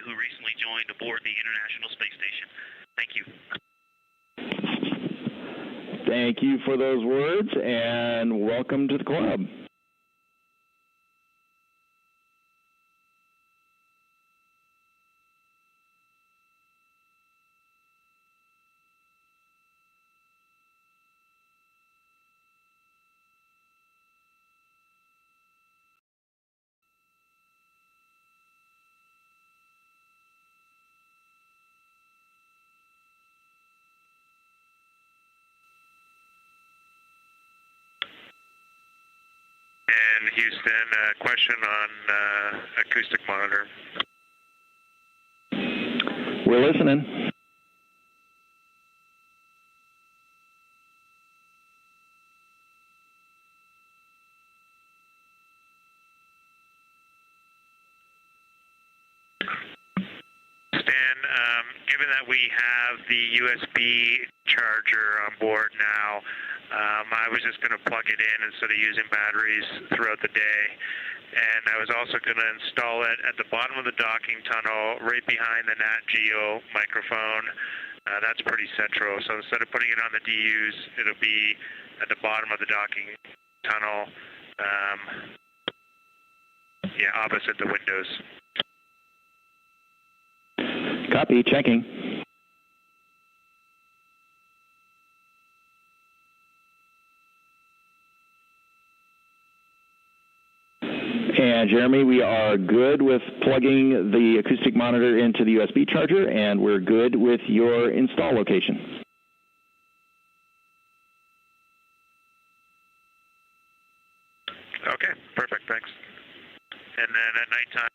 who recently joined aboard the International Space Station. Thank you. Thank you for those words, and welcome to the club. And Houston, question on acoustic monitor. We're listening. Stan, given that we have the USB charger on board now, I was just going to plug it in instead of using batteries throughout the day. And I was also going to install it at the bottom of the docking tunnel, right behind the Nat Geo microphone. That's pretty central. So instead of putting it on the DUs, it'll be at the bottom of the docking tunnel, yeah, opposite the windows. Copy, checking. And Jeremy, we are good with plugging the acoustic monitor into the USB charger, and we're good with your install location. Okay, perfect, thanks. And then at nighttime,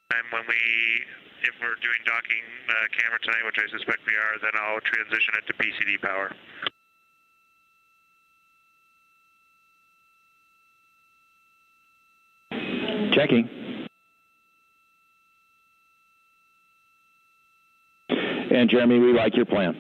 if we're doing docking camera tonight, which I suspect we are, then I'll transition it to PCD power. Checking. And Jeremy, we like your plan.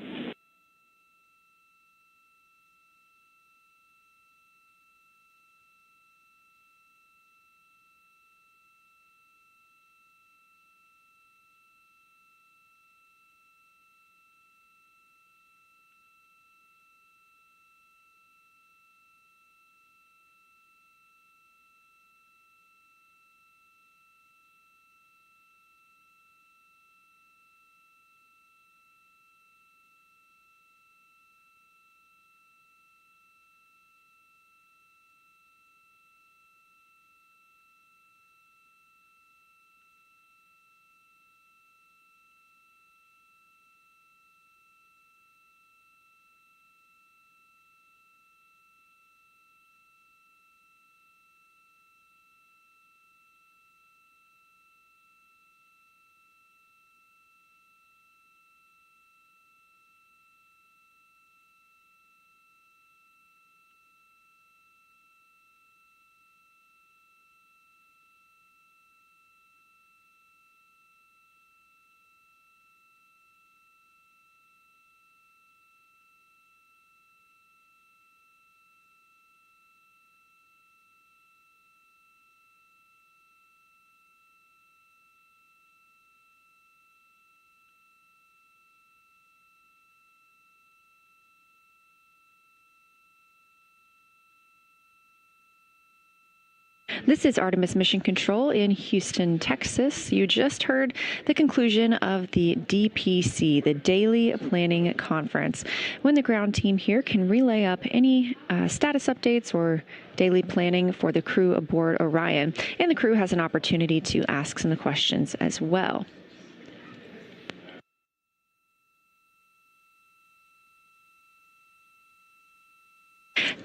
This is Artemis Mission Control in Houston, Texas. You just heard the conclusion of the DPC, the Daily Planning Conference, when the ground team here can relay up any status updates or daily planning for the crew aboard Orion. And the crew has an opportunity to ask some questions as well.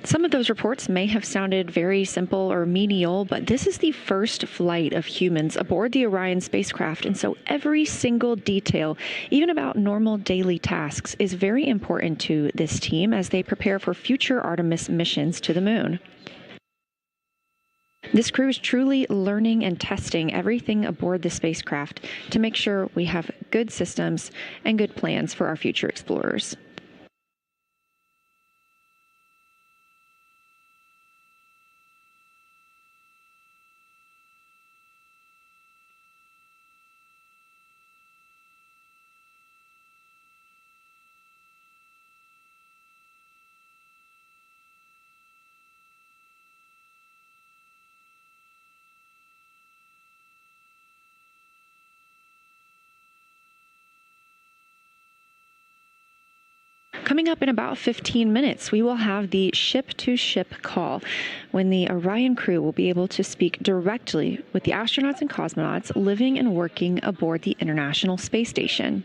Some of those reports may have sounded very simple or menial, but this is the first flight of humans aboard the Orion spacecraft, and so every single detail, even about normal daily tasks, is very important to this team as they prepare for future Artemis missions to the moon. This crew is truly learning and testing everything aboard the spacecraft to make sure we have good systems and good plans for our future explorers. Coming up in about 15 minutes, we will have the ship-to-ship call, when the Orion crew will be able to speak directly with the astronauts and cosmonauts living and working aboard the International Space Station.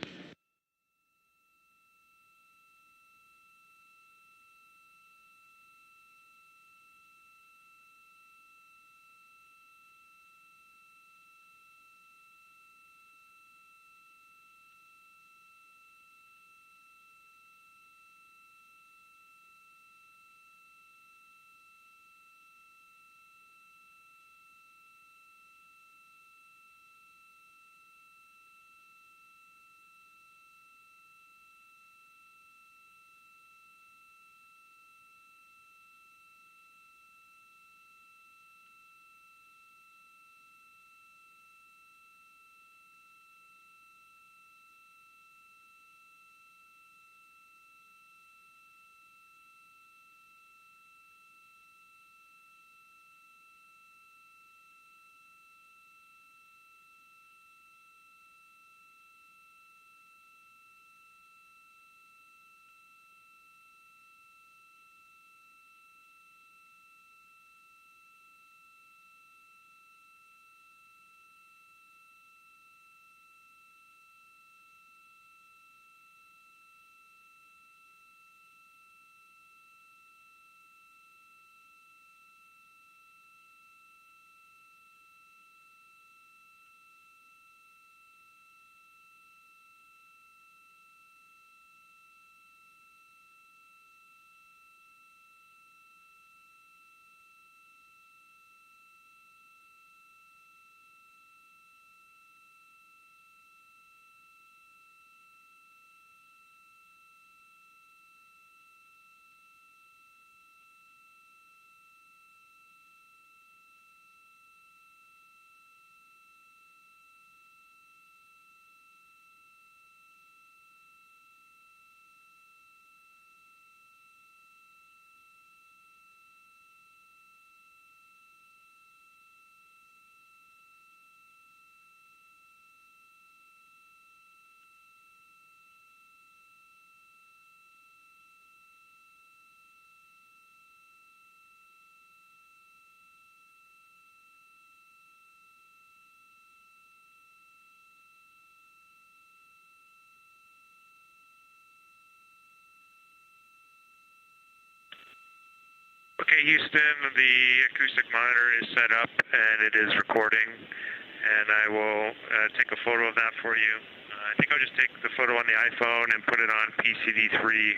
Okay, Houston, the acoustic monitor is set up and it is recording, and I will take a photo of that for you. I think I'll just take the photo on the iPhone and put it on PCD3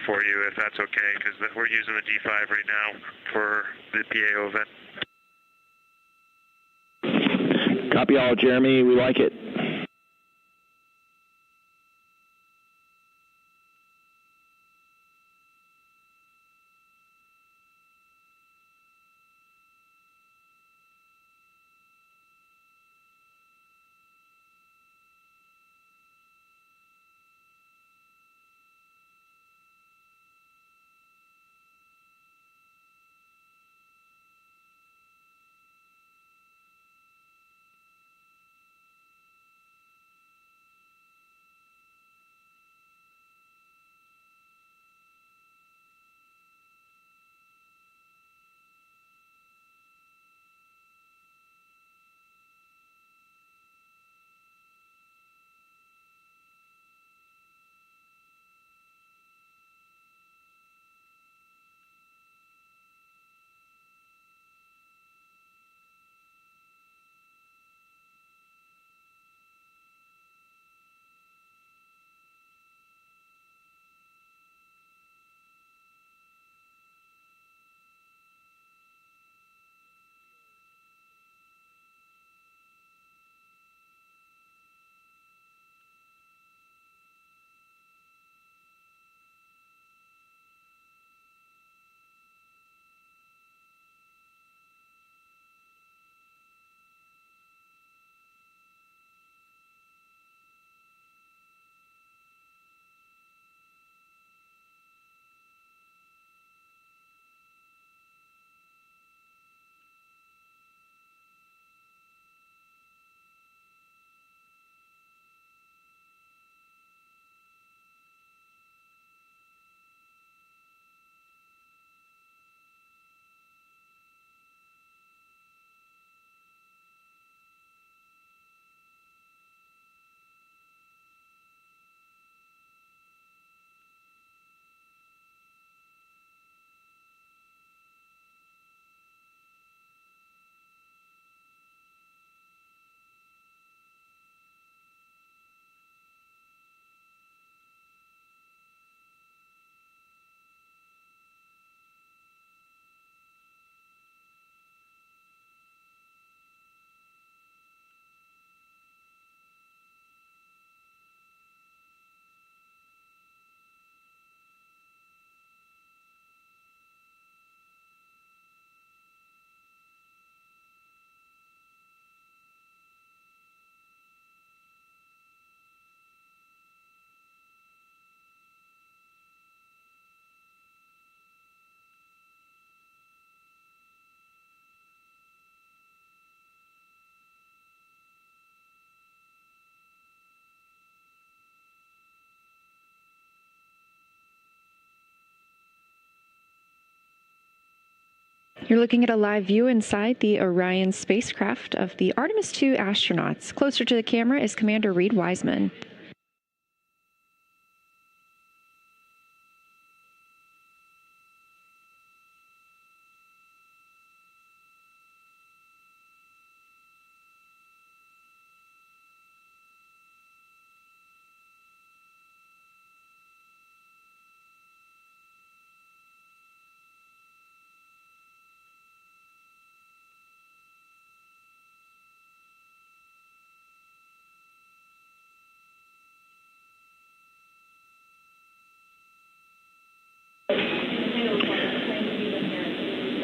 for you, if that's okay, because we're using the G5 right now for the PAO event. Copy all, Jeremy. We like it. You're looking at a live view inside the Orion spacecraft of the Artemis II astronauts. Closer to the camera is Commander Reed Wiseman.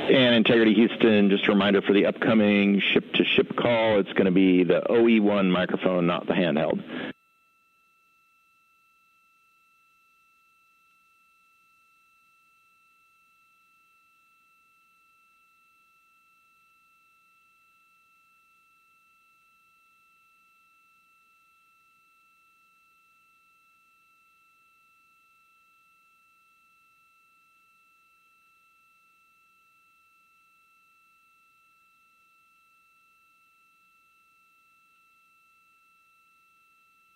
And Integrity Houston, just a reminder for the upcoming ship-to-ship call, it's going to be the OE1 microphone, not the handheld.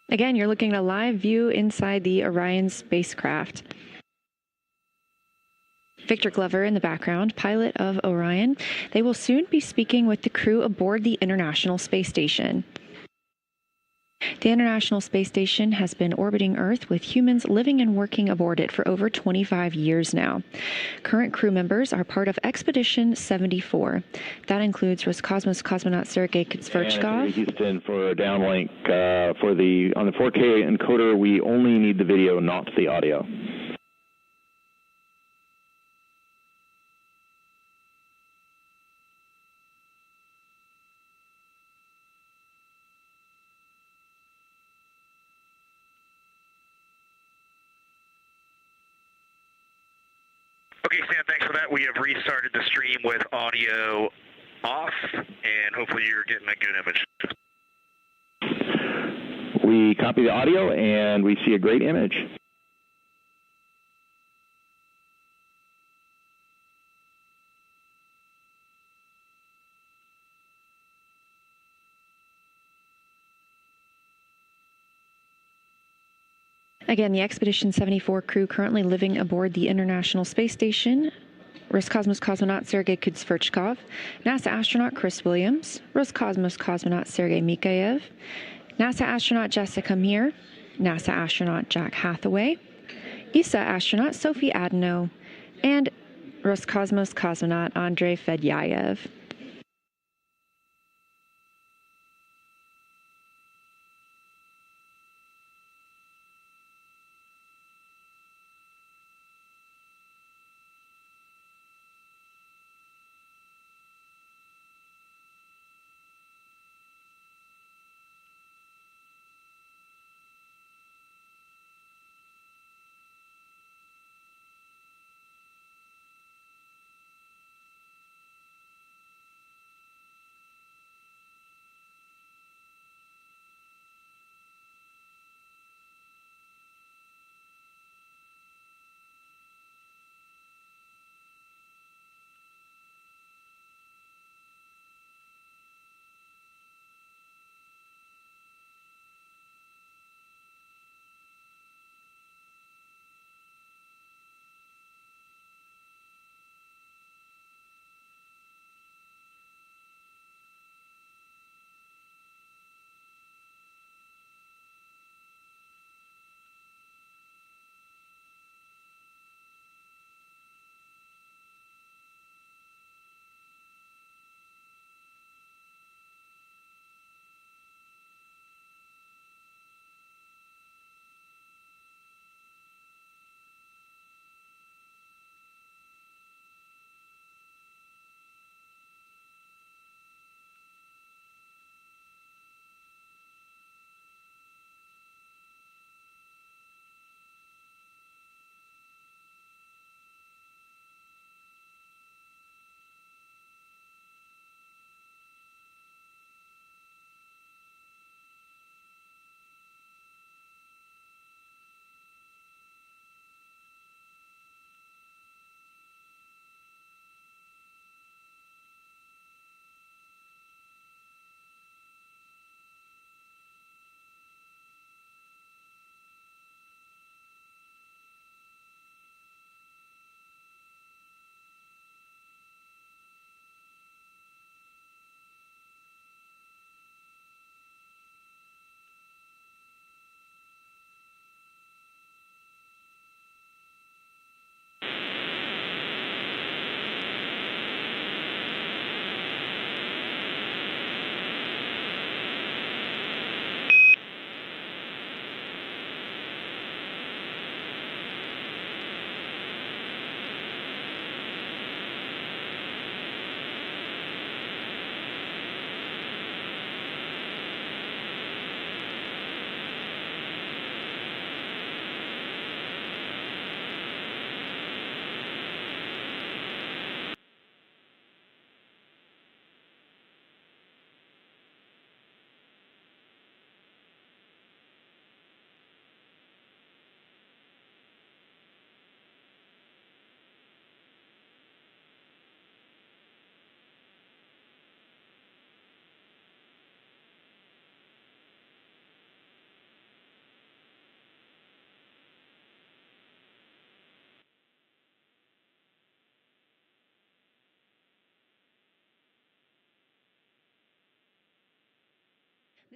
Again, you're looking at a live view inside the Orion spacecraft. Victor Glover in the background, pilot of Orion. They will soon be speaking with the crew aboard the International Space Station. The International Space Station has been orbiting Earth with humans living and working aboard it for over 25 years now. Current crew members are part of Expedition 74. That includes Roscosmos cosmonaut Sergei Kuzverchkov. Houston for a downlink on the 4K encoder, we only need the video, not the audio. Okay, Sam, thanks for that. We have restarted the stream with audio off, and hopefully you're getting a good image. We copy the audio, and we see a great image. Again, the Expedition 74 crew currently living aboard the International Space Station. Roscosmos cosmonaut Sergei Kuzverchkov, NASA astronaut Chris Williams, Roscosmos cosmonaut Sergei Mikhaev, NASA astronaut Jessica Meir, NASA astronaut Jack Hathaway, ESA astronaut Sophie Adeno, and Roscosmos cosmonaut Andrei Fedyayev.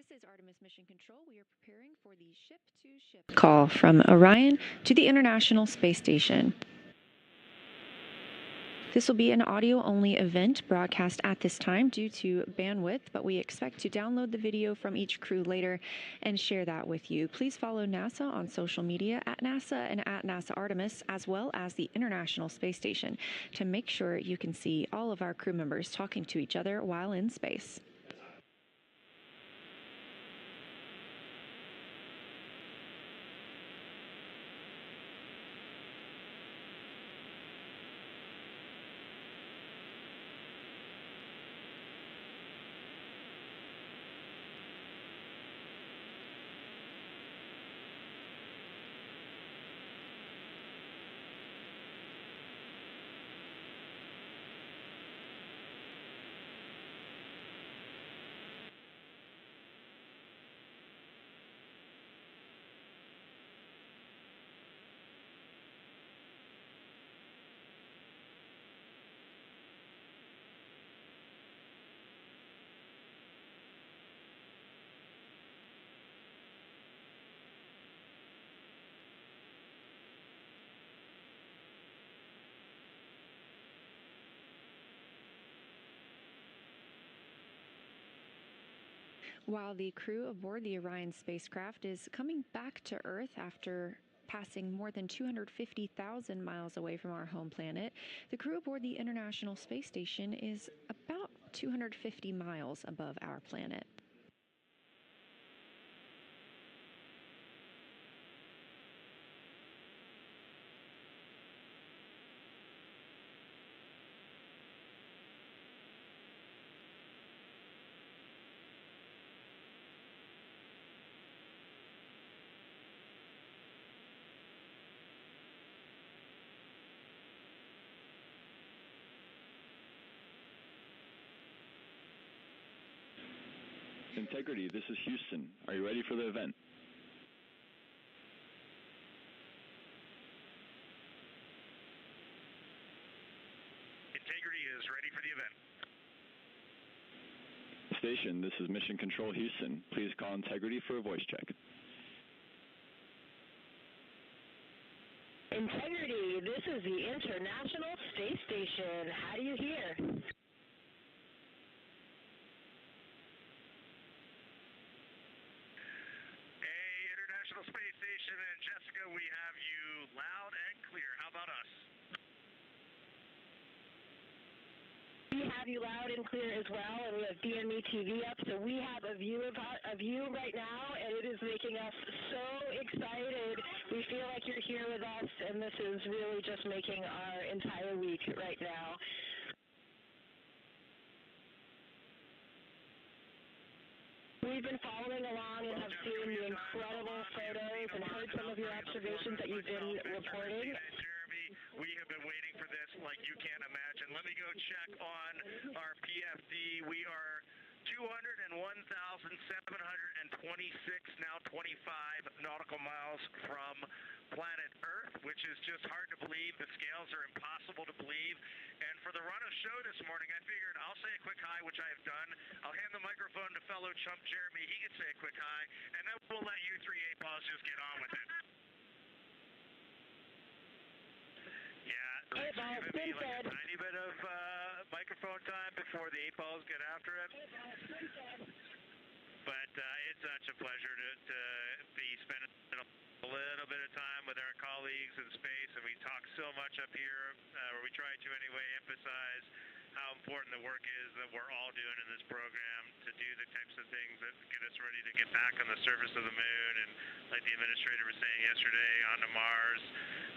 This is Artemis Mission Control. We are preparing for the ship-to-ship call from Orion to the International Space Station. This will be an audio-only event broadcast at this time due to bandwidth, but we expect to download the video from each crew later and share that with you. Please follow NASA on social media at NASA and at NASA Artemis, as well as the International Space Station, to make sure you can see all of our crew members talking to each other while in space. While the crew aboard the Orion spacecraft is coming back to Earth after passing more than 250,000 miles away from our home planet, the crew aboard the International Space Station is about 250 miles above our planet. Integrity, this is Houston. Are you ready for the event? Integrity is ready for the event. Station, this is Mission Control Houston. Please call Integrity for a voice check. Integrity, this is the International Space Station. How do you hear? Space Station and Jessica, we have you loud and clear. How about us? We have you loud and clear as well, and we have DME TV up, so we have a view of you right now, and it is making us so excited. We feel like you're here with us, and this is really just making our entire week right now. We've been following along and have seen the incredible photos and heard some of your observations that you've been reporting. Jeremy, we have been waiting for this like you can't imagine. Let me go check on our PFD. We are 201,726, now 25 nautical miles from planet Earth, which is just hard to believe. The scales are impossible to believe. And for the run of show this morning, I figured I'll say a quick hi, which I have done. I'll hand the microphone to fellow chump Jeremy. He can say a quick hi, and then we'll let you three A-balls just get on with it. Yeah, it's going to be like a tiny bit of microphone time before the 8-balls get after it. But it's such a pleasure to be spending a little bit of time with our colleagues in space, and we talk so much up here, or we try to anyway, emphasize how important the work is that we're all doing in this program to do the types of things that get us ready to get back on the surface of the moon, and like the administrator was saying yesterday, onto Mars.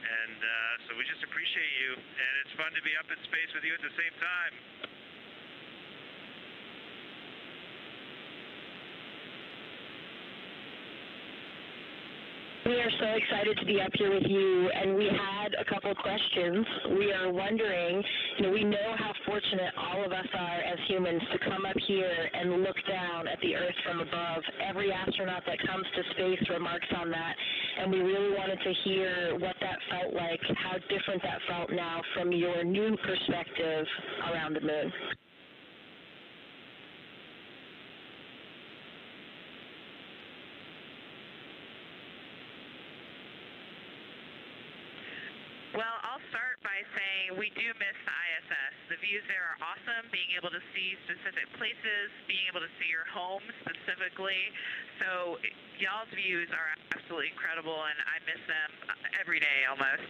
And so we just appreciate you, and it's fun to be up in space with you at the same time. We are so excited to be up here with you, and we had a couple of questions. We are wondering, we know how fortunate all of us are as humans to come up here and look down at the Earth from above. Every astronaut that comes to space remarks on that, and we really wanted to hear what that felt like, how different that felt now from your new perspective around the moon. do miss the ISS. The views there are awesome, being able to see specific places, being able to see your home specifically. So y'all's views are absolutely incredible, and I miss them every day almost.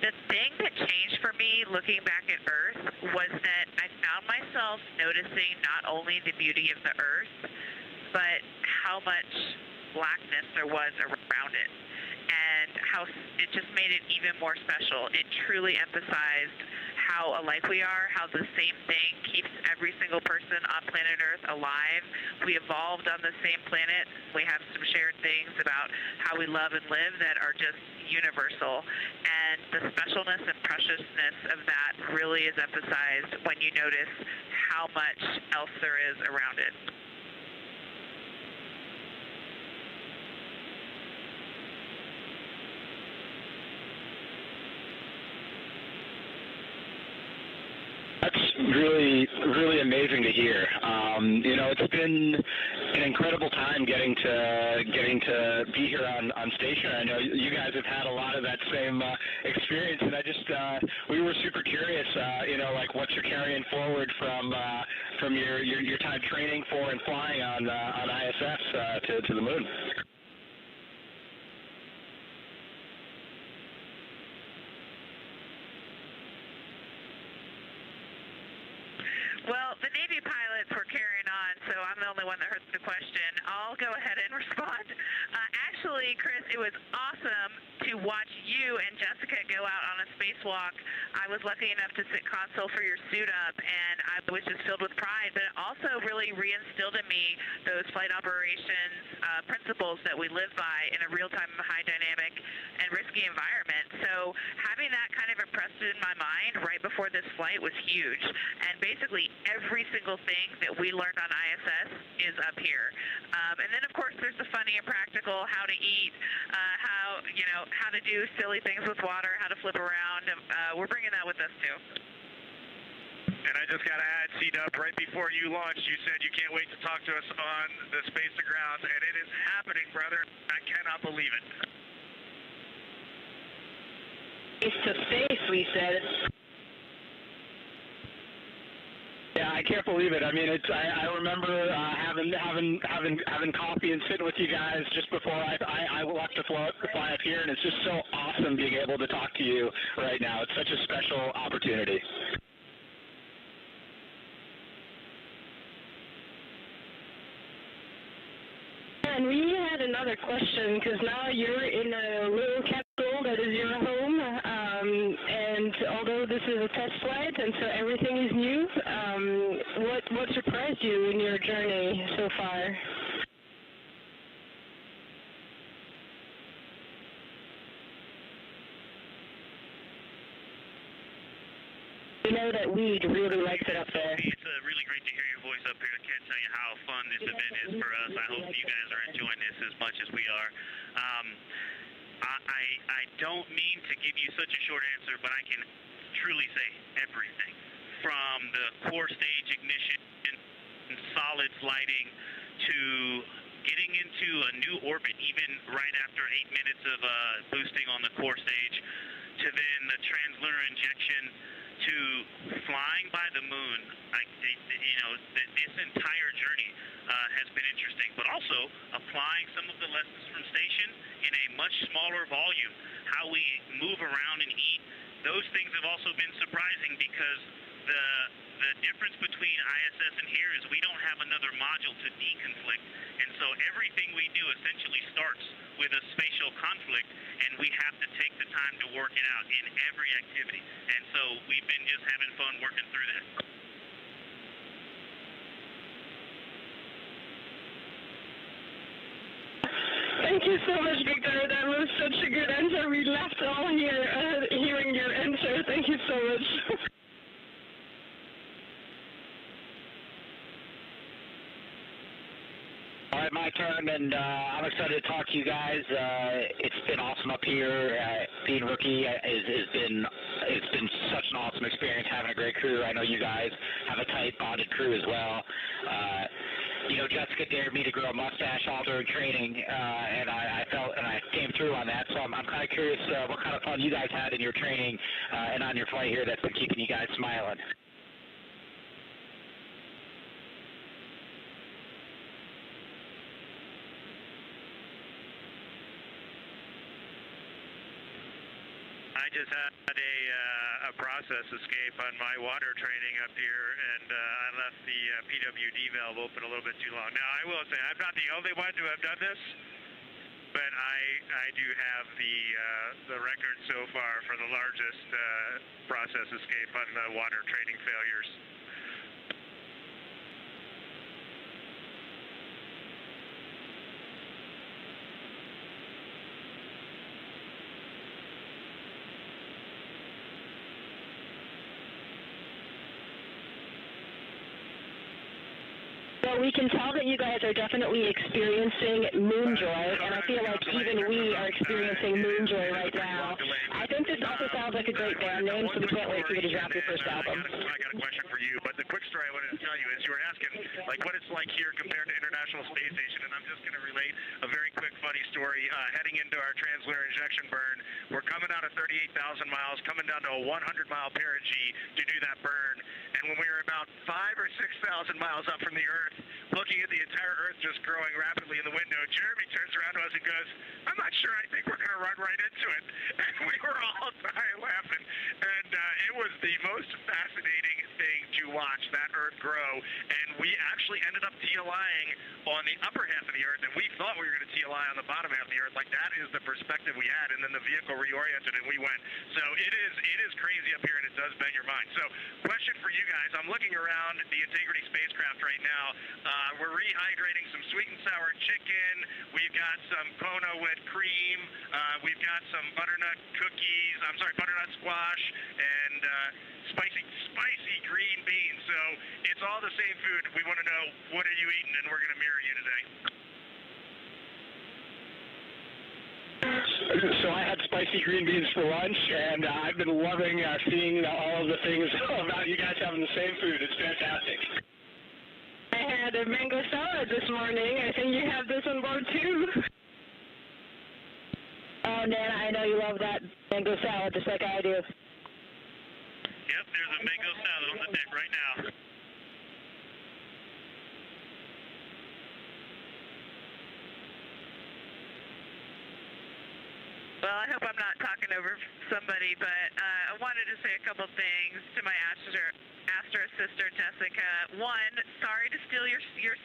The thing that changed for me looking back at Earth was that I found myself noticing not only the beauty of the Earth, but how much blackness there was around it, and how it just made it even more special. It truly emphasized how alike we are, how the same thing keeps every single person on planet Earth alive. We evolved on the same planet. We have some shared things about how we love and live that are just universal. And the specialness and preciousness of that really is emphasized when you notice how much else there is around it. Really amazing to hear. You know, it's been an incredible time getting to be here on station. I know you guys have had a lot of that same experience, and we were super curious. You know, like what you're carrying forward from your time training for and flying on ISS to the moon. Well, the Navy pilots were carrying on, so I'm the only one that heard the question. I'll go ahead and respond. Actually, Chris, it was awesome to watch you and Jessica go out on a spacewalk. I was lucky enough to sit console for your suit up, and I was just filled with pride, but it also really reinstilled in me those flight operations principles that we live by in a real-time, high dynamic, and risky environment. So having that kind of impressed in my mind right before this flight was huge. And basically every single thing that we learned on ISS is up here. And then, of course, there's the funny and practical, how to eat, how to do silly things with water, how to flip around. We're bringing that with us, too. And I just got to add, C-Dub, right before you launched, you said you can't wait to talk to us on the space to ground, and it is happening, brother. I cannot believe it. Face to face, we said. Yeah, I can't believe it. I mean, I remember having coffee and sitting with you guys just before I left to fly up here, and it's just so awesome being able to talk to you right now. It's such a special opportunity. And we had another question, because now you're in a little capsule that is your home, and although this is a test flight and so everything is new, what surprised you in your journey so far? We know that Weed really likes it up there. It's really great to hear your voice up here. I can't tell you how fun this event is for us. I hope you guys are enjoying this as much as we are. I don't mean to give you such a short answer, but I can truly say everything. From the core stage ignition and solids lighting to getting into a new orbit, even right after 8 minutes of boosting on the core stage, to then the translunar injection, to flying by the moon. This entire journey has been interesting, but also applying some of the lessons from station in a much smaller volume, how we move around and eat. Those things have also been surprising, because the difference between ISS and here is we don't have another module to deconflict, and so everything we do essentially starts with a spatial conflict, and we have to take the time to work it out in every activity. And so we've been just having fun working through that. Thank you so much, Victor. That was such a good answer. We laughed all here hearing your answer. Thank you so much. All right, my turn, and I'm excited to talk to you guys. It's been awesome up here. Being rookie it's been such an awesome experience, having a great crew. I know you guys have a tight bonded crew as well. Jessica dared me to grow a mustache all during training, and I came through on that. So so I'm kind of curious what kind of fun you guys had in your training and on your flight here that's been keeping you guys smiling. I just had a process escape on my water training up here, and I left the PWD valve open a little bit too long. Now, I will say, I'm not the only one to have done this, but I do have the record so far for the largest process escape on the water training failures. Well, we can tell that you guys are definitely experiencing moon joy, and I feel like even we are experiencing moon joy right now. I think this also sounds like a great band name, so we can't wait for you to drop your first album. I got a question for you, but the quick story I wanted to tell you is you were asking like what it's like here compared to International Space Station, and I'm just going to relate a very quick funny story. Heading into our translunar injection burn, we're coming out of 38,000 miles, coming down to a 100-mile perigee to do that burn, and when we were about 5,000 or 6,000 miles up from the Earth, looking at the entire Earth just growing rapidly in the window, Jeremy turns around to us and goes, "I'm not sure. I think we're going to run right into it." And we were all dying laughing. And it was the most fascinating thing to watch that Earth grow. And we actually ended up TLIing on the upper half of the Earth, and we thought we were going to TLI on the bottom half of the Earth. Like, that is the perspective we had. And then the vehicle reoriented, and we went. So it is crazy up here, and it does bend your mind. So question for you guys. I'm looking around the Integrity spacecraft right now. We're rehydrating some sweet and sour chicken. We've got some Kona wet cream. We've got some butternut cookies. I'm sorry, butternut squash and spicy green beans. So it's all the same food. We want to know, what are you eating, and we're going to mirror you today. So I had spicy green beans for lunch, and I've been loving seeing all of the things about you guys having the same food. It's fantastic. I had a mango salad this morning. I think you have this on board too. Oh, Nana, I know you love that mango salad just like I do. Yep, there's a mango salad on the deck right now. Well, I hope I'm not talking over somebody, but I wanted to say a couple things to my Astra sister, Jessica. One, sorry to steal your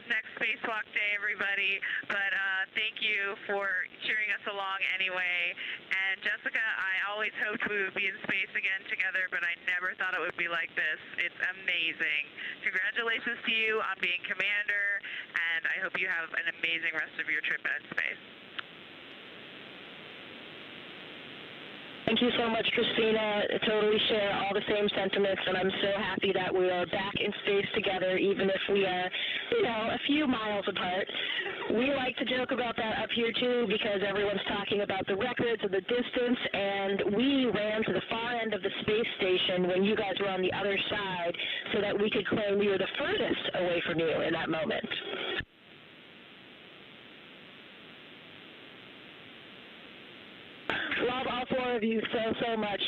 next spacewalk day, everybody, but thank you for cheering us along anyway. And Jessica, I always hoped we would be in space again together, but I never thought it would be like this. It's amazing. Congratulations to you on being commander, and I hope you have an amazing rest of your trip in space. Thank you so much, Christina. I totally share all the same sentiments, and I'm so happy that we are back in space together, even if we are, a few miles apart. We like to joke about that up here, too, because everyone's talking about the records of the distance, and we ran to the far end of the space station when you guys were on the other side so that we could claim we were the furthest away from you in that moment. Love all four of you so much.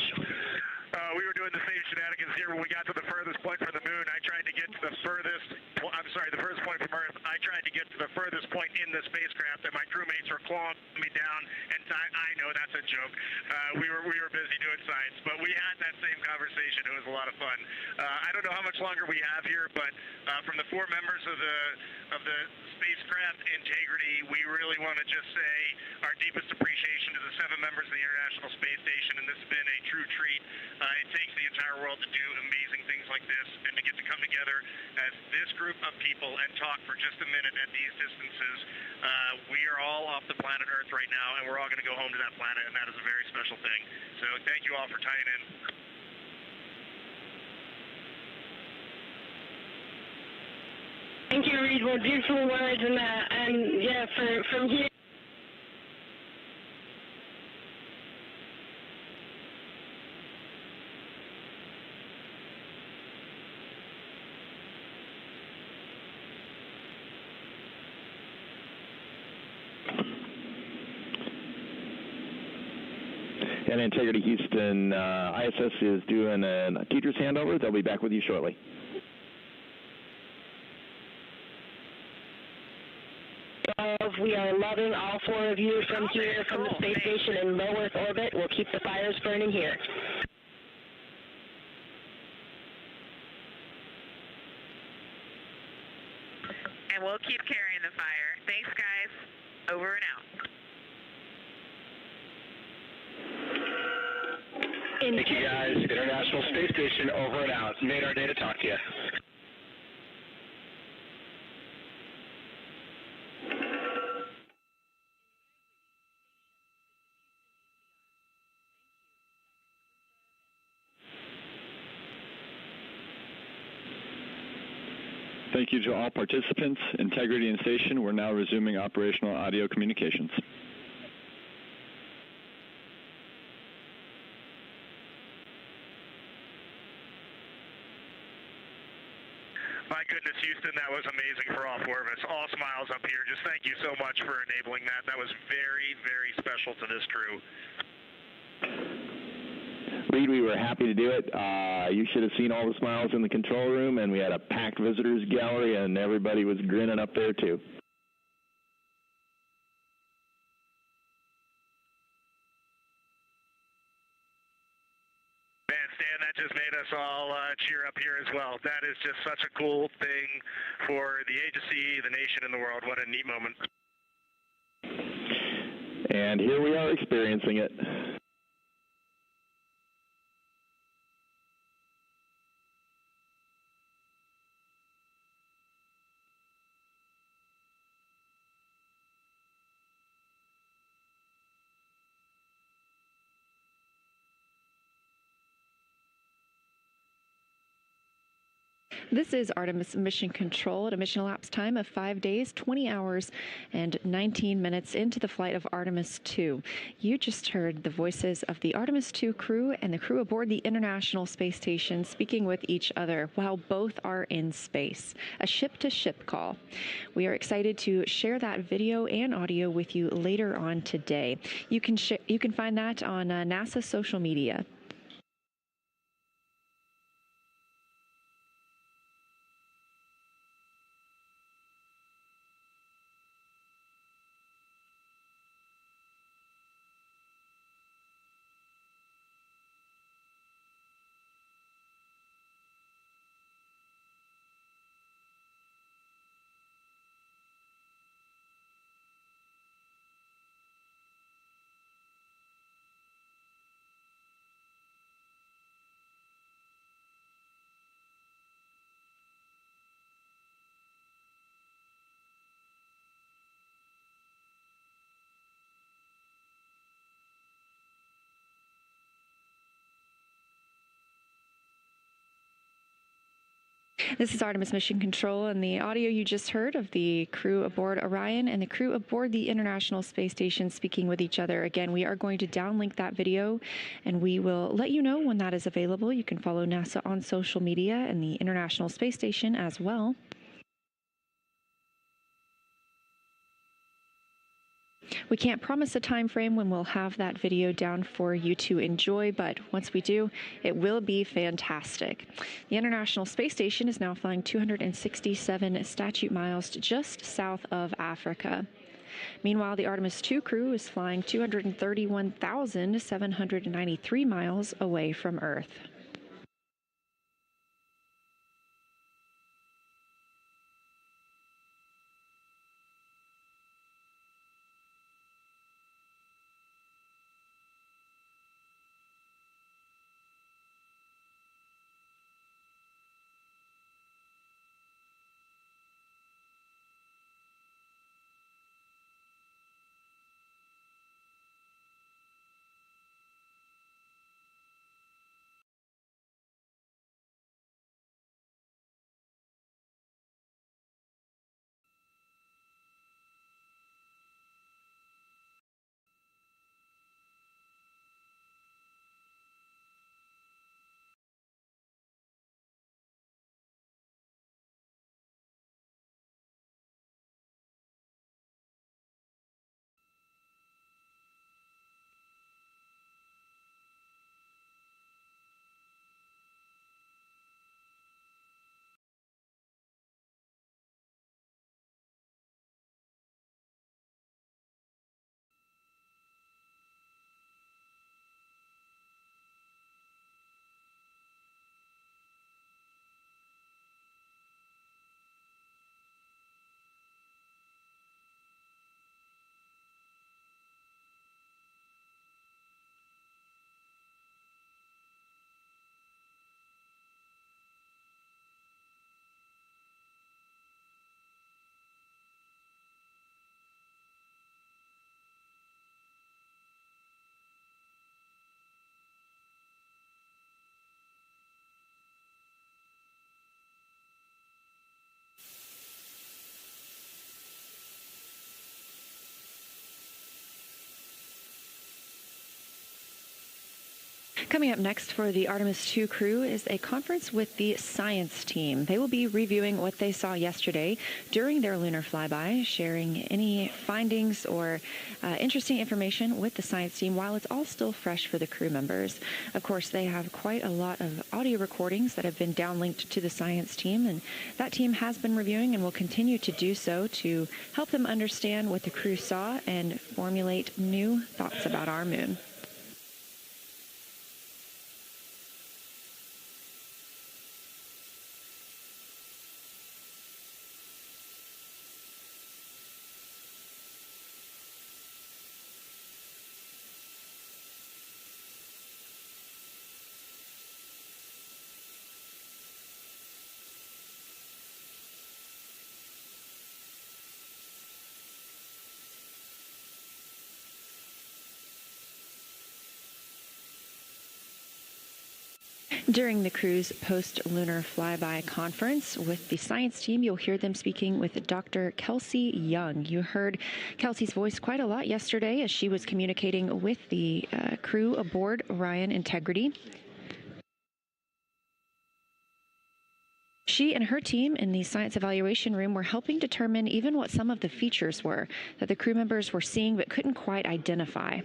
We were doing the same shenanigans here when we got to the furthest point from the moon. I tried to get to the furthest point from Earth. I tried to get to the furthest point in the spacecraft, and my crewmates were clawing me down. And I know that's a joke. We were busy doing science, but we had that same conversation. It was a lot of fun. I don't know how much longer we have here, but from the 4 members of the spacecraft Integrity, we really want to just say our deepest appreciation to the 7 members of the International Space Station, and this has been a true treat. It takes the entire world to do amazing things like this, and to get to come together as this group of people and talk for just a minute at these distances. We are all off the planet Earth right now, and we're all going to go home to that planet, and that is a very special thing. So thank you all for tying in. Thank you, Reed. Well, beautiful words, and yeah, from here. And Integrity Houston, ISS is doing a teacher's handover. They'll be back with you shortly. We are loving all four of you from here, from the space station in low Earth orbit. We'll keep the fires burning here. And we'll keep carrying the fire. Thanks, guys. Over and out. Thank you, guys. International Space Station, over and out. Made our day to talk to you. Thank you to all participants. Integrity in station. We're now resuming operational audio communications. My goodness, Houston, that was amazing for all four of us. All smiles up here. Just thank you so much for enabling that. That was very, very special to this crew. Reed, we were happy to do it. You should have seen all the smiles in the control room, and we had a packed visitors gallery, and everybody was grinning up there too. Man, Stan, that just made us all cheer up here as well. That is just such a cool thing for the agency, the nation, and the world. What a neat moment. And here we are experiencing it. This is Artemis Mission Control at a mission elapsed time of 5 days, 20 hours, and 19 minutes into the flight of Artemis 2. You just heard the voices of the Artemis 2 crew and the crew aboard the International Space Station speaking with each other while both are in space. A ship-to-ship call. We are excited to share that video and audio with you later on today. You can find that on NASA's social media. This is Artemis Mission Control, and the audio you just heard of the crew aboard Orion and the crew aboard the International Space Station speaking with each other. Again, we are going to downlink that video, and we will let you know when that is available. You can follow NASA on social media and the International Space Station as well. We can't promise a time frame when we'll have that video down for you to enjoy, but once we do, it will be fantastic. The International Space Station is now flying 267 statute miles just south of Africa. Meanwhile, the Artemis 2 crew is flying 231,793 miles away from Earth. Coming up next for the Artemis 2 crew is a conference with the science team. They will be reviewing what they saw yesterday during their lunar flyby, sharing any findings or interesting information with the science team while it's all still fresh for the crew members. Of course, they have quite a lot of audio recordings that have been downlinked to the science team, and that team has been reviewing and will continue to do so to help them understand what the crew saw and formulate new thoughts about our moon. During the crew's post-lunar flyby conference with the science team, you'll hear them speaking with Dr. Kelsey Young. You heard Kelsey's voice quite a lot yesterday as she was communicating with the crew aboard Orion Integrity. She and her team in the science evaluation room were helping determine even what some of the features were that the crew members were seeing but couldn't quite identify.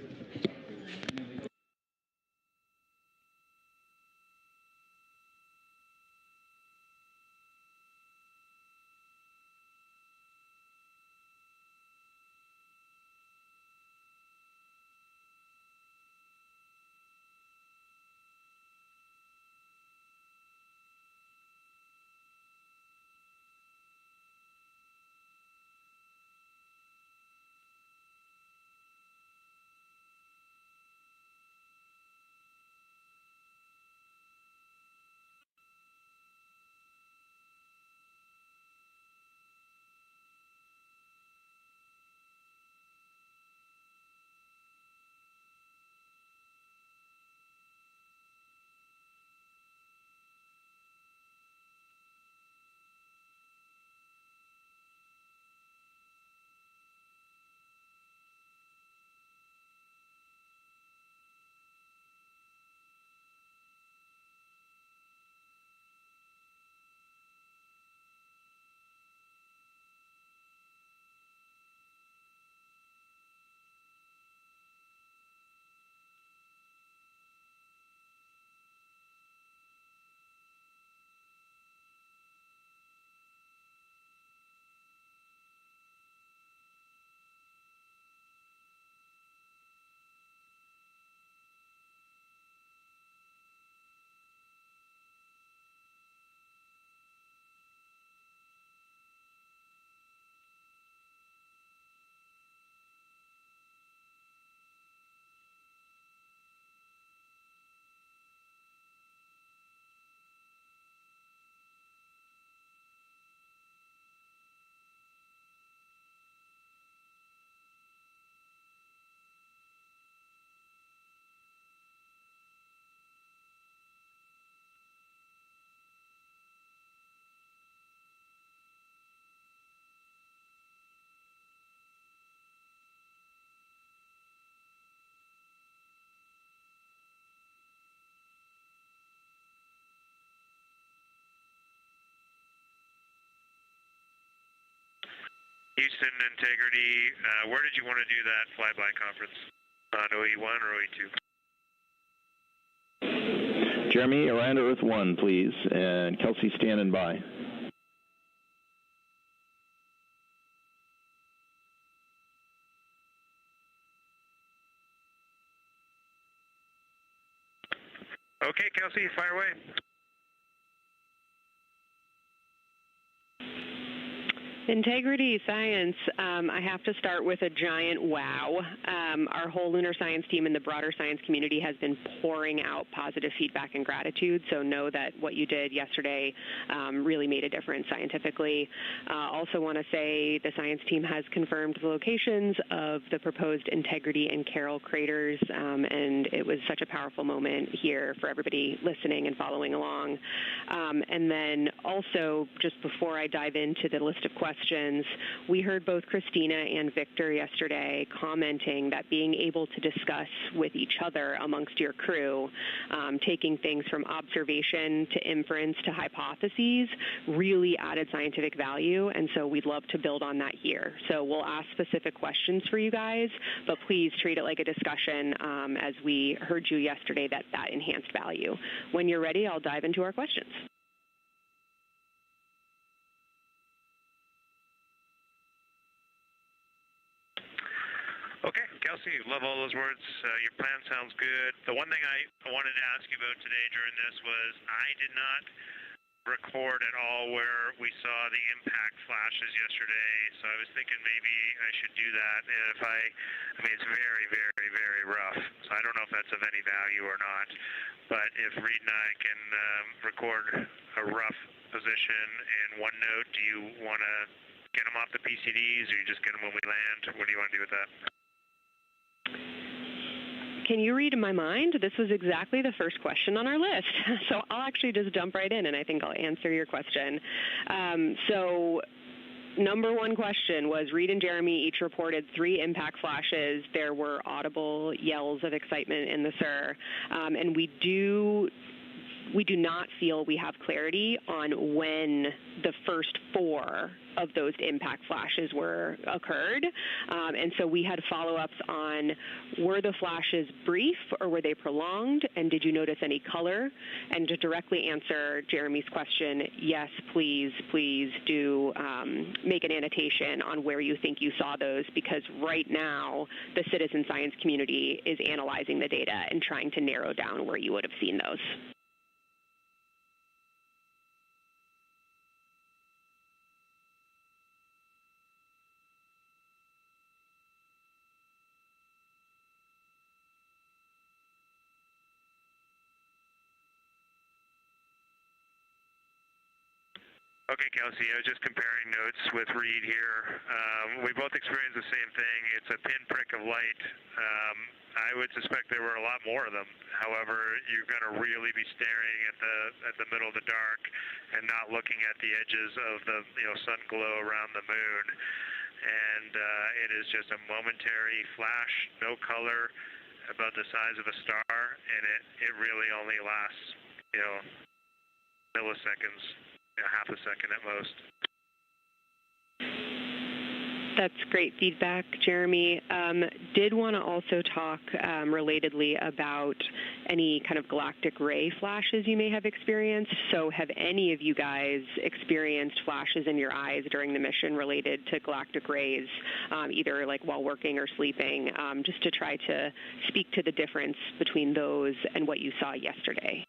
Houston Integrity, where did you want to do that flyby conference? On OE1 or OE2? Jeremy, around Earth 1, please, and Kelsey standing by. Okay, Kelsey, fire away. Integrity Science, I have to start with a giant wow. Our whole lunar science team and the broader science community has been pouring out positive feedback and gratitude, so know that what you did yesterday really made a difference scientifically. Also want to say the science team has confirmed the locations of the proposed Integrity and Carroll craters, and it was such a powerful moment here for everybody listening and following along. And then also, just before I dive into the list of questions, questions. We heard both Christina and Victor yesterday commenting that being able to discuss with each other amongst your crew, taking things from observation to inference to hypotheses, really added scientific value, and so we'd love to build on that here. So we'll ask specific questions for you guys, but please treat it like a discussion as we heard you yesterday that enhanced value. When you're ready, I'll dive into our questions. Okay, Kelsey, love all those words. Your plan sounds good. The one thing I wanted to ask you about today during this was I did not record at all where we saw the impact flashes yesterday, so I was thinking maybe I should do that. And if I mean, it's very, very, very rough, so I don't know if that's of any value or not, but if Reed and I can record a rough position in OneNote, do you want to get them off the PCDs, or you just get them when we land? What do you want to do with that? Can you read my mind? This was exactly the first question on our list. So I'll actually just jump right in, and I think I'll answer your question. So number one question was Reed and Jeremy each reported 3 impact flashes. There were audible yells of excitement in the SIR, and we do not feel we have clarity on when the first 4 of those impact flashes occurred. And so we had follow-ups on, were the flashes brief or were they prolonged? And did you notice any color? And to directly answer Jeremy's question, yes, please do make an annotation on where you think you saw those, because right now the citizen science community is analyzing the data and trying to narrow down where you would have seen those. Okay, Kelsey, I was just comparing notes with Reed here. We both experienced the same thing. It's a pinprick of light. I would suspect there were a lot more of them. However, you're going to really be staring at the middle of the dark and not looking at the edges of the sun glow around the moon. And it is just a momentary flash, no color, about the size of a star, and it really only lasts milliseconds. Half a second at most. That's great feedback, Jeremy. Did want to also talk relatedly about any kind of galactic ray flashes you may have experienced. So have any of you guys experienced flashes in your eyes during the mission related to galactic rays, either like while working or sleeping, just to try to speak to the difference between those and what you saw yesterday?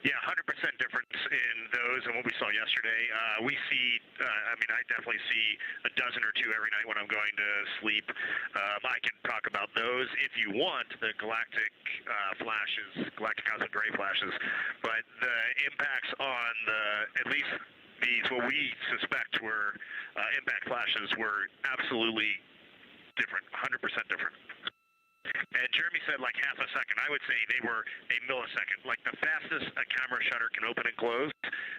Yeah, 100% difference in those and what we saw yesterday. We see, I definitely see a dozen or 2 every night when I'm going to sleep. I can talk about those if you want, the galactic flashes, galactic cosmic ray flashes. But the impacts on at least these, what we suspect were impact flashes, were absolutely different, 100% different. And Jeremy said like half a second. I would say they were a millisecond. Like the fastest a camera shutter can open and close,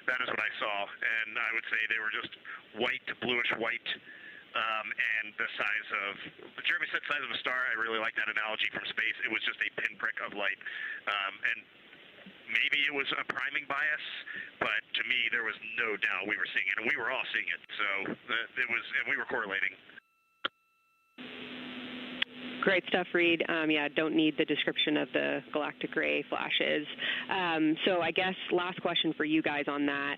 that is what I saw. And I would say they were just white, bluish white, and the size of, Jeremy said size of a star. I really like that analogy from space. It was just a pinprick of light. And maybe it was a priming bias, but to me there was no doubt we were seeing it. And we were all seeing it. So and we were correlating. Great stuff, Reed. Yeah, don't need the description of the galactic ray flashes. So I guess last question for you guys on that.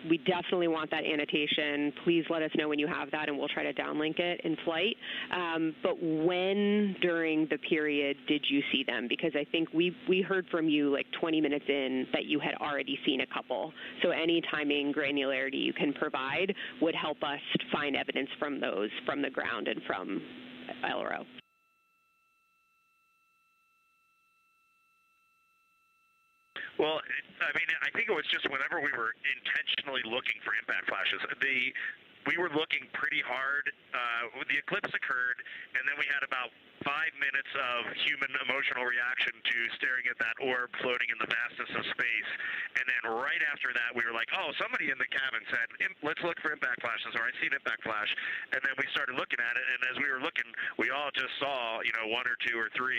We definitely want that annotation. Please let us know when you have that, and we'll try to downlink it in flight. But when during the period did you see them? Because I think we heard from you like 20 minutes in that you had already seen a couple. So any timing granularity you can provide would help us find evidence from those from the ground and from LRO. Well, I think it was just whenever we were intentionally looking for impact flashes. we were looking pretty hard. The eclipse occurred, and then we had about 5 minutes of human emotional reaction to staring at that orb floating in the vastness of space. And then right after that, we were like, oh, somebody in the cabin said, let's look for impact flashes, or I see an impact flash. And then we started looking at it, and as we were looking, we all just saw, you know, 1 or 2 or 3.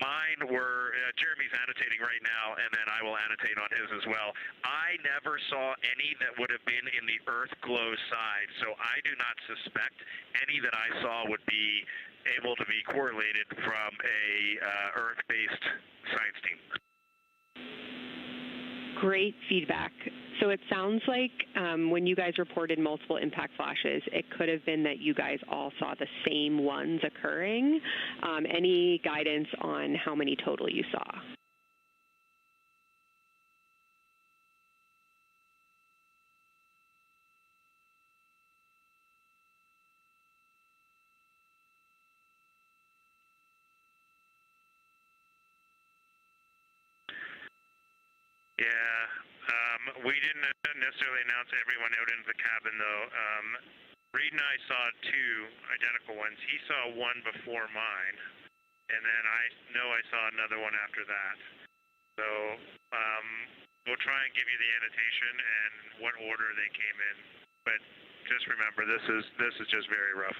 Mine were, Jeremy's annotating right now, and then I will annotate on his as well. I never saw any that would have been in the Earth glow side, so I do not suspect any that I saw would be able to be correlated from a Earth-based science team. Great feedback. So it sounds like when you guys reported multiple impact flashes, it could have been that you guys all saw the same ones occurring. Any guidance on how many total you saw? Yeah, we didn't necessarily announce everyone out into the cabin, though. Reed and I saw 2 identical ones. He saw one before mine, and then I know I saw another one after that. So we'll try and give you the annotation and what order they came in. But just remember, this is just very rough.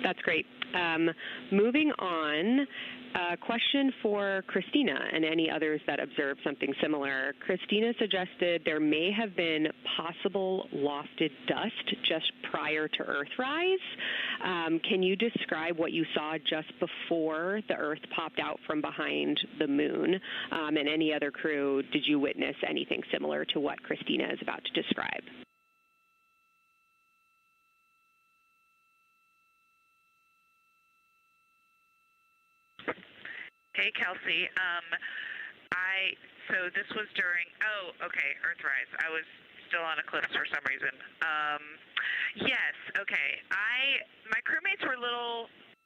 That's great. Moving on, a question for Christina and any others that observed something similar. Christina suggested there may have been possible lofted dust just prior to Earthrise. Can you describe what you saw just before the Earth popped out from behind the moon? And any other crew, did you witness anything similar to what Christina is about to describe? Hey, Kelsey. So this was during, Earthrise. I was still on eclipse for some reason. Yes, okay. My crewmates were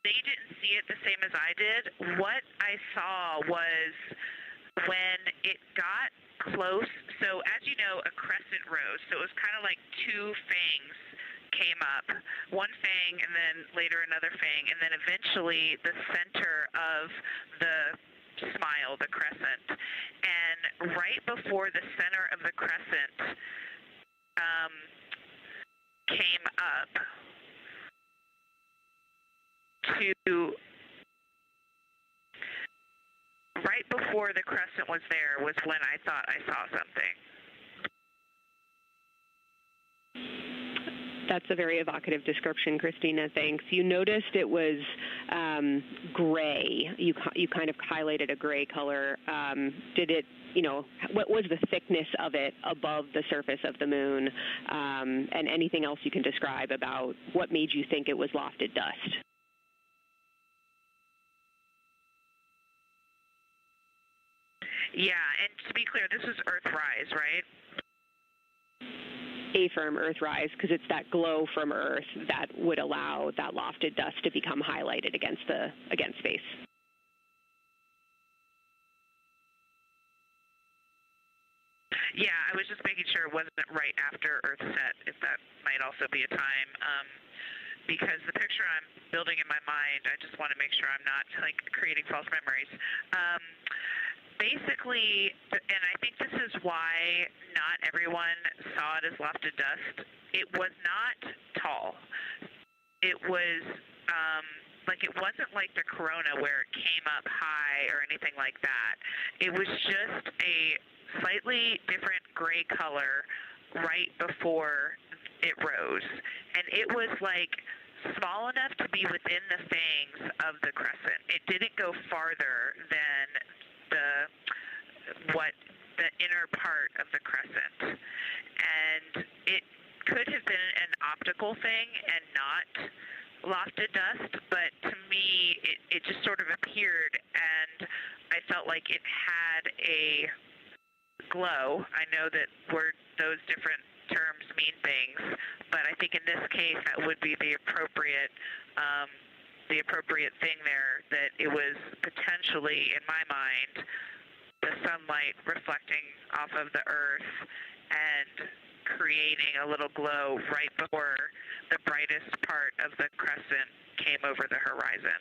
they didn't see it the same as I did. What I saw was when it got close, so as you know, a crescent rose, so it was kind of like 2 fangs came up, one fang and then later another fang, and then eventually the center of the smile, the crescent. And right before the center of the crescent came up right before the crescent was there was when I thought I saw something. That's a very evocative description, Christina. Thanks. You noticed it was gray. You kind of highlighted a gray color. Did it, what was the thickness of it above the surface of the moon? And anything else you can describe about what made you think it was lofted dust? Yeah, and to be clear, this was Earthrise, right? A-firm Earthrise, because it's that glow from Earth that would allow that lofted dust to become highlighted against space. Yeah, I was just making sure it wasn't right after Earth set, if that might also be a time, because the picture I'm building in my mind, I just want to make sure I'm not creating false memories. Basically, and I think this is why not everyone saw it as lofted dust, it was not tall. It was it wasn't like the corona where it came up high or anything like that. It was just a slightly different gray color right before it rose. And it was small enough to be within the fangs of the crescent. It didn't go farther than the inner part of the crescent, and it could have been an optical thing and not lofted dust, but to me it just sort of appeared, and I felt like it had a glow. I know that those different terms mean things, but I think in this case that would be the appropriate thing there, that it was potentially, in my mind, the sunlight reflecting off of the Earth and creating a little glow right before the brightest part of the crescent came over the horizon.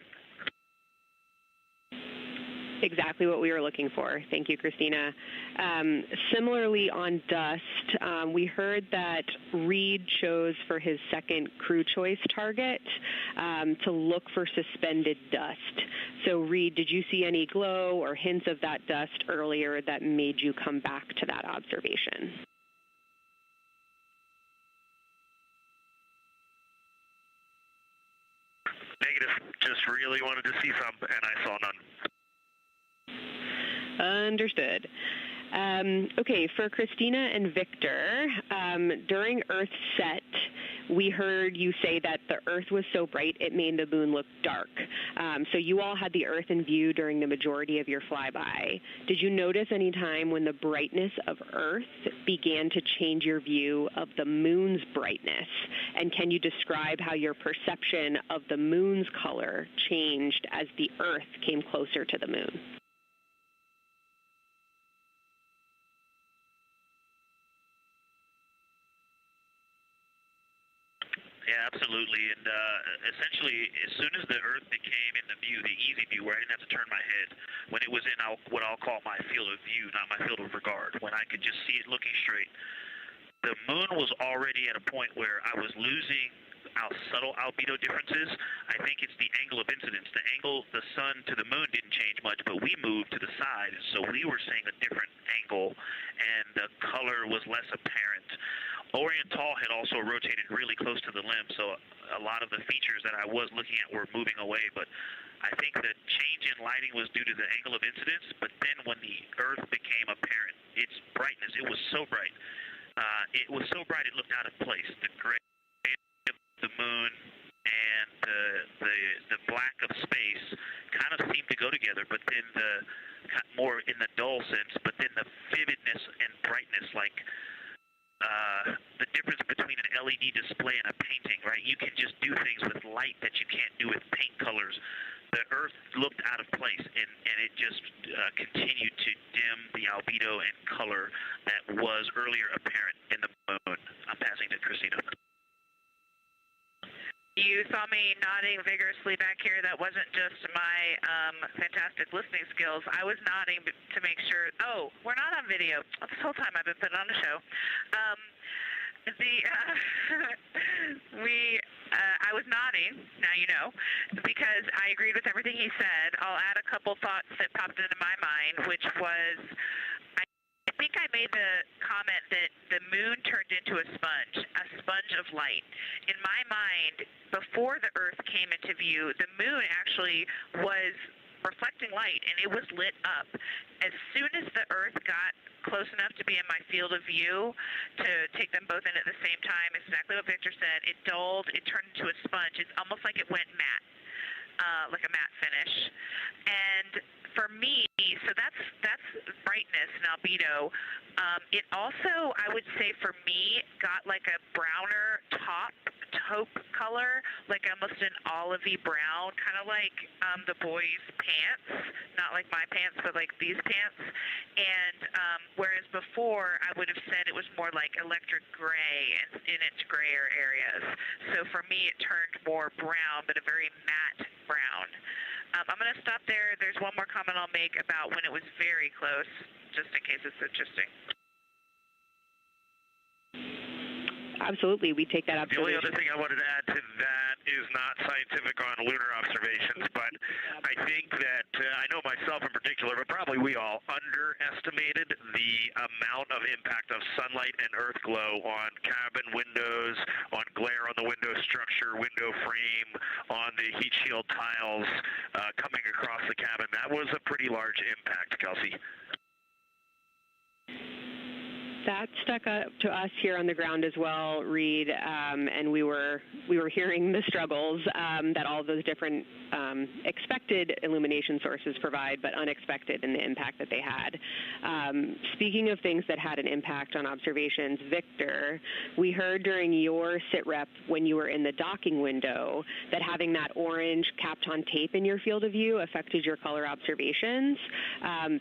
Exactly what we were looking for. Thank you, Christina. Similarly, on dust, we heard that Reed chose for his second crew choice target to look for suspended dust. So, Reed, did you see any glow or hints of that dust earlier that made you come back to that observation? Negative. Just really wanted to see some, and I saw none. Understood. Okay, for Christina and Victor, during Earth set, we heard you say that the Earth was so bright it made the moon look dark. So you all had the Earth in view during the majority of your flyby. Did you notice any time when the brightness of Earth began to change your view of the moon's brightness? And can you describe how your perception of the moon's color changed as the Earth came closer to the moon? Yeah, absolutely. And essentially, as soon as the Earth became in the view, the easy view, where I didn't have to turn my head, when it was in what I'll call my field of view, not my field of regard, when I could just see it looking straight, the moon was already at a point where I was losing subtle albedo differences. I think it's the angle of incidence. The angle, the sun to the moon didn't change much, but we moved to the side, so we were seeing a different angle, and the color was less apparent. Orion had also rotated really close to the limb, so a lot of the features that I was looking at were moving away, but I think the change in lighting was due to the angle of incidence, but then when the Earth became apparent, its brightness, it was so bright. It looked out of place. The gray of the moon and the black of space kind of seemed to go together, but then more in the dull sense, but then the vividness and brightness, like the difference between an LED display and a painting, right? You can just do things with light that you can't do with paint colors. The Earth looked out of place, and it just continued to dim the albedo and color that was earlier apparent in the moon. I'm passing to Christina. You saw me nodding vigorously back here. That wasn't just my fantastic listening skills. I was nodding to make sure. Oh, we're not on video. This whole time I've been putting on a show. I was nodding, now you know, because I agreed with everything he said. I'll add a couple thoughts that popped into my mind, which was, I think I made the comment that the moon turned into a sponge of light. In my mind, before the Earth came into view, the moon actually was reflecting light, and it was lit up. As soon as the Earth got close enough to be in my field of view to take them both in at the same time, exactly what Victor said, it dulled, it turned into a sponge. It's almost like it went matte, like a matte finish. And for me, so that's brightness and albedo. It also, I would say for me, got like a browner taupe color, like almost an olivey brown, kind of like the boys' pants, not like my pants, but like these pants. And whereas before, I would have said it was more like electric gray in its grayer areas. So for me, it turned more brown, but a very matte brown. I'm going to stop there. There's one more comment I'll make about when it was very close, just in case it's interesting. Absolutely. We take that observation. The only other thing I wanted to add to that is not scientific on lunar observations, but I think that I know myself in particular, but probably we all underestimated the amount of impact of sunlight and Earth glow on cabin windows, on glare on the window structure, window frame, on the heat shield tiles coming across the cabin. That was a pretty large impact, Kelsey. That stuck up to us here on the ground as well, Reed, and we were hearing the struggles that all those different expected illumination sources provide, but unexpected in the impact that they had. Speaking of things that had an impact on observations, Victor, we heard during your sit rep when you were in the docking window that having that orange Kapton tape in your field of view affected your color observations.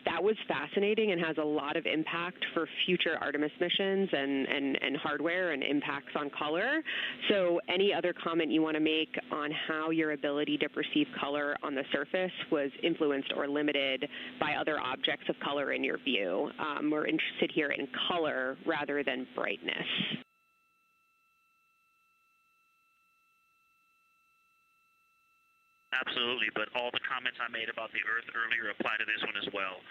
That was fascinating and has a lot of impact for future Artemis Artemis missions and hardware and impacts on color. So any other comment you want to make on how your ability to perceive color on the surface was influenced or limited by other objects of color in your view? We're interested here in color rather than brightness. Absolutely, but all the comments I made about the Earth earlier apply to this one as well.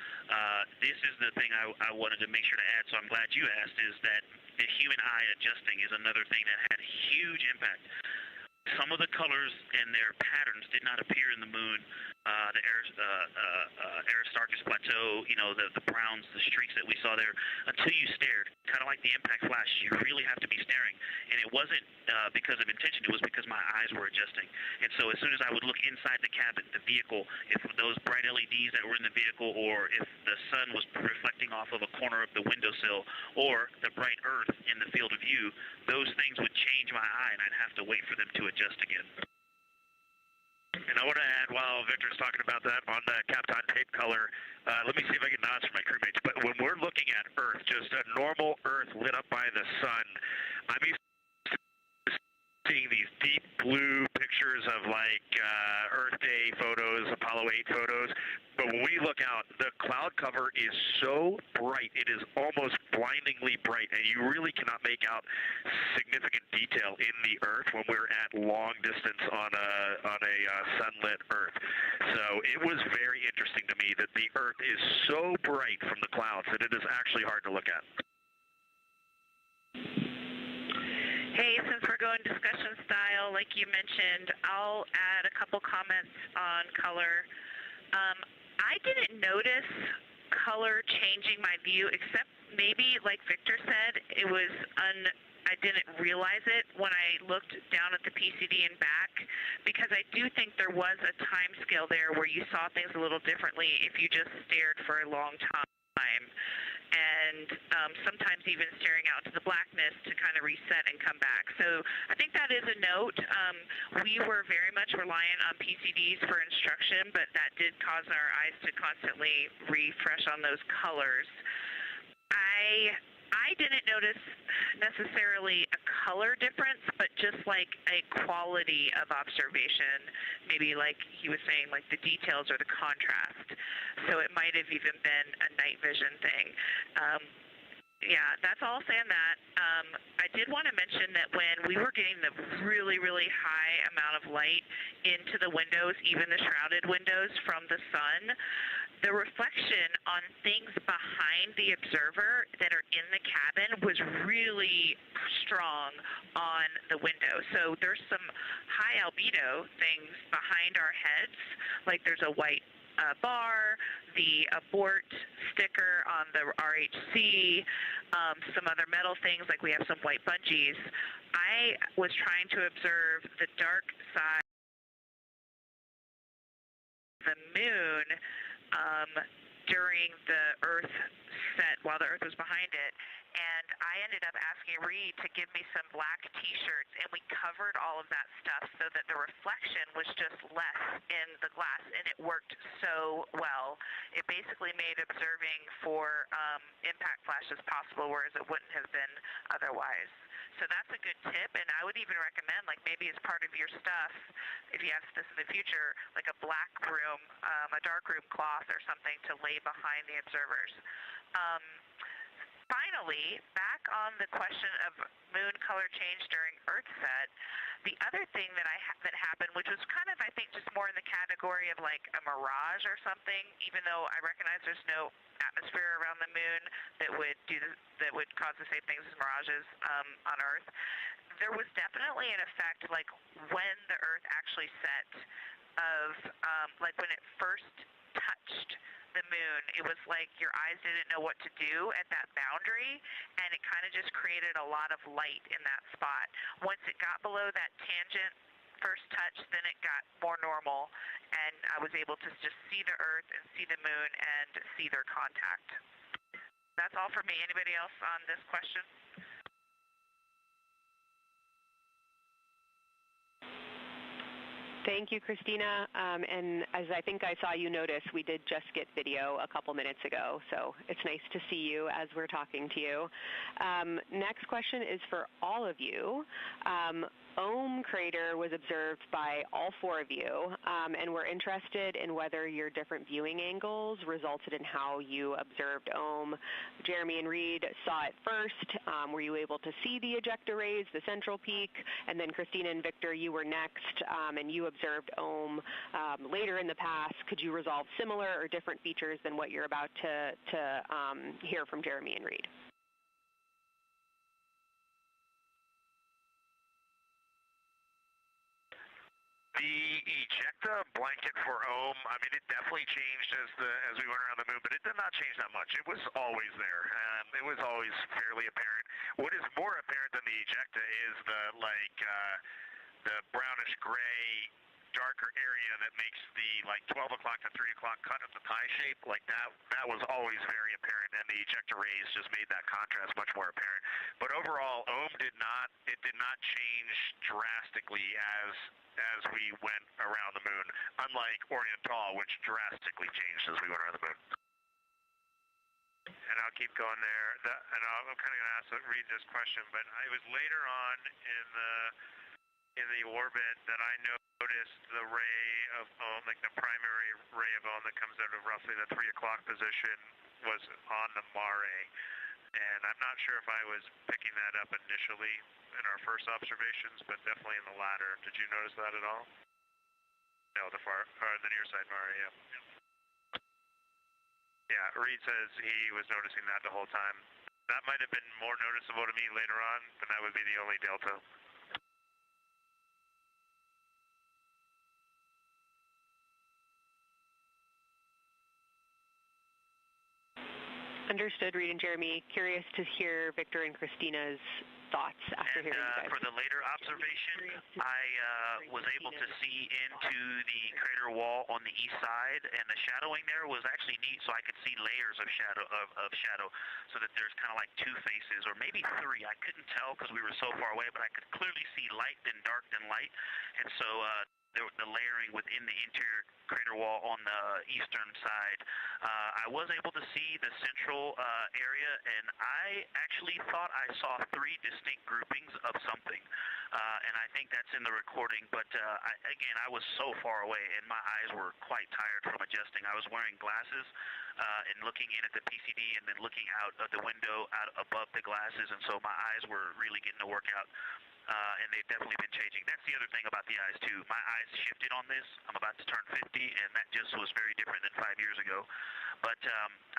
This is the thing I wanted to make sure to add, so I'm glad you asked, is that the human eye adjusting is another thing that had huge impact. Some of the colors and their patterns did not appear in the moon, the Aristarchus Plateau, you know, the browns, the streaks that we saw there, until you stared. Kind of like the impact flash, you really have to be staring. And it wasn't because of intention, it was because my eyes were adjusting. And so as soon as I would look inside the cabin, the vehicle, if those bright LEDs that were in the vehicle, or if the sun was reflecting off of a corner of the windowsill, or the bright Earth in the field of view, those things would change my eye, and I'd have to wait for them to adjust again. And I want to add, while Victor's talking about that, on the Kapton tape color, let me see if I can nods from my crewmates, but when we're looking at Earth, just a normal Earth lit up by the sun, I'm used to seeing these deep blue pictures of like Earth Day photos, Apollo 8 photos, but when we look out, the cloud cover is so bright, it is almost blindingly bright, and you really cannot make out significant detail in the Earth when we're at long distance on a sunlit Earth. So it was very interesting to me that the Earth is so bright from the clouds that it is actually hard to look at. Hey, since we're going discussion style, like you mentioned, I'll add a couple comments on color. I didn't notice color changing my view, except maybe, like Victor said, I didn't realize it when I looked down at the PCD and back, because I do think there was a time scale there where you saw things a little differently if you just stared for a long time. And sometimes even staring out into the blackness to kind of reset and come back. So I think that is a note. We were very much reliant on PCDs for instruction, but that did cause our eyes to constantly refresh on those colors. I didn't notice necessarily a color difference, but just like a quality of observation, maybe like he was saying, like the details or the contrast. So it might have even been a night vision thing. Yeah, that's all I'll say on that. I did want to mention that when we were getting the really, really high amount of light into the windows, even the shrouded windows from the sun, the reflection on things behind the observer that are in the cabin was really strong on the window. So there's some high albedo things behind our heads, like there's a white bar, the abort sticker on the RHC, some other metal things, like we have some white bungees. I was trying to observe the dark side of the moon during the Earth set, while the Earth was behind it, and I ended up asking Reed to give me some black T-shirts, and we covered all of that stuff so that the reflection was just less in the glass, and it worked so well. It basically made observing for impact flashes possible, whereas it wouldn't have been otherwise. So that's a good tip, and I would even recommend, like maybe as part of your stuff, if you have this in the future, like a black room, a dark room cloth or something to lay behind the observers. Finally, back on the question of moon color change during Earth set, the other thing that that happened, which was kind of, I think, just more in the category of like a mirage or something, even though I recognize there's no atmosphere around the moon that would cause the same things as mirages on Earth. There was definitely an effect, like when the Earth actually set, of like when it first touched the moon, it was like your eyes didn't know what to do at that boundary, and it kind of just created a lot of light in that spot. Once it got below that tangent first touch, then it got more normal, and I was able to just see the Earth and see the moon and see their contact. That's all for me. Anybody else on this question? Thank you, Christina. And as I think I saw you notice, we did just get video a couple minutes ago, so it's nice to see you as we're talking to you. Next question is for all of you. Ohm crater was observed by all four of you, and we're interested in whether your different viewing angles resulted in how you observed Ohm. Jeremy and Reed saw it first. Were you able to see the ejecta rays, the central peak? And then Christina and Victor, you were next, and you observed Ohm later in the past. Could you resolve similar or different features than what you're about to hear from Jeremy and Reed? The ejecta blanket for Ohm, I mean, it definitely changed as we went around the moon, but it did not change that much. It was always there. It was always fairly apparent. What is more apparent than the ejecta is the brownish gray, darker area that makes the 12 o'clock to 3 o'clock cut of the pie shape. Like that was always very apparent, and the ejecta rays just made that contrast much more apparent. But overall, Ohm did not change drastically as we went around the moon, unlike Orión, which drastically changed as we went around the moon. And I'll keep going there. And I'm kind of going to read this question, but it was later on in the orbit that I noticed the ray of Ohm, like the primary ray of Ohm that comes out of roughly the 3 o'clock position, was on the mare. And I'm not sure if I was picking that up initially in our first observations, but definitely in the latter. Did you notice that at all? No, the near side mare, yeah. Yeah, Reed says he was noticing that the whole time. That might have been more noticeable to me later on, but that would be the only delta. Understood, Reed and Jeremy. Curious to hear Victor and Christina's thoughts after hearing you guys. For the later observation, I was able to see into the crater wall on the east side, and the shadowing there was actually neat, so I could see layers of shadow, so that there's kind of like two faces, or maybe three. I couldn't tell because we were so far away, but I could clearly see light, then dark, then light, and so the layering within the interior crater wall on the eastern side. I was able to see the central area, and I actually thought I saw three distinct groupings of something, and I think that's in the recording, but I was so far away, and my eyes were quite tired from adjusting. I was wearing glasses and looking in at the PCD and then looking out of the window out above the glasses, and so my eyes were really getting to work out. And they've definitely been changing. That's the other thing about the eyes, too. My eyes shifted on this. I'm about to turn 50, and that just was very different than 5 years ago. But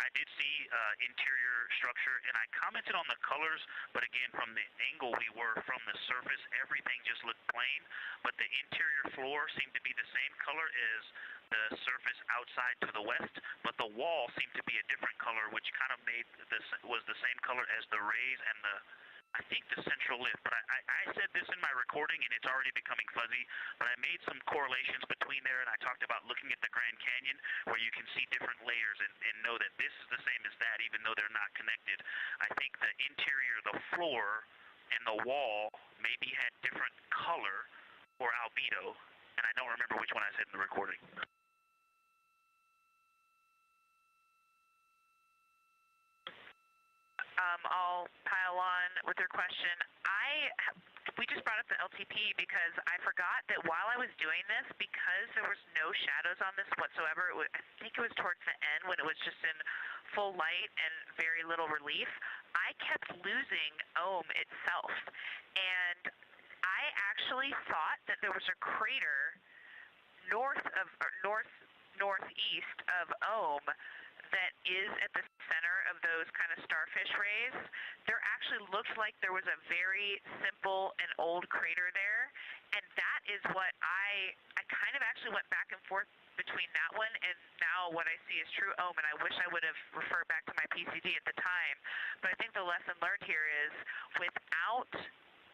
I did see interior structure, and I commented on the colors, but again, from the angle we were from the surface, everything just looked plain, but the interior floor seemed to be the same color as the surface outside to the west, but the wall seemed to be a different color, which kind of was the same color as the rays and I think the central lift, but I said this in my recording, and it's already becoming fuzzy, but I made some correlations between there, and I talked about looking at the Grand Canyon, where you can see different layers and know that this is the same as that, even though they're not connected. I think the interior, the floor, and the wall maybe had different color or albedo, and I don't remember which one I said in the recording. I'll pile on with your question. We just brought up the LTP because I forgot that while I was doing this, because there was no shadows on this whatsoever, I think it was towards the end when it was just in full light and very little relief, I kept losing Ohm itself. And I actually thought that there was a crater northeast of Ohm that is at the center of those kind of starfish rays. There actually looked like there was a very simple and old crater there, and that is what I kind of actually went back and forth between that one and now what I see is true Ohm, and I wish I would have referred back to my PCD at the time. But I think the lesson learned here is without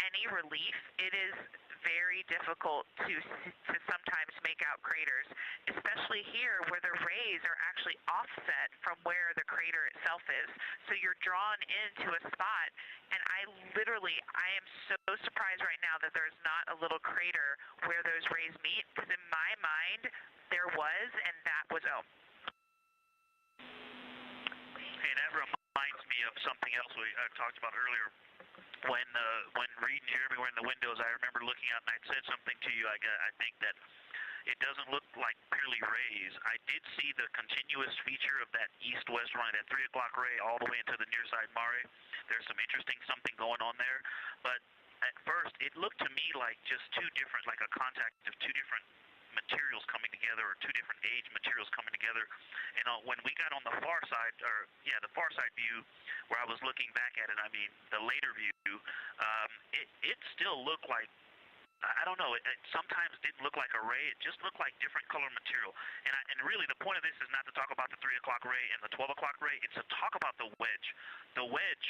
any relief, it is very difficult to sometimes make out craters, especially here where the rays are actually offset from where the crater itself is. So you're drawn into a spot, and I am so surprised right now that there's not a little crater where those rays meet, because in my mind there was, and that was Hey, that reminds me of something else I talked about earlier. When Reed and Jeremy were in the windows, I remember looking out and I said something to you. I think that it doesn't look like purely rays. I did see the continuous feature of that east-west run, that 3 o'clock ray all the way into the near side Mare. There's some interesting something going on there. But at first, it looked to me like just two different, like a contact of two different materials coming together, or two different age materials coming together. And when we got on the far side, the far side view, where I was looking back at it, I mean, the later view, it still looked like, I don't know, it sometimes didn't look like a ray. It just looked like different color material. And really the point of this is not to talk about the 3 o'clock ray and the 12 o'clock ray. It's to talk about the wedge. The wedge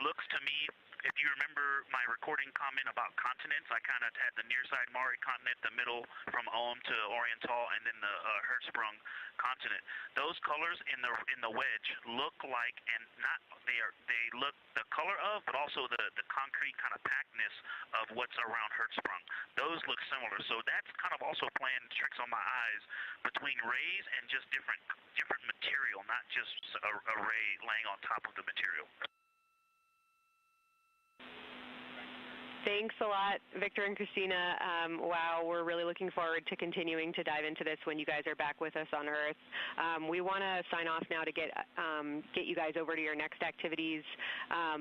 looks to me, if you remember my recording comment about continents, I kind of had the near side Mare continent, the middle from Ohm to Oriental, and then the Hertzsprung continent. Those colors in the wedge look like, and not they look the color of, but also the concrete kind of packedness of what's around Hertzsprung. Those look similar. So that's kind of also playing tricks on my eyes between rays and just different material, not just a ray laying on top of the material. Thanks a lot, Victor and Christina. Wow, we're really looking forward to continuing to dive into this when you guys are back with us on Earth. We want to sign off now to get you guys over to your next activities.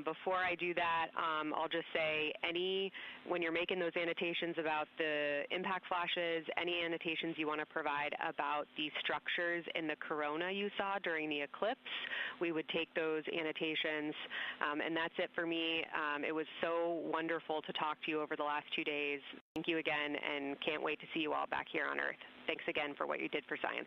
Before I do that, I'll just say when you're making those annotations about the impact flashes, any annotations you want to provide about the structures in the corona you saw during the eclipse, we would take those annotations. And that's it for me. It was so wonderful to talk to you over the last 2 days. Thank you again, and can't wait to see you all back here on Earth. Thanks again for what you did for science.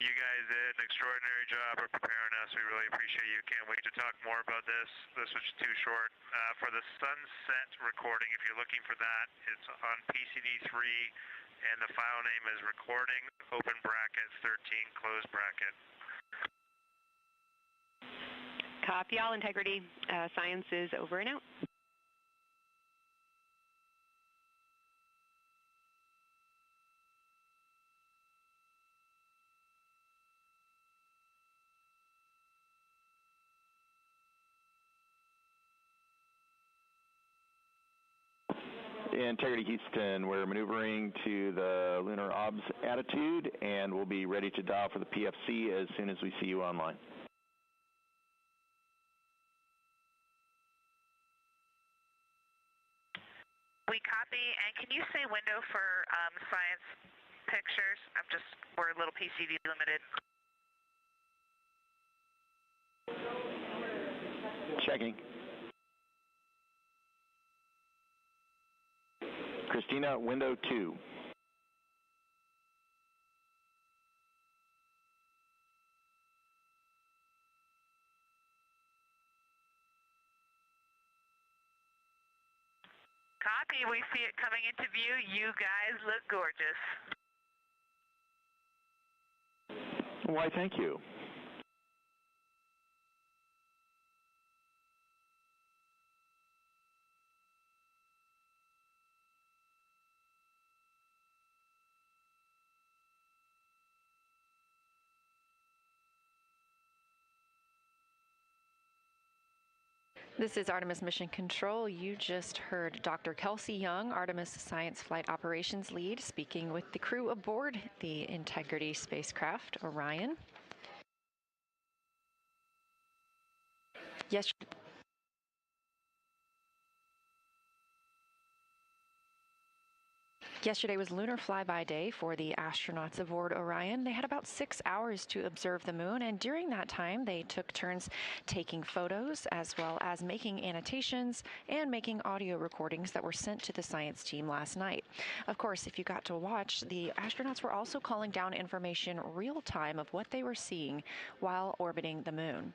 You guys did an extraordinary job of preparing us. We really appreciate you. Can't wait to talk more about this. This was too short. For the sunset recording, if you're looking for that, it's on PCD3, and the file name is recording, open bracket, 13, close bracket. Copy all, Integrity. Science is over and out. Integrity Houston, we're maneuvering to the lunar obs attitude, and we'll be ready to dial for the PFC as soon as we see you online. We copy, and can you say window for science pictures? We're a little PCD limited. Checking. Christina, window 2. Copy, we see it coming into view. You guys look gorgeous. Why, thank you. This is Artemis Mission Control. You just heard Dr. Kelsey Young, Artemis Science Flight Operations Lead, speaking with the crew aboard the Integrity spacecraft, Orion. Yesterday was lunar flyby day for the astronauts aboard Orion. They had about 6 hours to observe the moon, and during that time, they took turns taking photos as well as making annotations and making audio recordings that were sent to the science team last night. Of course, if you got to watch, the astronauts were also calling down information real time of what they were seeing while orbiting the moon.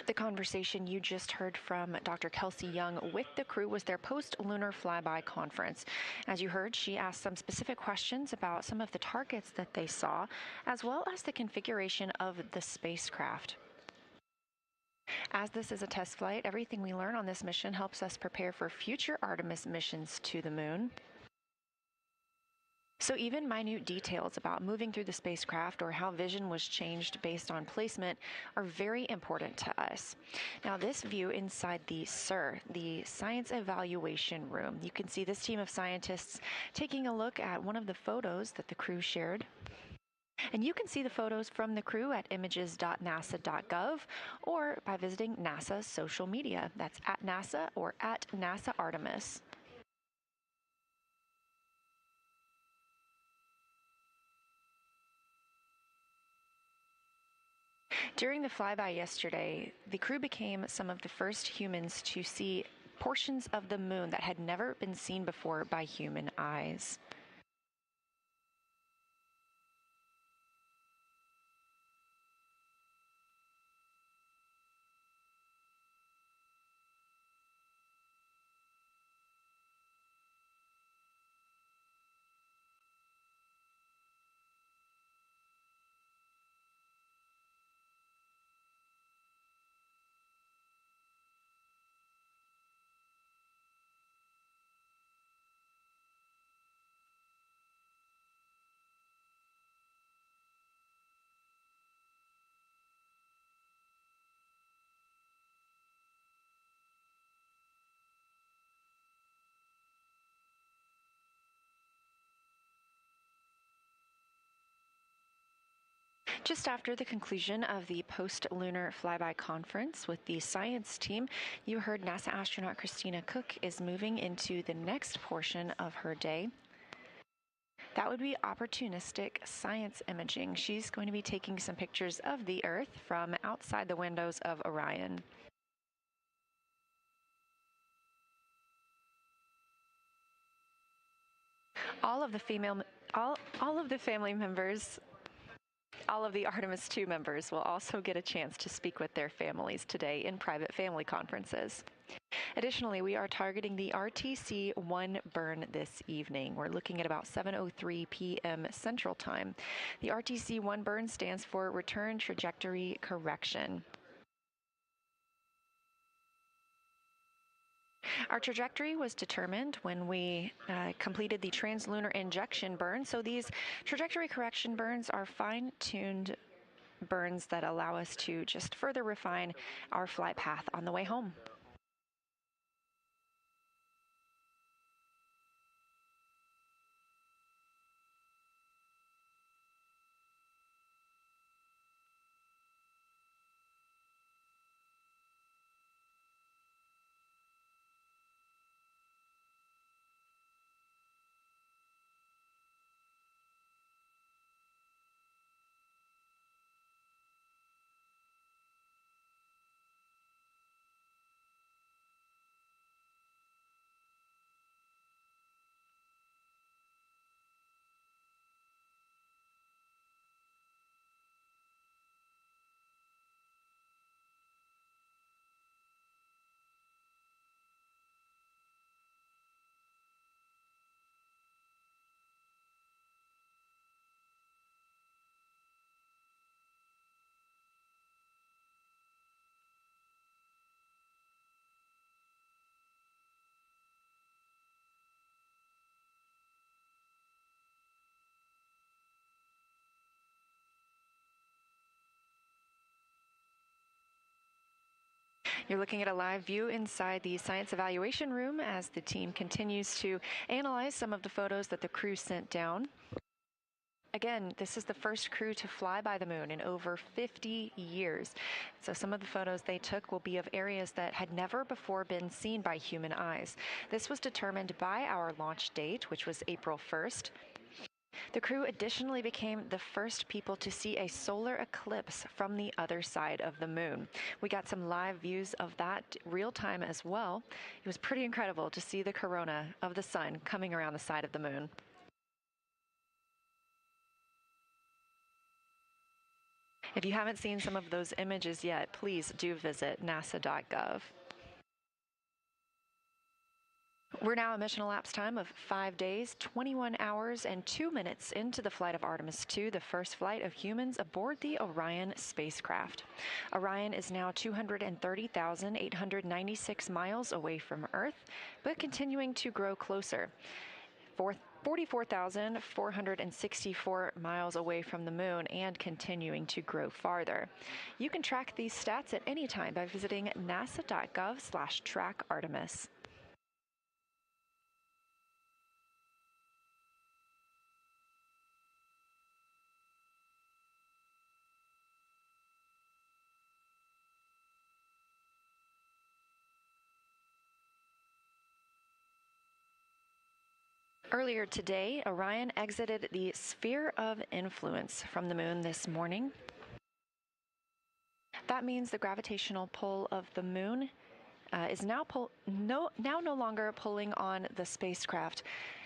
The conversation you just heard from Dr. Kelsey Young with the crew was their post-lunar flyby conference. As you heard, she asked some specific questions about some of the targets that they saw, as well as the configuration of the spacecraft. As this is a test flight, everything we learn on this mission helps us prepare for future Artemis missions to the moon. So even minute details about moving through the spacecraft or how vision was changed based on placement are very important to us. Now this view inside the SIR, the Science Evaluation Room, you can see this team of scientists taking a look at one of the photos that the crew shared. And you can see the photos from the crew at images.nasa.gov or by visiting NASA's social media. That's at NASA or at NASA Artemis. During the flyby yesterday, the crew became some of the first humans to see portions of the moon that had never been seen before by human eyes. Just after the conclusion of the post-lunar flyby conference with the science team, you heard NASA astronaut Christina Cook is moving into the next portion of her day. That would be opportunistic science imaging. She's going to be taking some pictures of the Earth from outside the windows of Orion. All of the Artemis II members will also get a chance to speak with their families today in private family conferences. Additionally, we are targeting the RTC-1 burn this evening. We're looking at about 7:03 p.m. Central Time. The RTC-1 burn stands for Return Trajectory Correction. Our trajectory was determined when we completed the translunar injection burn. So these trajectory correction burns are fine-tuned burns that allow us to just further refine our flight path on the way home. You're looking at a live view inside the science evaluation room as the team continues to analyze some of the photos that the crew sent down. Again, this is the first crew to fly by the moon in over 50 years. So some of the photos they took will be of areas that had never before been seen by human eyes. This was determined by our launch date, which was April 1st. The crew additionally became the first people to see a solar eclipse from the other side of the moon. We got some live views of that real time as well. It was pretty incredible to see the corona of the sun coming around the side of the moon. If you haven't seen some of those images yet, please do visit nasa.gov. We're now a mission elapsed time of 5 days, 21 hours, and 2 minutes into the flight of Artemis II, the first flight of humans aboard the Orion spacecraft. Orion is now 230,896 miles away from Earth, but continuing to grow closer. 44,464 miles away from the moon and continuing to grow farther. You can track these stats at any time by visiting nasa.gov/track-Artemis. Earlier today, Orion exited the sphere of influence from the moon this morning. That means the gravitational pull of the moon is now no longer pulling on the spacecraft,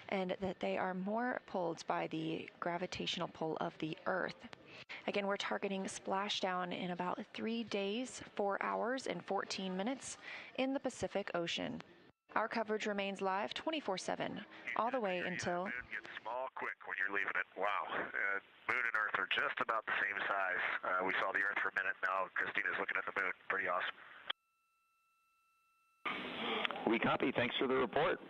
and that they are more pulled by the gravitational pull of the Earth. Again, we're targeting splashdown in about 3 days, 4 hours, and 14 minutes in the Pacific Ocean. Our coverage remains live 24/7, all the way until... The moon gets small quick when you're leaving it. Wow. Moon and Earth are just about the same size. We saw the Earth for a minute. Now Christina's looking at the moon. Pretty awesome. We copy. Thanks for the report.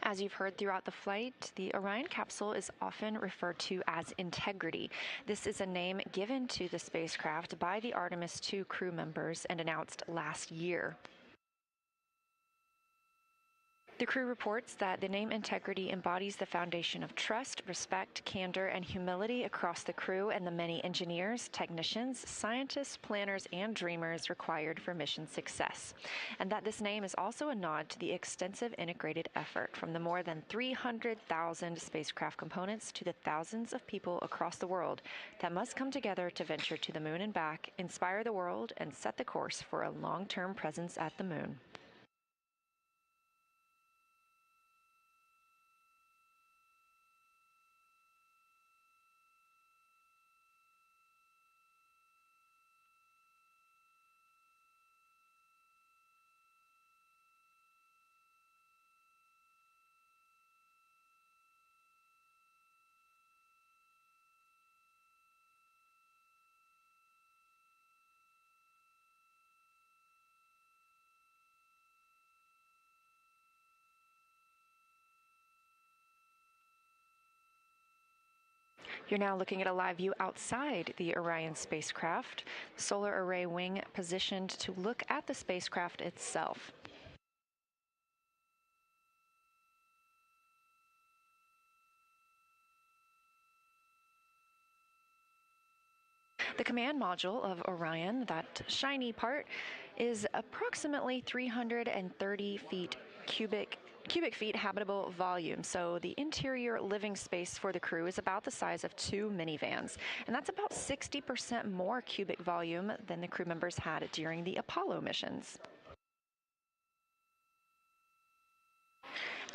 As you've heard throughout the flight, the Orion capsule is often referred to as Integrity. This is a name given to the spacecraft by the Artemis II crew members and announced last year. The crew reports that the name Integrity embodies the foundation of trust, respect, candor, and humility across the crew and the many engineers, technicians, scientists, planners, and dreamers required for mission success. And that this name is also a nod to the extensive integrated effort from the more than 300,000 spacecraft components to the thousands of people across the world that must come together to venture to the moon and back, inspire the world, and set the course for a long-term presence at the moon. You're now looking at a live view outside the Orion spacecraft, solar array wing positioned to look at the spacecraft itself. The command module of Orion, that shiny part, is approximately 330 feet cubic feet habitable volume. So the interior living space for the crew is about the size of 2 minivans. And that's about 60% more cubic volume than the crew members had during the Apollo missions.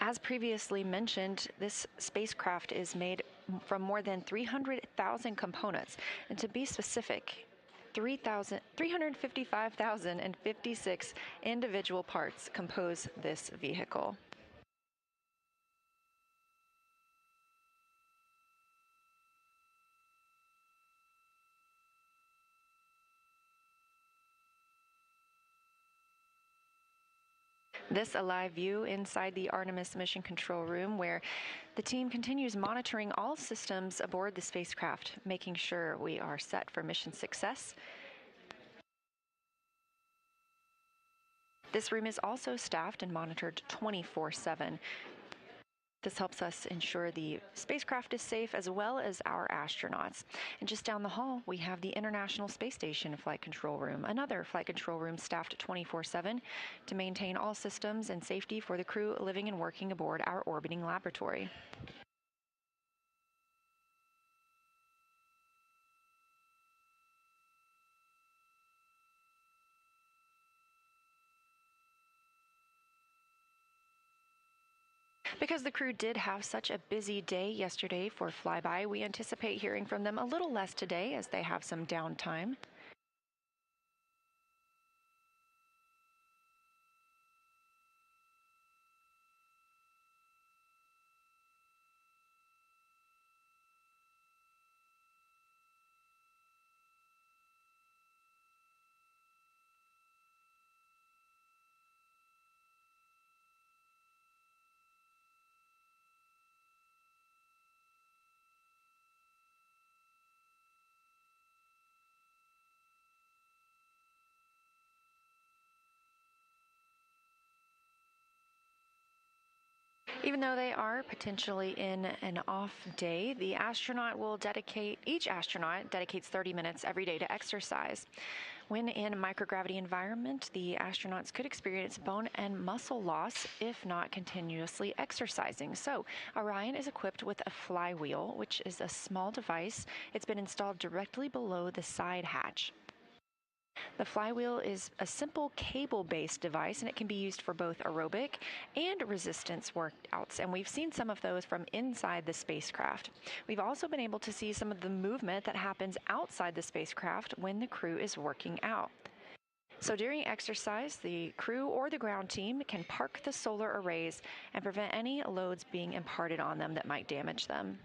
As previously mentioned, this spacecraft is made from more than 300,000 components. And to be specific, 355,056 individual parts compose this vehicle. This a live view inside the Artemis mission control room, where the team continues monitoring all systems aboard the spacecraft, making sure we are set for mission success. This room is also staffed and monitored 24/7. This helps us ensure the spacecraft is safe as well as our astronauts. And just down the hall, we have the International Space Station Flight Control Room, another flight control room staffed 24/7 to maintain all systems and safety for the crew living and working aboard our orbiting laboratory. Because the crew did have such a busy day yesterday for flyby, we anticipate hearing from them a little less today as they have some downtime. Even though they are potentially in an off day, each astronaut dedicates 30 minutes every day to exercise. When in a microgravity environment, the astronauts could experience bone and muscle loss if not continuously exercising. So Orion is equipped with a flywheel, which is a small device. It's been installed directly below the side hatch. The flywheel is a simple cable-based device, and it can be used for both aerobic and resistance workouts, and we've seen some of those from inside the spacecraft. We've also been able to see some of the movement that happens outside the spacecraft when the crew is working out. So during exercise, the crew or the ground team can park the solar arrays and prevent any loads being imparted on them that might damage them.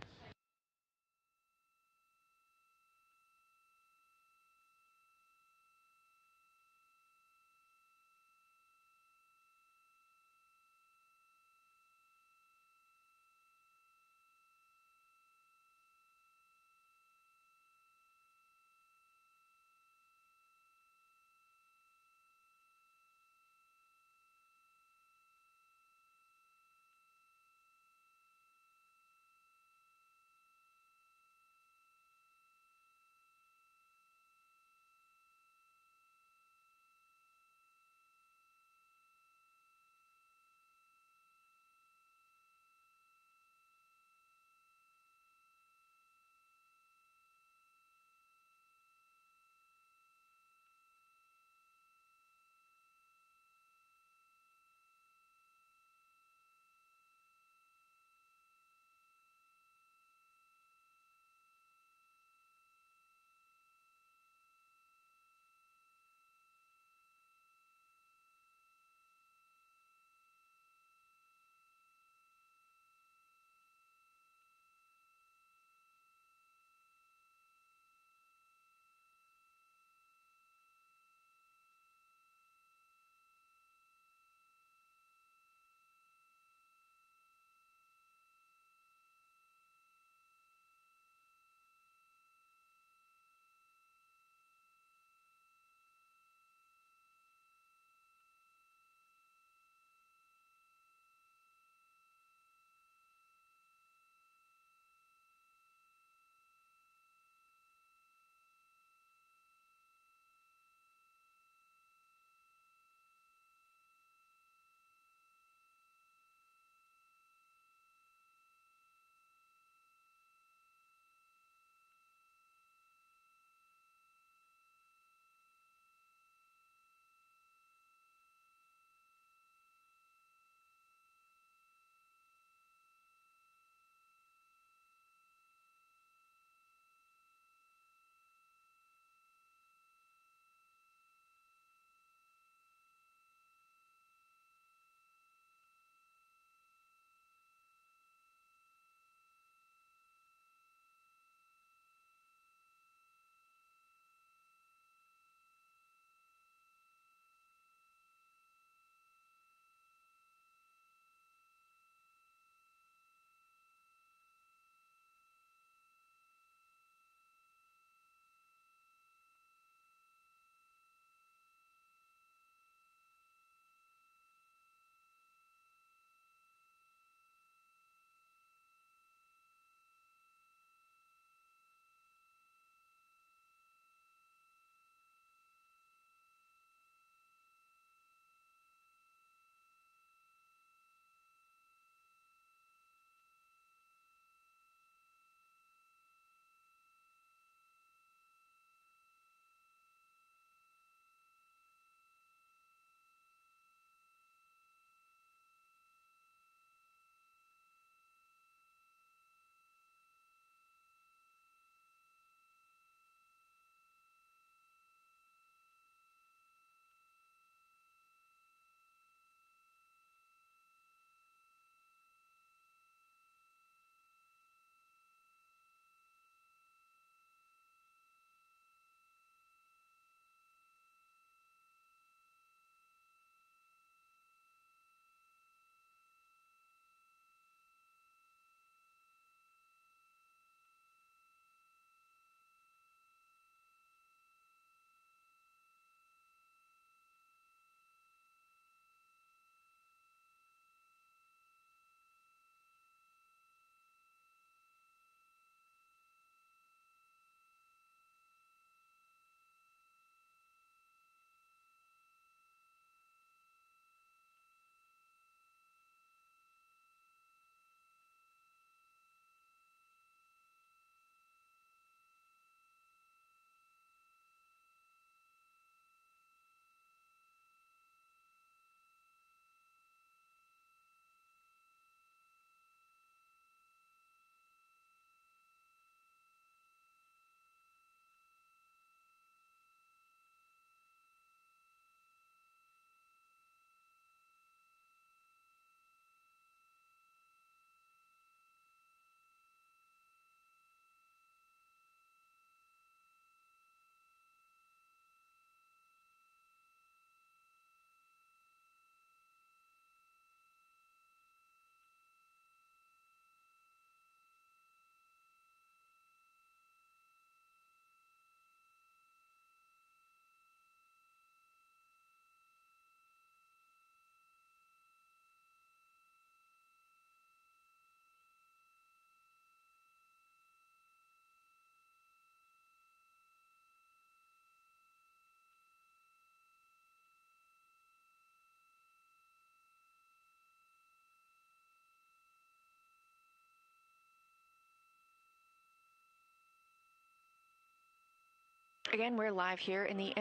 Again, we're live here in the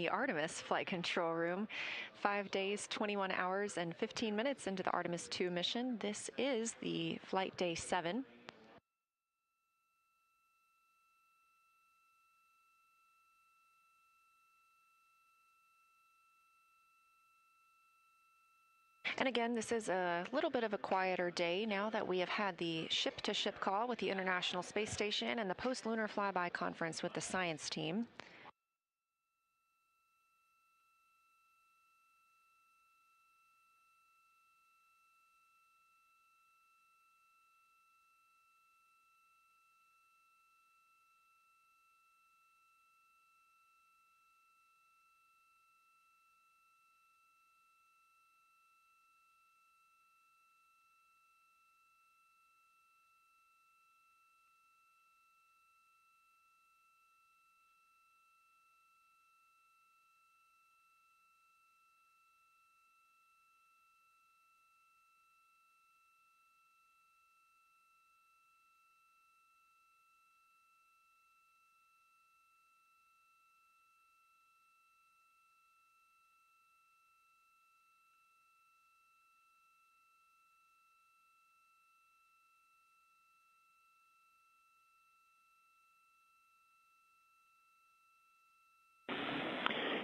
Artemis flight control room. 5 days, 21 hours, and 15 minutes into the Artemis 2 mission. This is the flight day 7. And again, this is a little bit of a quieter day now that we have had the ship-to-ship call with the International Space Station and the post-lunar flyby conference with the science team.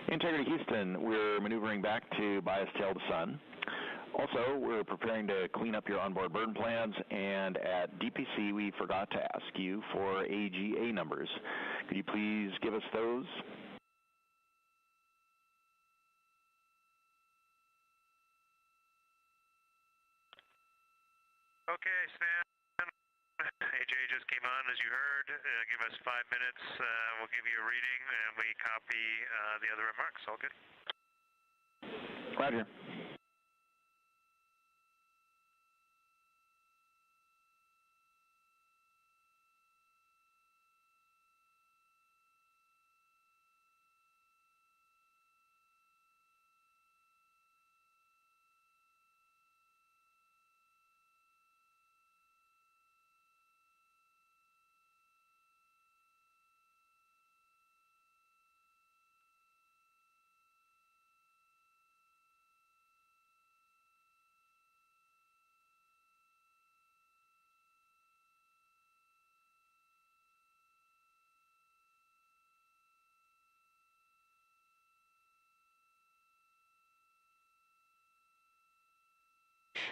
Integrity Houston, we're maneuvering back to bias tail to sun. Also, we're preparing to clean up your onboard burn plans, and at DPC we forgot to ask you for AGA numbers. Could you please give us those? Okay, Stan. AJ just came on, as you heard. Give us 5 minutes. We'll give you a reading, and we copy the other remarks. All good? Roger.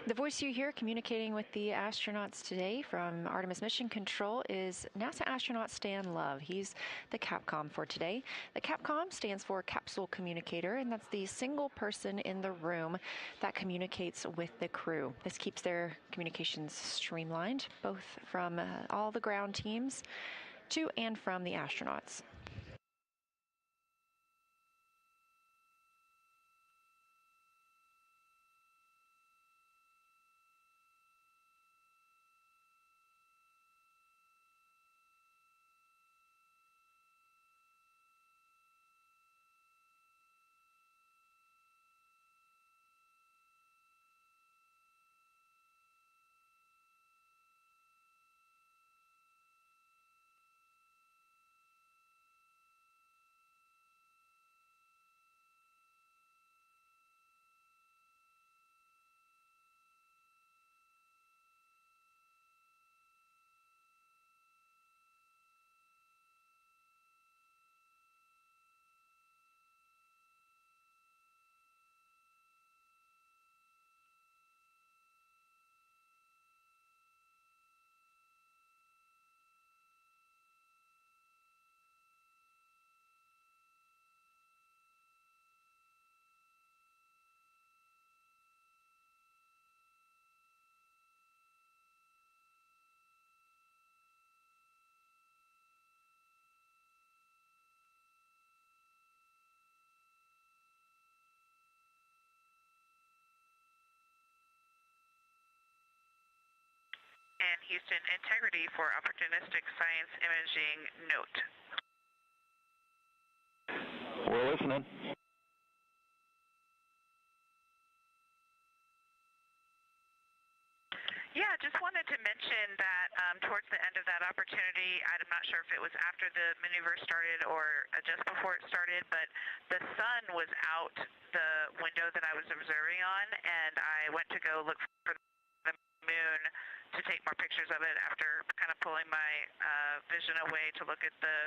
The voice you hear communicating with the astronauts today from Artemis Mission Control is NASA astronaut Stan Love. He's the Capcom for today. The Capcom stands for Capsule Communicator, and that's the single person in the room that communicates with the crew. This keeps their communications streamlined, both from all the ground teams to and from the astronauts. And Houston, integrity for opportunistic science imaging note. We're listening. Yeah, just wanted to mention that towards the end of of that opportunity. I'm not sure if it was after the maneuver started or just before it started, but the sun was out the window that I was observing on, and I went to go look for the moon to take more pictures of it after kind of pulling my vision away to look at the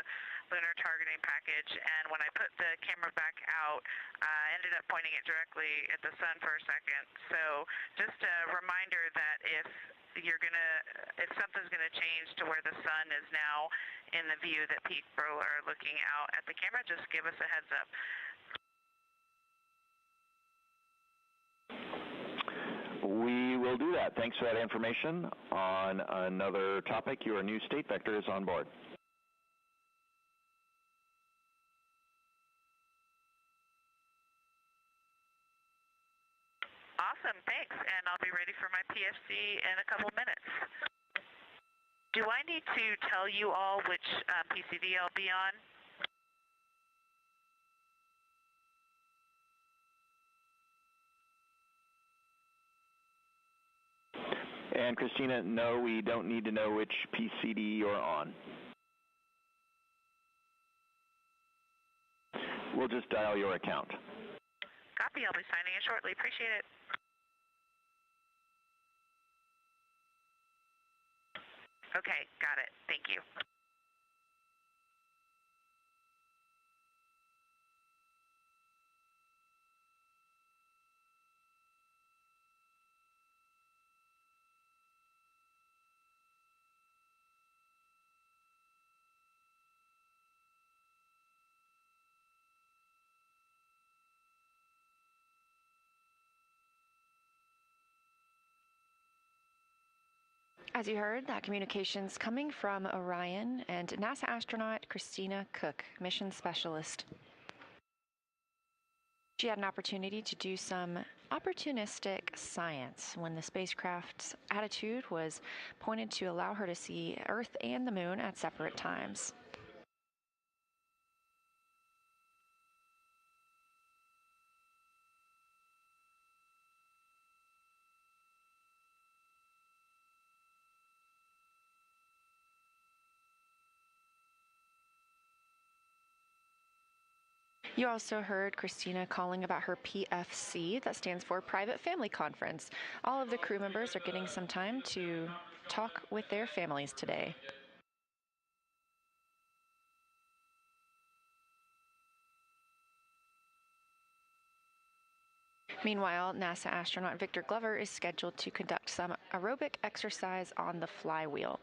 lunar targeting package. And when I put the camera back out, I ended up pointing it directly at the sun for a second. So just a reminder that if something's gonna change to where the sun is now in the view that people are looking out at the camera, just give us a heads up. We will do that. Thanks for that information. On another topic, your new state vector is on board. Awesome, thanks. And I'll be ready for my PFC in a couple minutes. Do I need to tell you all which PCD I'll be on? And Christina, no, we don't need to know which PCD you're on. We'll just dial your account. Copy, I'll be signing in shortly. Appreciate it. Okay, got it. Thank you. As you heard, that communication's coming from Orion and NASA astronaut Christina Cook, mission specialist. She had an opportunity to do some opportunistic science when the spacecraft's attitude was pointed to allow her to see Earth and the Moon at separate times. You also heard Christina calling about her PFC, that stands for Private Family Conference. All of the crew members are getting some time to talk with their families today. Meanwhile, NASA astronaut Victor Glover is scheduled to conduct some aerobic exercise on the flywheel.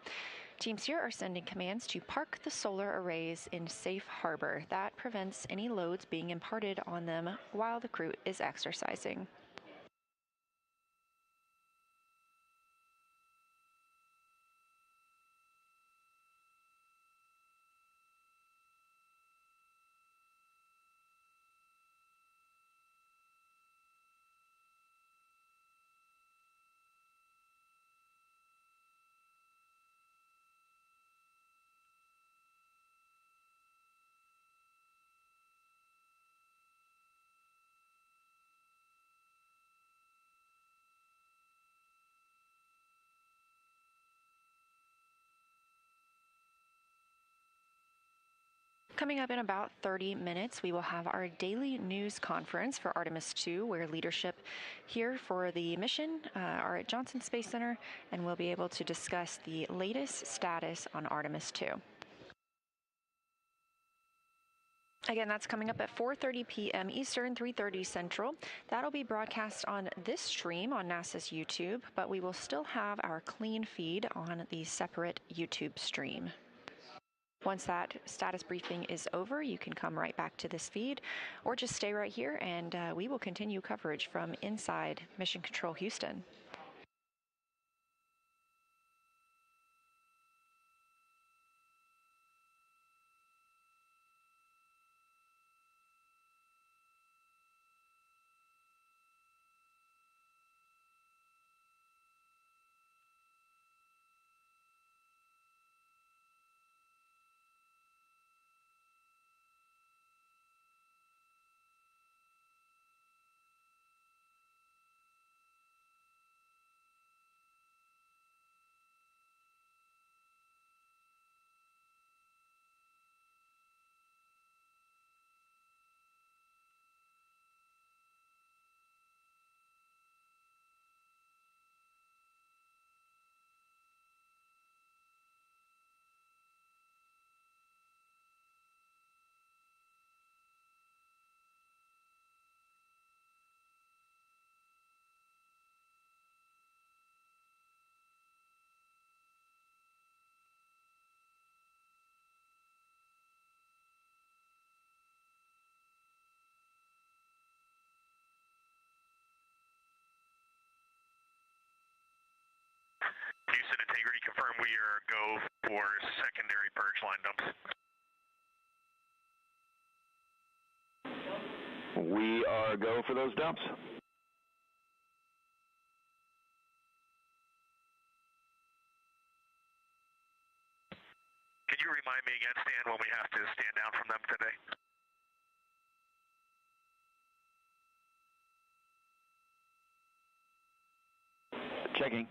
Teams here are sending commands to park the solar arrays in safe harbor. That prevents any loads being imparted on them while the crew is exercising. Coming up in about 30 minutes, we will have our daily news conference for Artemis 2, where leadership here for the mission are at Johnson Space Center, and we'll be able to discuss the latest status on Artemis 2. Again, that's coming up at 4:30 p.m. Eastern, 3:30 Central. That'll be broadcast on this stream on NASA's YouTube, but we will still have our clean feed on the separate YouTube stream. Once that status briefing is over, you can come right back to this feed or just stay right here and we will continue coverage from inside Mission Control Houston. Integrity confirm we are go for secondary purge line dumps. We are go for those dumps. Can you remind me again, Stan, when we have to stand down from them today? Checking.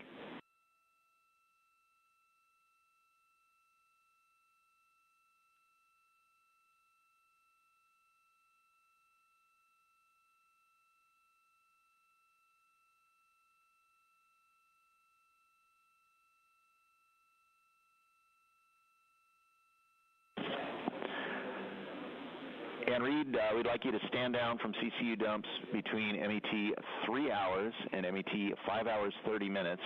And Reed, we'd like you to stand down from CCU dumps between MET 3 hours and MET 5 hours 30 minutes,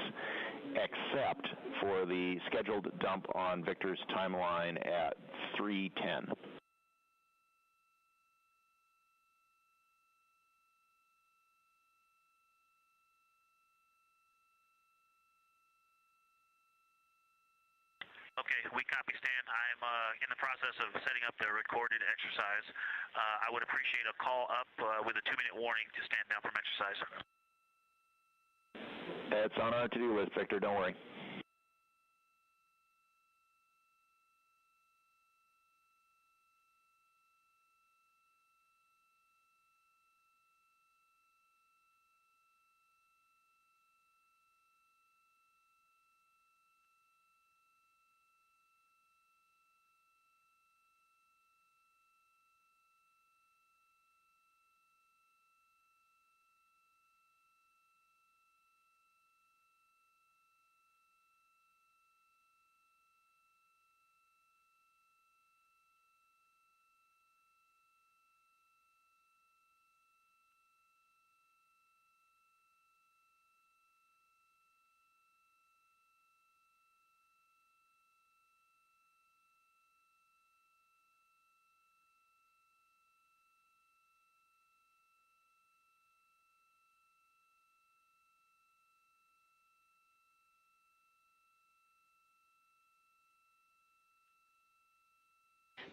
except for the scheduled dump on Victor's timeline at 3:10. Okay, we copy, Stan. I'm in the process of setting up the recorded exercise. I would appreciate a call up with a 2-minute warning to stand down from exercise. It's on our to-do list, Victor. Don't worry.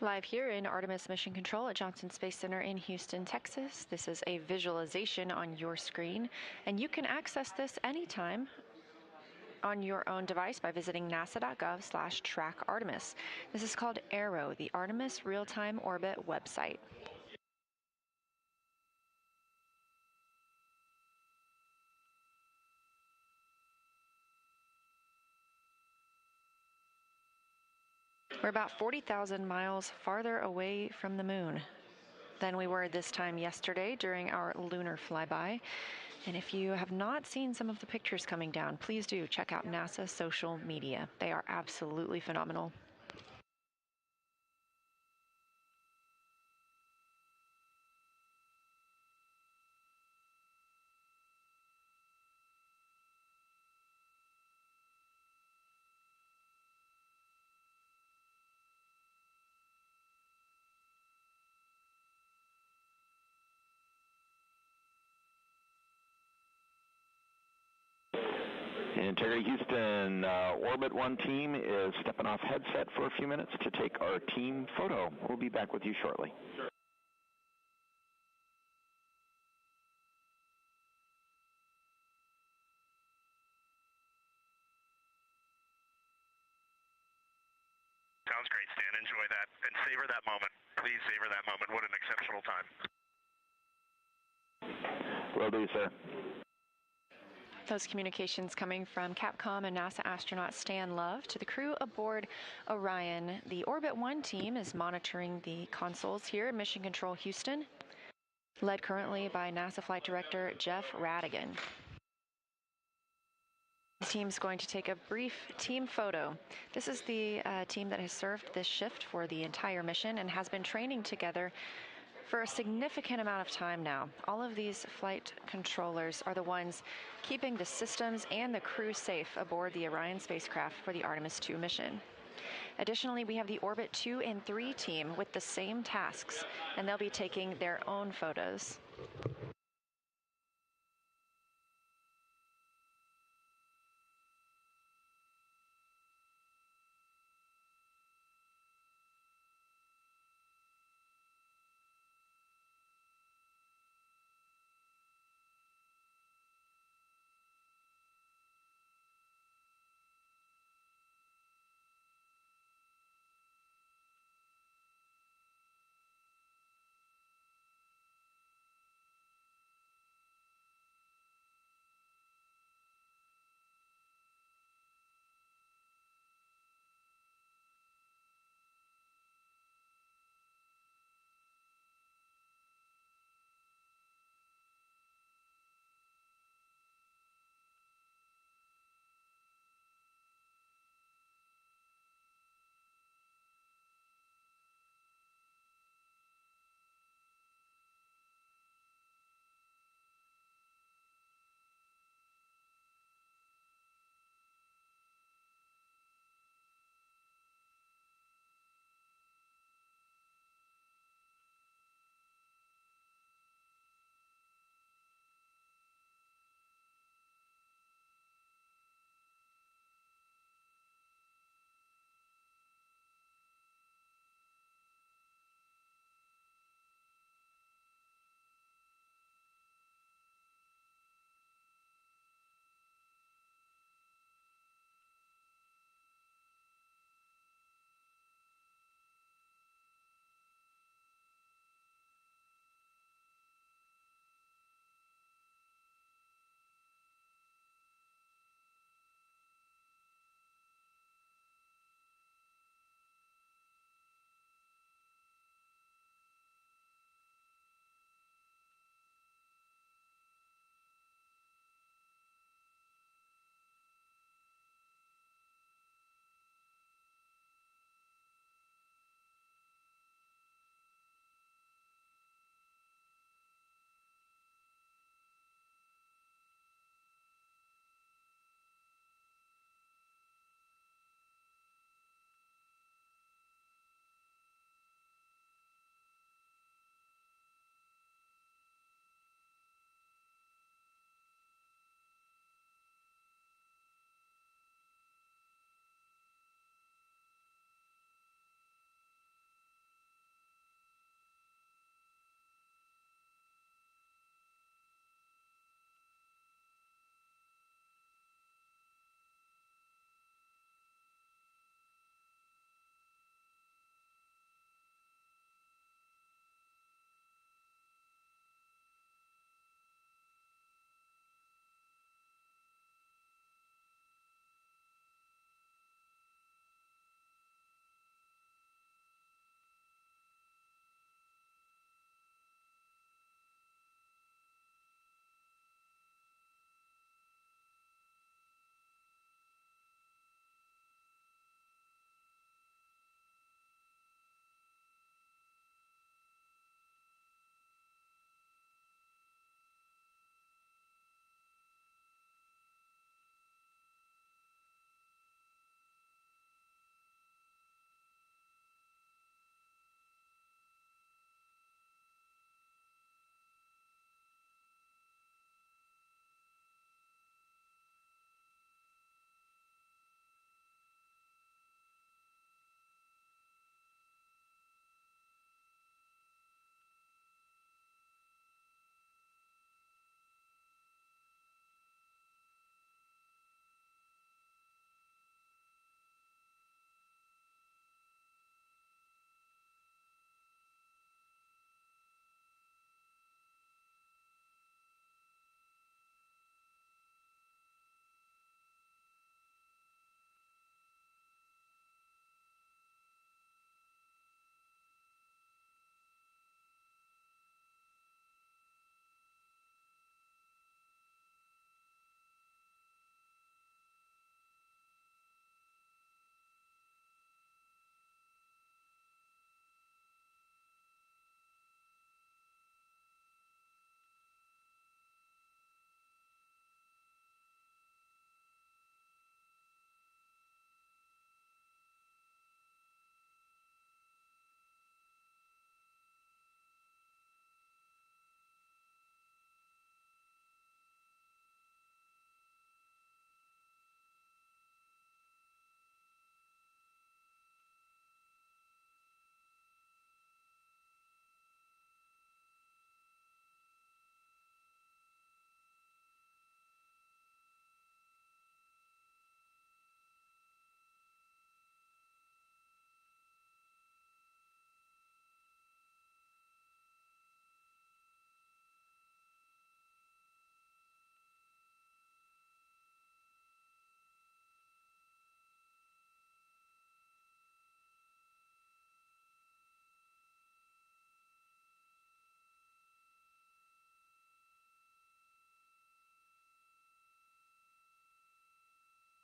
Live here in Artemis Mission Control at Johnson Space Center in Houston, Texas. This is a visualization on your screen, and you can access this anytime on your own device by visiting nasa.gov/track-Artemis. This is called ARROW, the Artemis Real-Time Orbit website. We're about 40,000 miles farther away from the moon than we were this time yesterday during our lunar flyby. And if you have not seen some of the pictures coming down, please do check out NASA's social media. They are absolutely phenomenal. Integrity Houston, Orbit 1 team is stepping off headset for a few minutes to take our team photo. We'll be back with you shortly. Sounds great, Stan. Enjoy that and savor that moment. Please savor that moment. What an exceptional time. Will do, sir. Those communications coming from Capcom and NASA astronaut Stan Love to the crew aboard Orion. The Orbit 1 team is monitoring the consoles here in Mission Control Houston, led currently by NASA Flight Director Jeff Radigan. The team's going to take a brief team photo. This is the team that has served this shift for the entire mission and has been training together for a significant amount of time now. All of these flight controllers are the ones keeping the systems and the crew safe aboard the Orion spacecraft for the Artemis 2 mission. Additionally, we have the Orbit 2 and 3 team with the same tasks, and they'll be taking their own photos.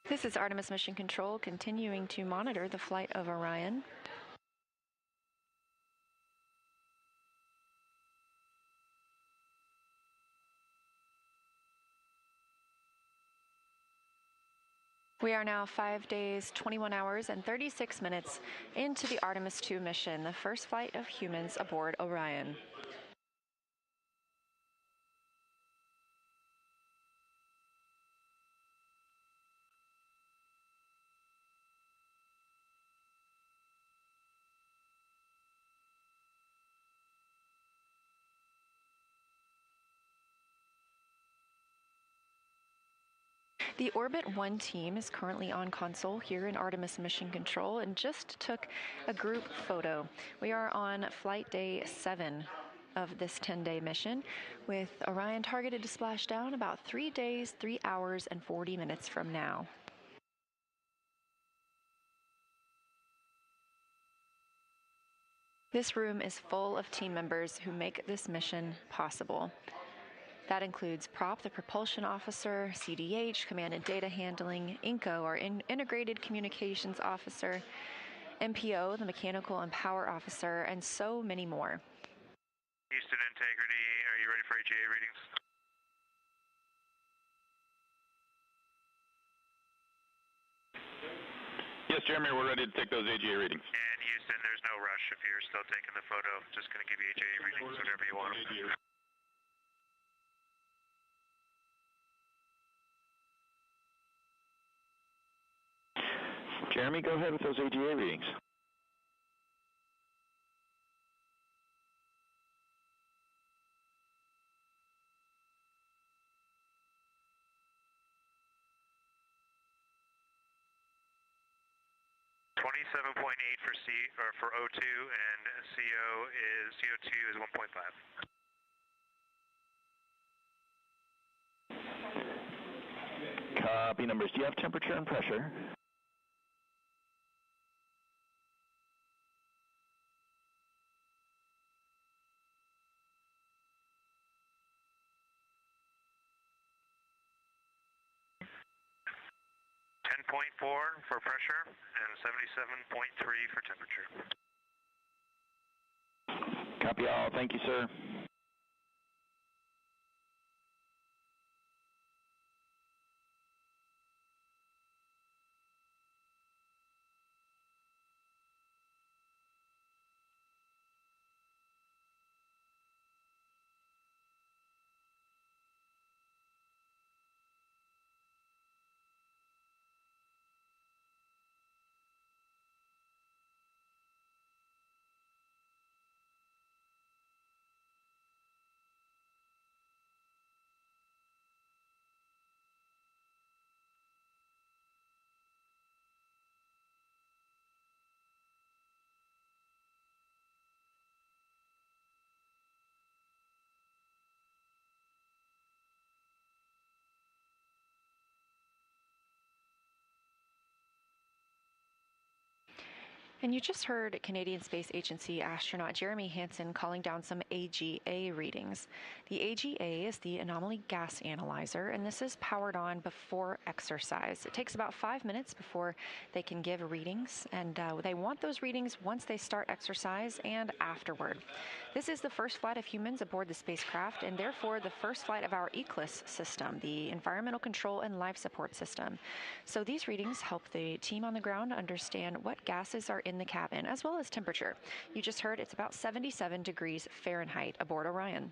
This is Artemis Mission Control continuing to monitor the flight of Orion. We are now 5 days, 21 hours, and 36 minutes into the Artemis II mission, the first flight of humans aboard Orion. The Orbit 1 team is currently on console here in Artemis Mission Control and just took a group photo. We are on flight day 7 of this 10-day mission, with Orion targeted to splash down about 3 days, 3 hours, and 40 minutes from now. This room is full of team members who make this mission possible. That includes Prop, the propulsion officer, CDH, command and data handling, INCO, our integrated communications officer, MPO, the mechanical and power officer, and so many more. Houston Integrity, are you ready for HA readings? Yes, Jeremy, we're ready to take those AGA readings. And Houston, there's no rush if you're still taking the photo. Just going to give you HA readings whenever you want them. Jeremy, go ahead with those AGA readings. For O2 and CO2 is 1.5. Copy numbers. Do you have temperature and pressure? For pressure and 77.3 for temperature. Copy all. Thank you, sir. And you just heard Canadian Space Agency astronaut Jeremy Hansen calling down some AGA readings. The AGA is the Anomaly Gas Analyzer, and this is powered on before exercise. It takes about 5 minutes before they can give readings, and they want those readings once they start exercise and afterward. This is the first flight of humans aboard the spacecraft, and therefore the first flight of our ECLIS system, the Environmental Control and Life Support System. So these readings help the team on the ground understand what gases are in the cabin, as well as temperature. You just heard it's about 77 degrees Fahrenheit aboard Orion.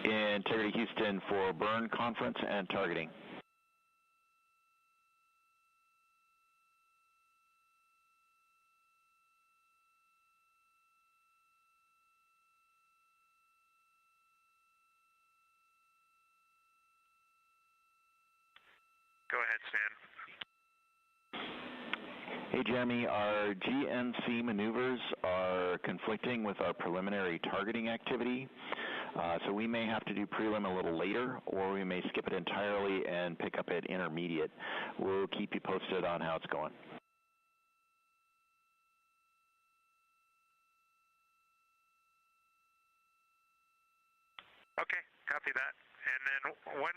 Integrity Houston for burn conference and targeting. Go ahead, Stan. Hey, Jeremy, our GNC maneuvers are conflicting with our preliminary targeting activity, so we may have to do prelim a little later, or we may skip it entirely and pick up at intermediate. We'll keep you posted on how it's going. Okay, copy that. And then when,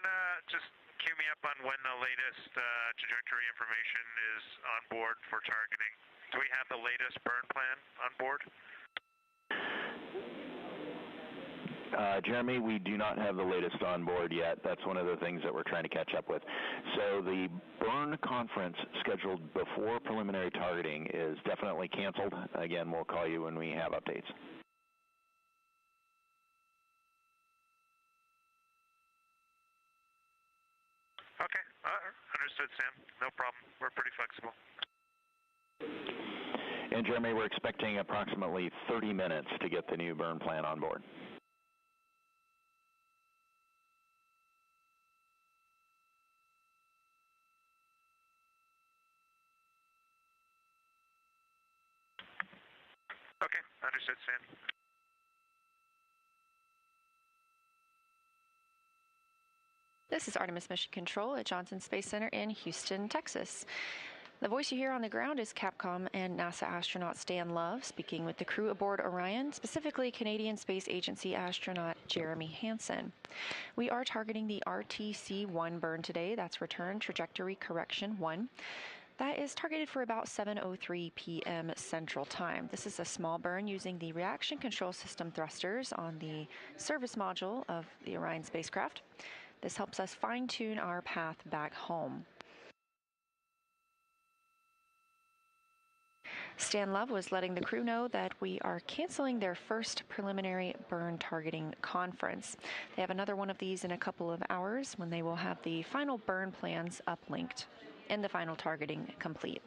just cue me up on when the latest trajectory information is on board for targeting. Do we have the latest burn plan on board? Jeremy, we do not have the latest on board yet. That's one of the things that we're trying to catch up with. So the burn conference scheduled before preliminary targeting is definitely canceled. Again, we'll call you when we have updates. Okay, understood, Sam. No problem. We're pretty flexible. And Jeremy, we're expecting approximately 30 minutes to get the new burn plan on board. Okay, understood, Sam. This is Artemis Mission Control at Johnson Space Center in Houston, Texas. The voice you hear on the ground is Capcom and NASA astronaut Stan Love speaking with the crew aboard Orion, specifically Canadian Space Agency astronaut Jeremy Hansen. We are targeting the RTC-1 burn today. That's Return Trajectory Correction 1. That is targeted for about 7:03 p.m. Central Time. This is a small burn using the reaction control system thrusters on the service module of the Orion spacecraft. This helps us fine-tune our path back home. Stan Love was letting the crew know that we are canceling their first preliminary burn targeting conference. They have another one of these in a couple of hours when they will have the final burn plans uplinked and the final targeting complete.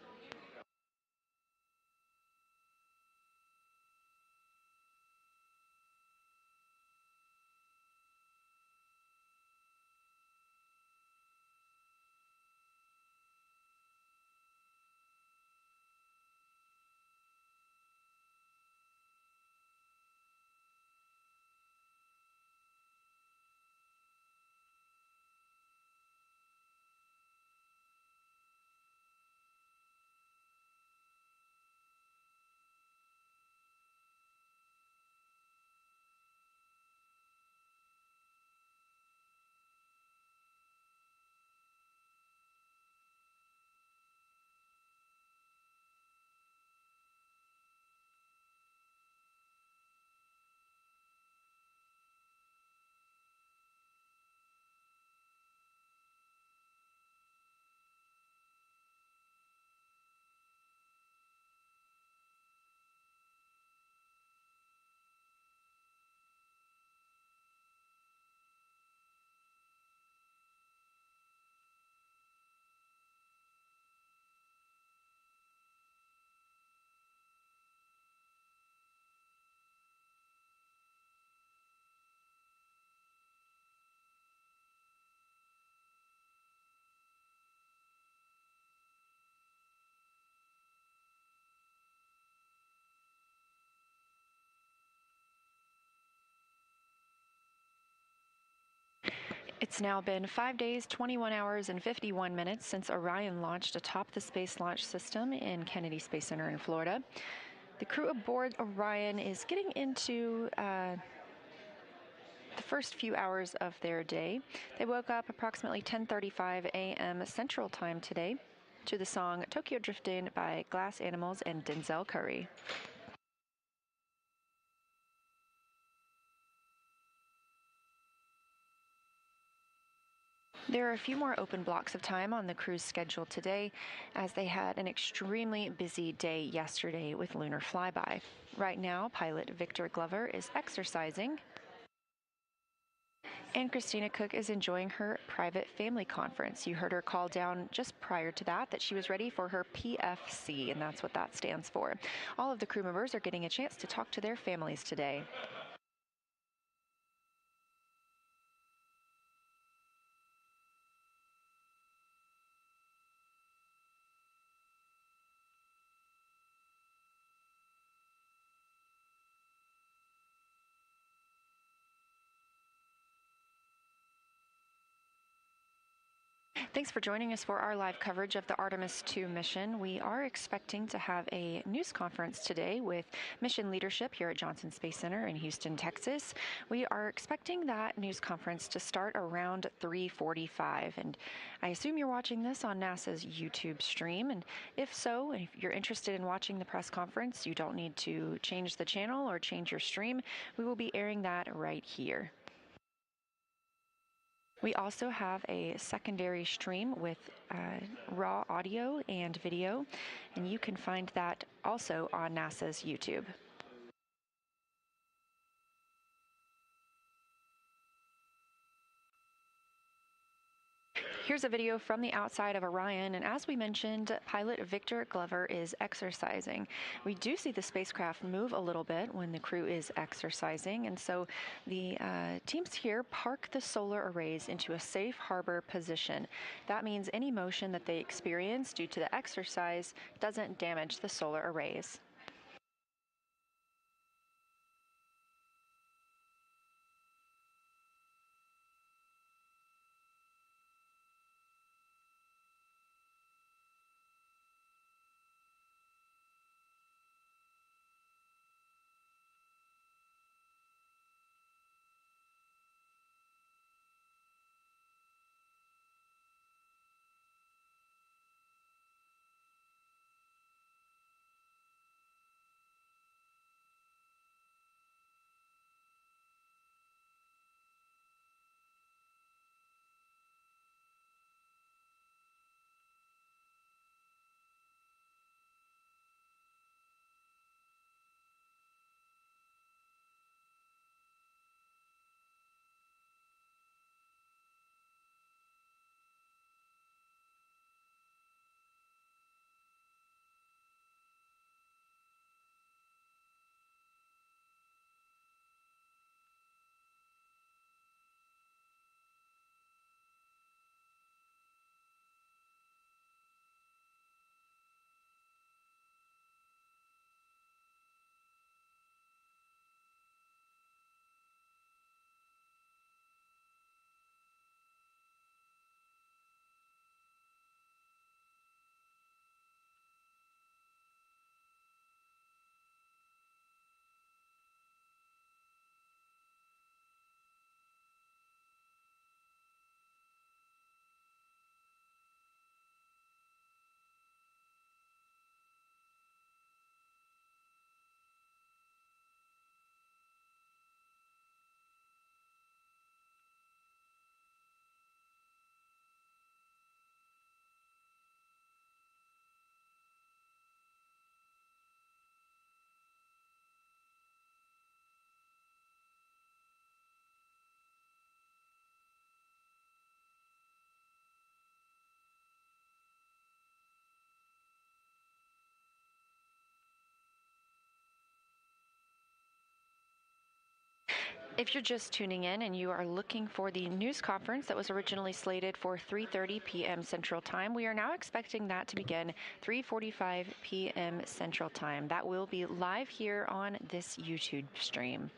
It's now been 5 days, 21 hours, and 51 minutes since Orion launched atop the Space Launch System in Kennedy Space Center in Florida. The crew aboard Orion is getting into the first few hours of their day. They woke up approximately 10:35 a.m. Central Time today to the song Tokyo Driftin' by Glass Animals and Denzel Curry. There are a few more open blocks of time on the crew's schedule today, as they had an extremely busy day yesterday with lunar flyby. Right now, pilot Victor Glover is exercising, And Christina Cook is enjoying her private family conference. You heard her call down just prior to that she was ready for her PFC, and that's what that stands for. All of the crew members are getting a chance to talk to their families today. Thanks for joining us for our live coverage of the Artemis II mission. We are expecting to have a news conference today with mission leadership here at Johnson Space Center in Houston, Texas. We are expecting that news conference to start around 3:45, and I assume you're watching this on NASA's YouTube stream, and if so, if you're interested in watching the press conference, you don't need to change the channel or change your stream. We will be airing that right here. We also have a secondary stream with raw audio and video, and you can find that also on NASA's YouTube. Here's a video from the outside of Orion, and as we mentioned, pilot Victor Glover is exercising. We do see the spacecraft move a little bit when the crew is exercising, and so the teams here park the solar arrays into a safe harbor position. That means any motion that they experience due to the exercise doesn't damage the solar arrays. If you're just tuning in and you are looking for the news conference that was originally slated for 3:30 p.m. Central Time, we are now expecting that to begin 3:45 p.m. Central Time. That will be live here on this YouTube stream.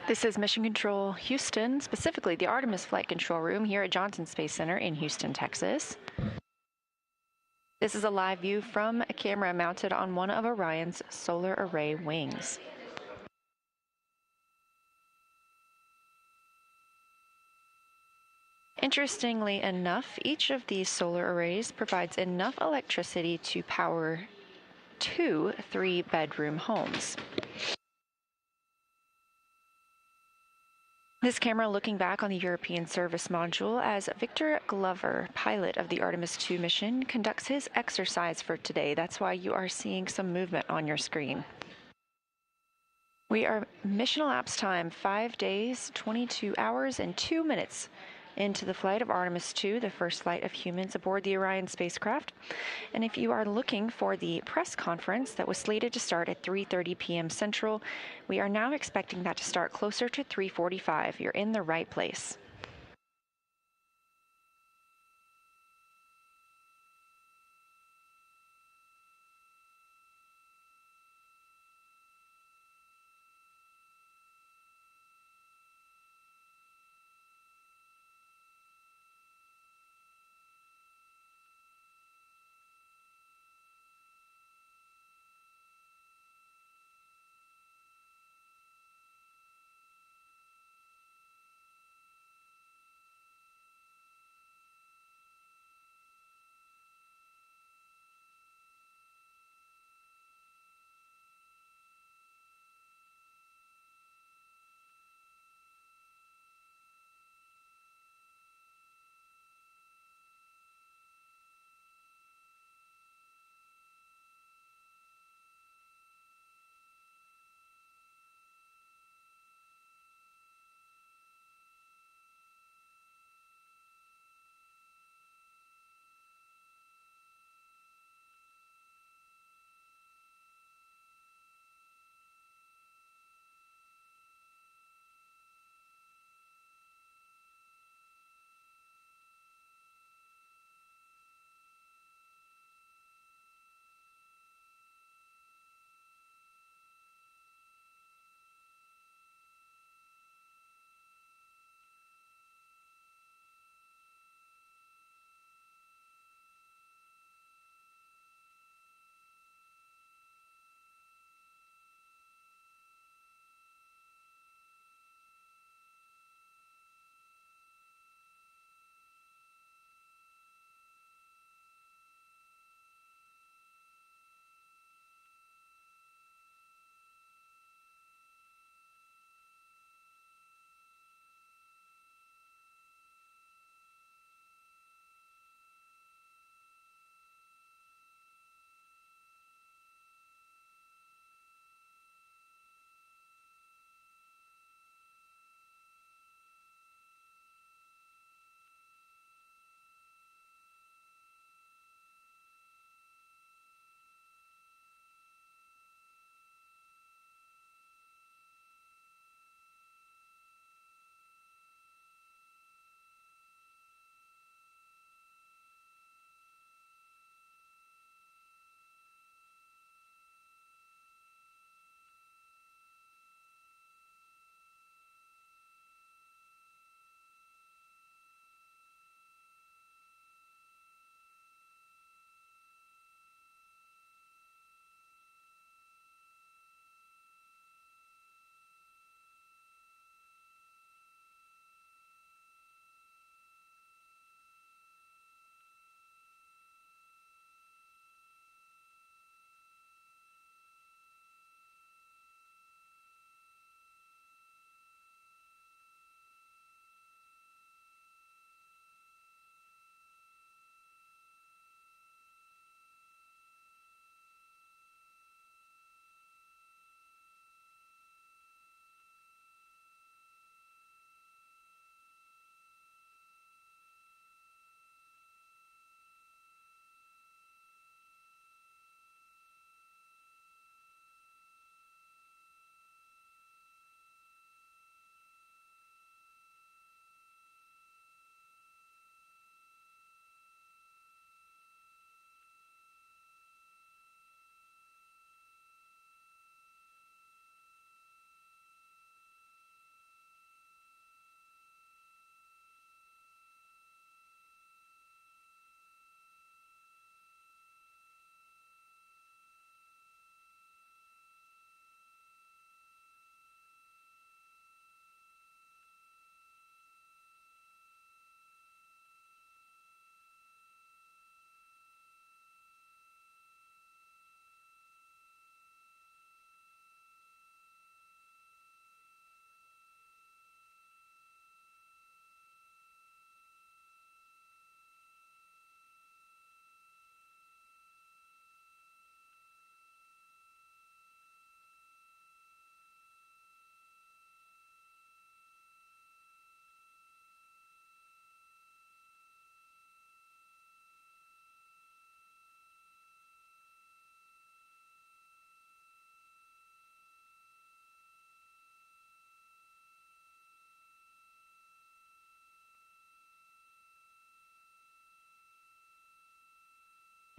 This is Mission Control Houston, specifically the Artemis Flight Control Room here at Johnson Space Center in Houston, Texas. This is a live view from a camera mounted on one of Orion's solar array wings. Interestingly enough, each of these solar arrays provides enough electricity to power 2 3-bedroom homes. This camera looking back on the European service module as Victor Glover, pilot of the Artemis II mission, conducts his exercise for today. That's why you are seeing some movement on your screen. We are mission elapsed time 5 days, 22 hours, and 2 minutes into the flight of Artemis II, the first flight of humans aboard the Orion spacecraft. And if you are looking for the press conference that was slated to start at 3:30 p.m. Central, we are now expecting that to start closer to 3:45. You're in the right place.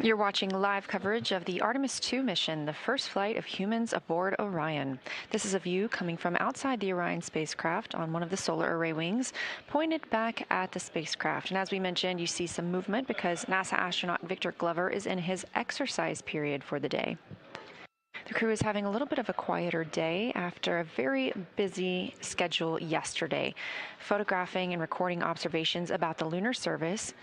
You're watching live coverage of the Artemis II mission, the first flight of humans aboard Orion. This is a view coming from outside the Orion spacecraft on one of the solar array wings, pointed back at the spacecraft. And as we mentioned, you see some movement because NASA astronaut Victor Glover is in his exercise period for the day. The crew is having a little bit of a quieter day after a very busy schedule yesterday, photographing and recording observations about the lunar surface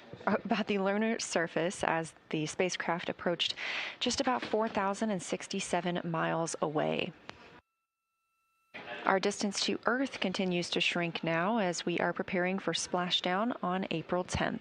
as the spacecraft approached just about 4,067 miles away. Our distance to Earth continues to shrink now as we are preparing for splashdown on April 10th.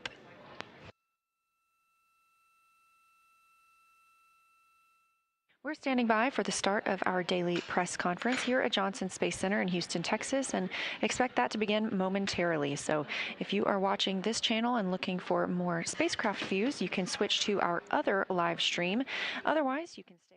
We're standing by for the start of our daily press conference here at Johnson Space Center in Houston, Texas, and expect that to begin momentarily. So if you are watching this channel and looking for more spacecraft views, you can switch to our other live stream. Otherwise, you can stay.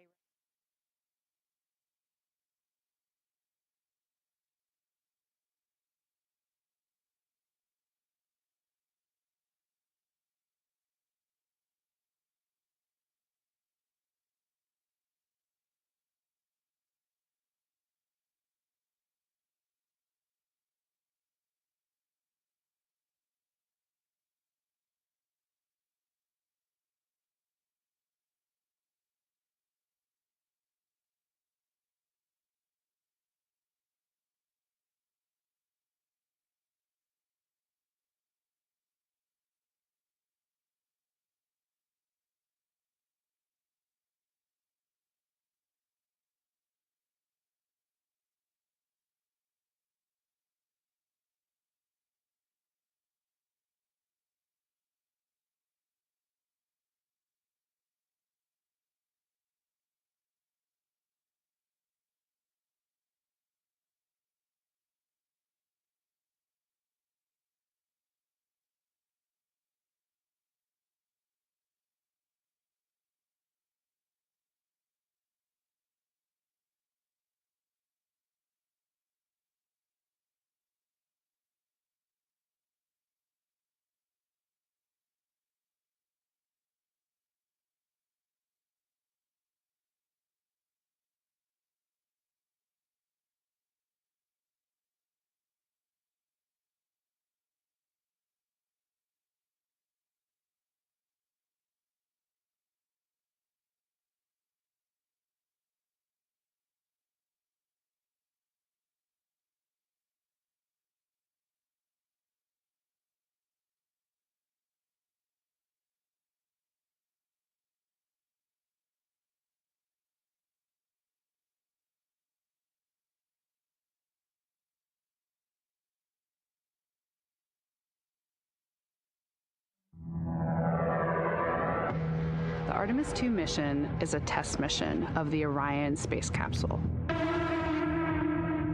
The Artemis II mission is a test mission of the Orion space capsule.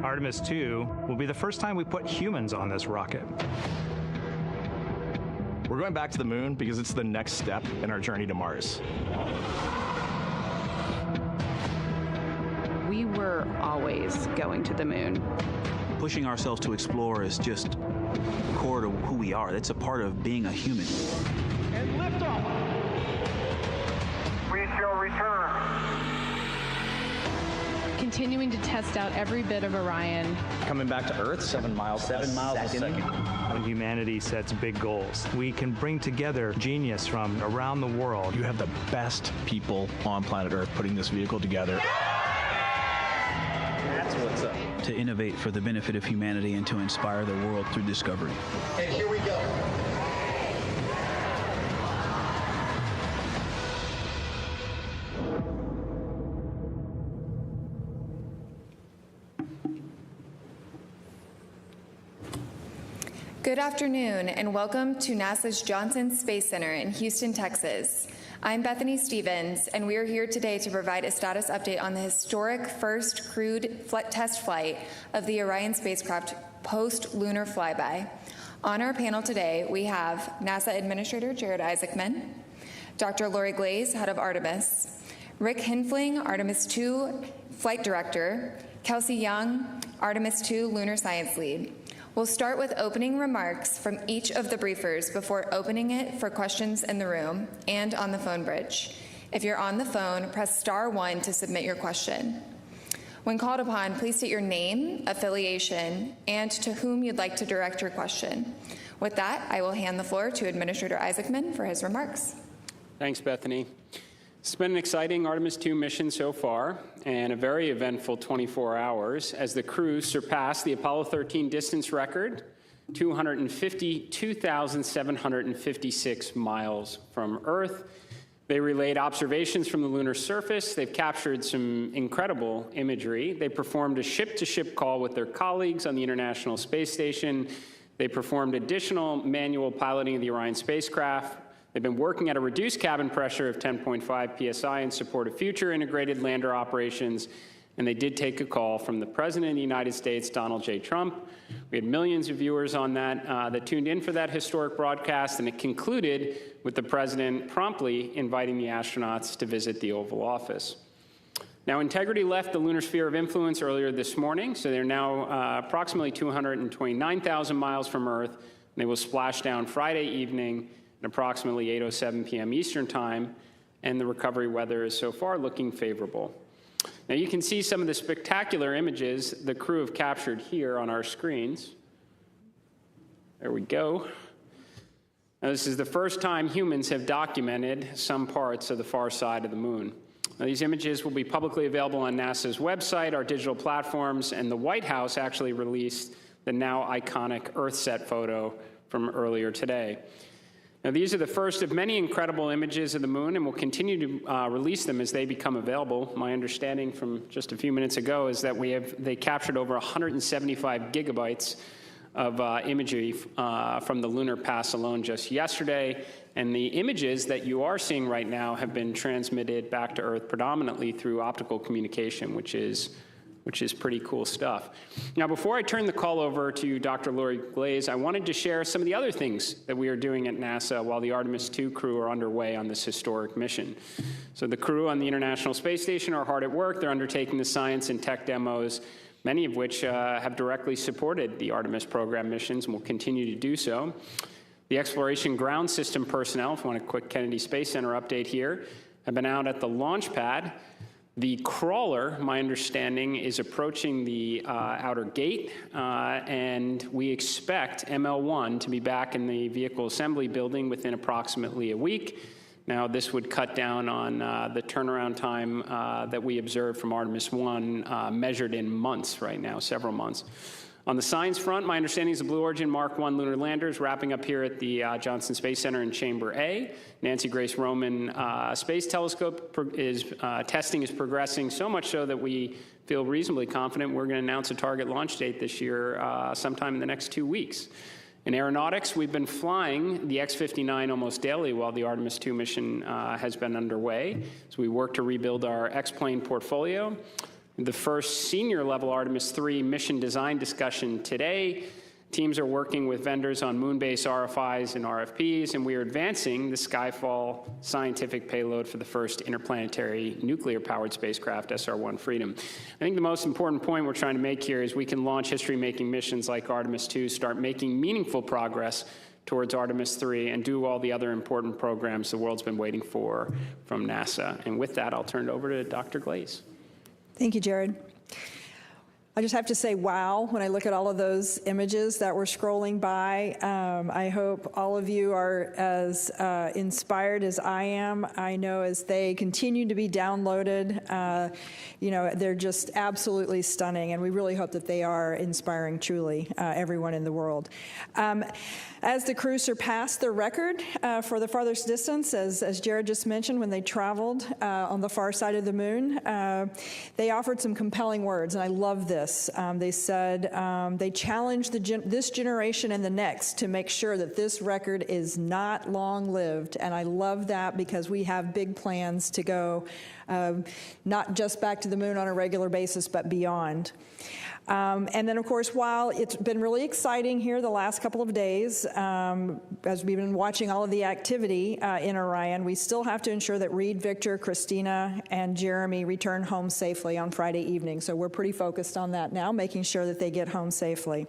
Artemis II will be the first time we put humans on this rocket. We're going back to the moon because it's the next step in our journey to Mars. We were always going to the moon. Pushing ourselves to explore is just core to who we are. That's a part of being a human. And liftoff. We shall return. Continuing to test out every bit of Orion. Coming back to Earth, 7 miles a second. When humanity sets big goals, we can bring together genius from around the world. You have the best people on planet Earth putting this vehicle together. That's what's up. To innovate for the benefit of humanity and to inspire the world through discovery. And here we go. Good afternoon and welcome to NASA's Johnson Space Center in Houston, Texas. I'm Bethany Stevens and we are here today to provide a status update on the historic first crewed test flight of the Orion spacecraft post-lunar flyby. On our panel today, we have NASA Administrator Jared Isaacman, Dr. Lori Glaze, head of Artemis, Rick Hinfling, Artemis II Flight Director, Kelsey Young, Artemis II Lunar Science Lead. We'll start with opening remarks from each of the briefers before opening it for questions in the room and on the phone bridge. If you're on the phone, press *1 to submit your question. When called upon, please state your name, affiliation, and to whom you'd like to direct your question. With that, I will hand the floor to Administrator Isaacman for his remarks. Thanks, Bethany. It's been an exciting Artemis II mission so far, and a very eventful 24 hours as the crew surpassed the Apollo 13 distance record, 252,756 miles from Earth. They relayed observations from the lunar surface. They've captured some incredible imagery. They performed a ship-to-ship call with their colleagues on the International Space Station. They performed additional manual piloting of the Orion spacecraft. They've been working at a reduced cabin pressure of 10.5 psi in support of future integrated lander operations, and they did take a call from the President of the United States, Donald J. Trump. We had millions of viewers on that that tuned in for that historic broadcast, and it concluded with the President promptly inviting the astronauts to visit the Oval Office. Now, Integrity left the lunar sphere of influence earlier this morning, so they're now approximately 229,000 miles from Earth, and they will splash down Friday evening at approximately 8:07 p.m. Eastern Time, and the recovery weather is so far looking favorable. Now, you can see some of the spectacular images the crew have captured here on our screens. There we go. Now, this is the first time humans have documented some parts of the far side of the moon. Now, these images will be publicly available on NASA's website, our digital platforms, and the White House actually released the now iconic EarthSat photo from earlier today. Now, these are the first of many incredible images of the moon, and we'll continue to release them as they become available. My understanding from just a few minutes ago is that they captured over 175 gigabytes of imagery from the lunar pass alone just yesterday, and the images that you are seeing right now have been transmitted back to Earth predominantly through optical communication, which is pretty cool stuff. Now, before I turn the call over to Dr. Lori Glaze, I wanted to share some of the other things that we are doing at NASA while the Artemis II crew are underway on this historic mission. So the crew on the International Space Station are hard at work. They're undertaking the science and tech demos, many of which have directly supported the Artemis program missions and will continue to do so. The Exploration Ground System personnel, if you want a quick Kennedy Space Center update here, have been out at the launch pad. The crawler, my understanding, is approaching the outer gate, and we expect ML1 to be back in the vehicle assembly building within approximately a week. Now, this would cut down on the turnaround time that we observed from Artemis 1, measured in months right now, several months. On the science front, my understanding is the Blue Origin Mark 1 lunar lander is wrapping up here at the Johnson Space Center in Chamber A. Nancy Grace Roman Space Telescope testing is progressing, so much so that we feel reasonably confident we're going to announce a target launch date this year sometime in the next 2 weeks. In aeronautics, we've been flying the X-59 almost daily while the Artemis II mission has been underway. So we work to rebuild our X-plane portfolio. The first senior-level Artemis III mission design discussion today. Teams are working with vendors on moon-based RFIs and RFPs, and we are advancing the Skyfall scientific payload for the first interplanetary nuclear-powered spacecraft, SR-1 Freedom. I think the most important point we're trying to make here is we can launch history-making missions like Artemis II, start making meaningful progress towards Artemis III, and do all the other important programs the world's been waiting for from NASA. And with that, I'll turn it over to Dr. Glaze. Thank you, Jared. I just have to say, wow, when I look at all of those images that were scrolling by. I hope all of you are as inspired as I am. I know as they continue to be downloaded, they're just absolutely stunning, and we really hope that they are inspiring truly everyone in the world. As the crew surpassed their record for the farthest distance, as Jared just mentioned, when they traveled on the far side of the moon, they offered some compelling words, and I love this. They said they challenged this generation and the next to make sure that this record is not long-lived, and I love that because we have big plans to go not just back to the moon on a regular basis, but beyond. And then, of course, while it's been really exciting here the last couple of days, as we've been watching all of the activity in Orion, we still have to ensure that Reed, Victor, Christina, and Jeremy return home safely on Friday evening. So we're pretty focused on that now, making sure that they get home safely.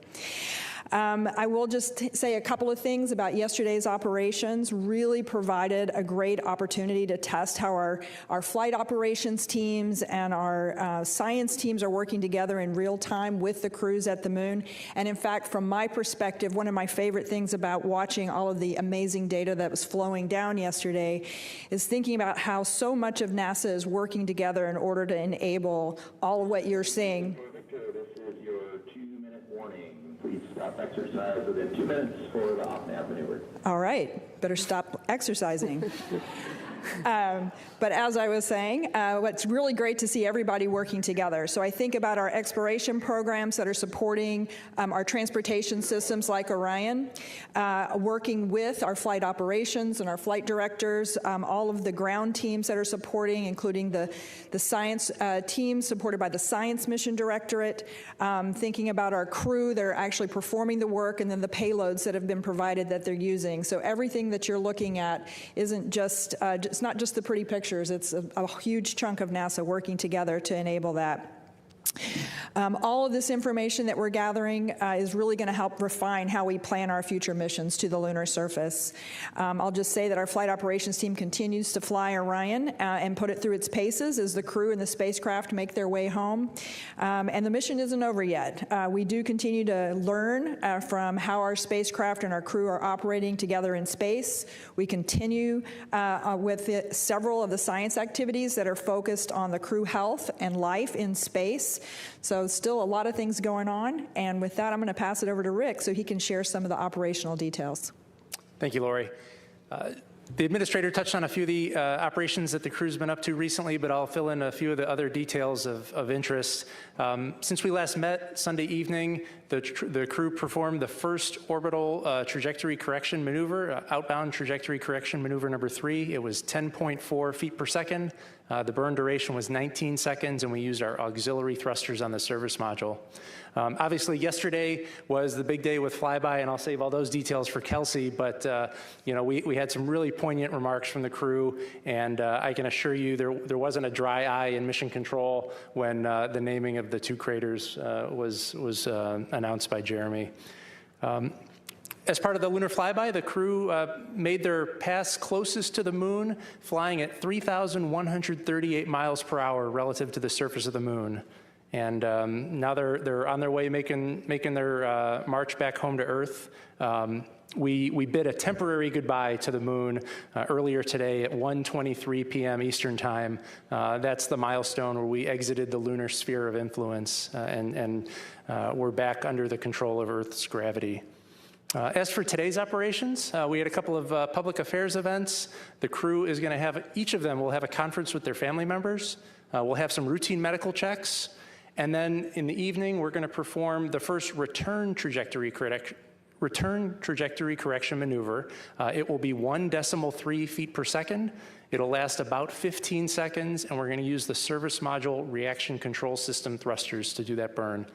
I will just say a couple of things about yesterday's operations. Really provided a great opportunity to test how our flight operations teams and our science teams are working together in real time with the crews at the moon. And in fact, from my perspective, one of my favorite things about watching all of the amazing data that was flowing down yesterday is thinking about how so much of NASA is working together in order to enable all of what you're seeing. This is your 2-minute warning. Please stop exercise within 2 minutes for the off-nav maneuver. All right, better stop exercising. But as I was saying, what's really great to see everybody working together. So I think about our exploration programs that are supporting our transportation systems like Orion, working with our flight operations and our flight directors, all of the ground teams that are supporting, including the science team supported by the Science Mission Directorate, thinking about our crew that are actually performing the work, and then the payloads that have been provided that they're using. So everything that you're looking at isn't just, it's not just the pretty pictures, it's a huge chunk of NASA working together to enable that. All of this information that we're gathering is really going to help refine how we plan our future missions to the lunar surface. I'll just say that our flight operations team continues to fly Orion and put it through its paces as the crew and the spacecraft make their way home. And the mission isn't over yet. We do continue to learn from how our spacecraft and our crew are operating together in space. We continue with several of the science activities that are focused on the crew health and life in space. So still a lot of things going on, and with that I'm going to pass it over to Rick so he can share some of the operational details. Thank you, Lori. The administrator touched on a few of the operations that the crew's been up to recently, but I'll fill in a few of the other details of interest. Since we last met Sunday evening, the crew performed the first orbital trajectory correction maneuver, outbound trajectory correction maneuver number 3. It was 10.4 feet per second. The burn duration was 19 seconds, and we used our auxiliary thrusters on the service module. Obviously, yesterday was the big day with flyby, and I'll save all those details for Kelsey, but you know, we had some really poignant remarks from the crew, and I can assure you there wasn't a dry eye in mission control when the naming of the 2 craters was announced by Jeremy. As part of the lunar flyby, the crew made their pass closest to the moon, flying at 3,138 miles per hour relative to the surface of the moon. And now they're on their way making their march back home to Earth. We bid a temporary goodbye to the moon earlier today at 1:23 p.m. Eastern Time. That's the milestone where we exited the lunar sphere of influence and we're back under the control of Earth's gravity. As for today's operations, we had a couple of public affairs events. The crew is going to have, each of them will have a conference with their family members. We'll have some routine medical checks. And then in the evening, we're going to perform the first return trajectory correction maneuver. It will be 1.3 feet per second. It'll last about 15 seconds, and we're going to use the service module reaction control system thrusters to do that burn.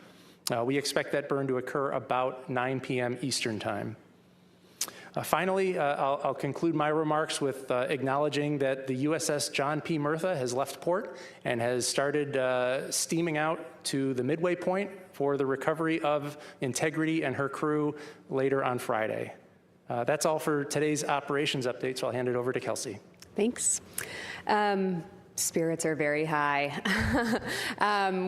We expect that burn to occur about 9 p.m. Eastern Time. Finally, I'll conclude my remarks with acknowledging that the USS John P. Murtha has left port and has started steaming out to the midway point for the recovery of Integrity and her crew later on Friday. That's all for today's operations update, so I'll hand it over to Kelsey. Thanks. Spirits are very high.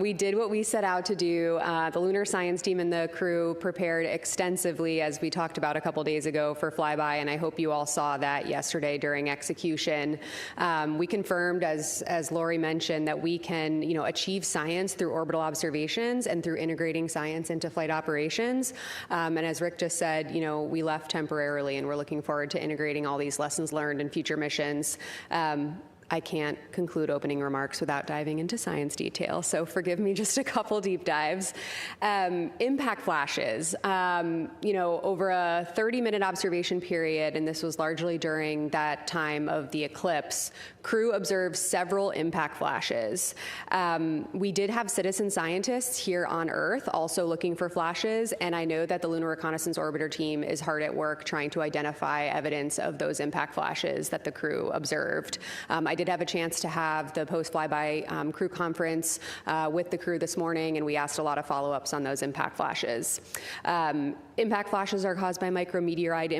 We did what we set out to do. The lunar science team and the crew prepared extensively, as we talked about a couple days ago, for flyby, and I hope you all saw that yesterday during execution. We confirmed, as Lori mentioned, that we can, achieve science through orbital observations and through integrating science into flight operations. And as Rick just said, we left temporarily, and we're looking forward to integrating all these lessons learned in future missions. I can't conclude opening remarks without diving into science detail, so forgive me just a couple deep dives. Impact flashes, over a 30-minute observation period, and this was largely during that time of the eclipse, crew observed several impact flashes. We did have citizen scientists here on Earth also looking for flashes, and I know that the Lunar Reconnaissance Orbiter team is hard at work trying to identify evidence of those impact flashes that the crew observed. I did did have a chance to have the post-flyby crew conference with the crew this morning, and we asked a lot of follow-ups on those impact flashes. Impact flashes are caused by micrometeorite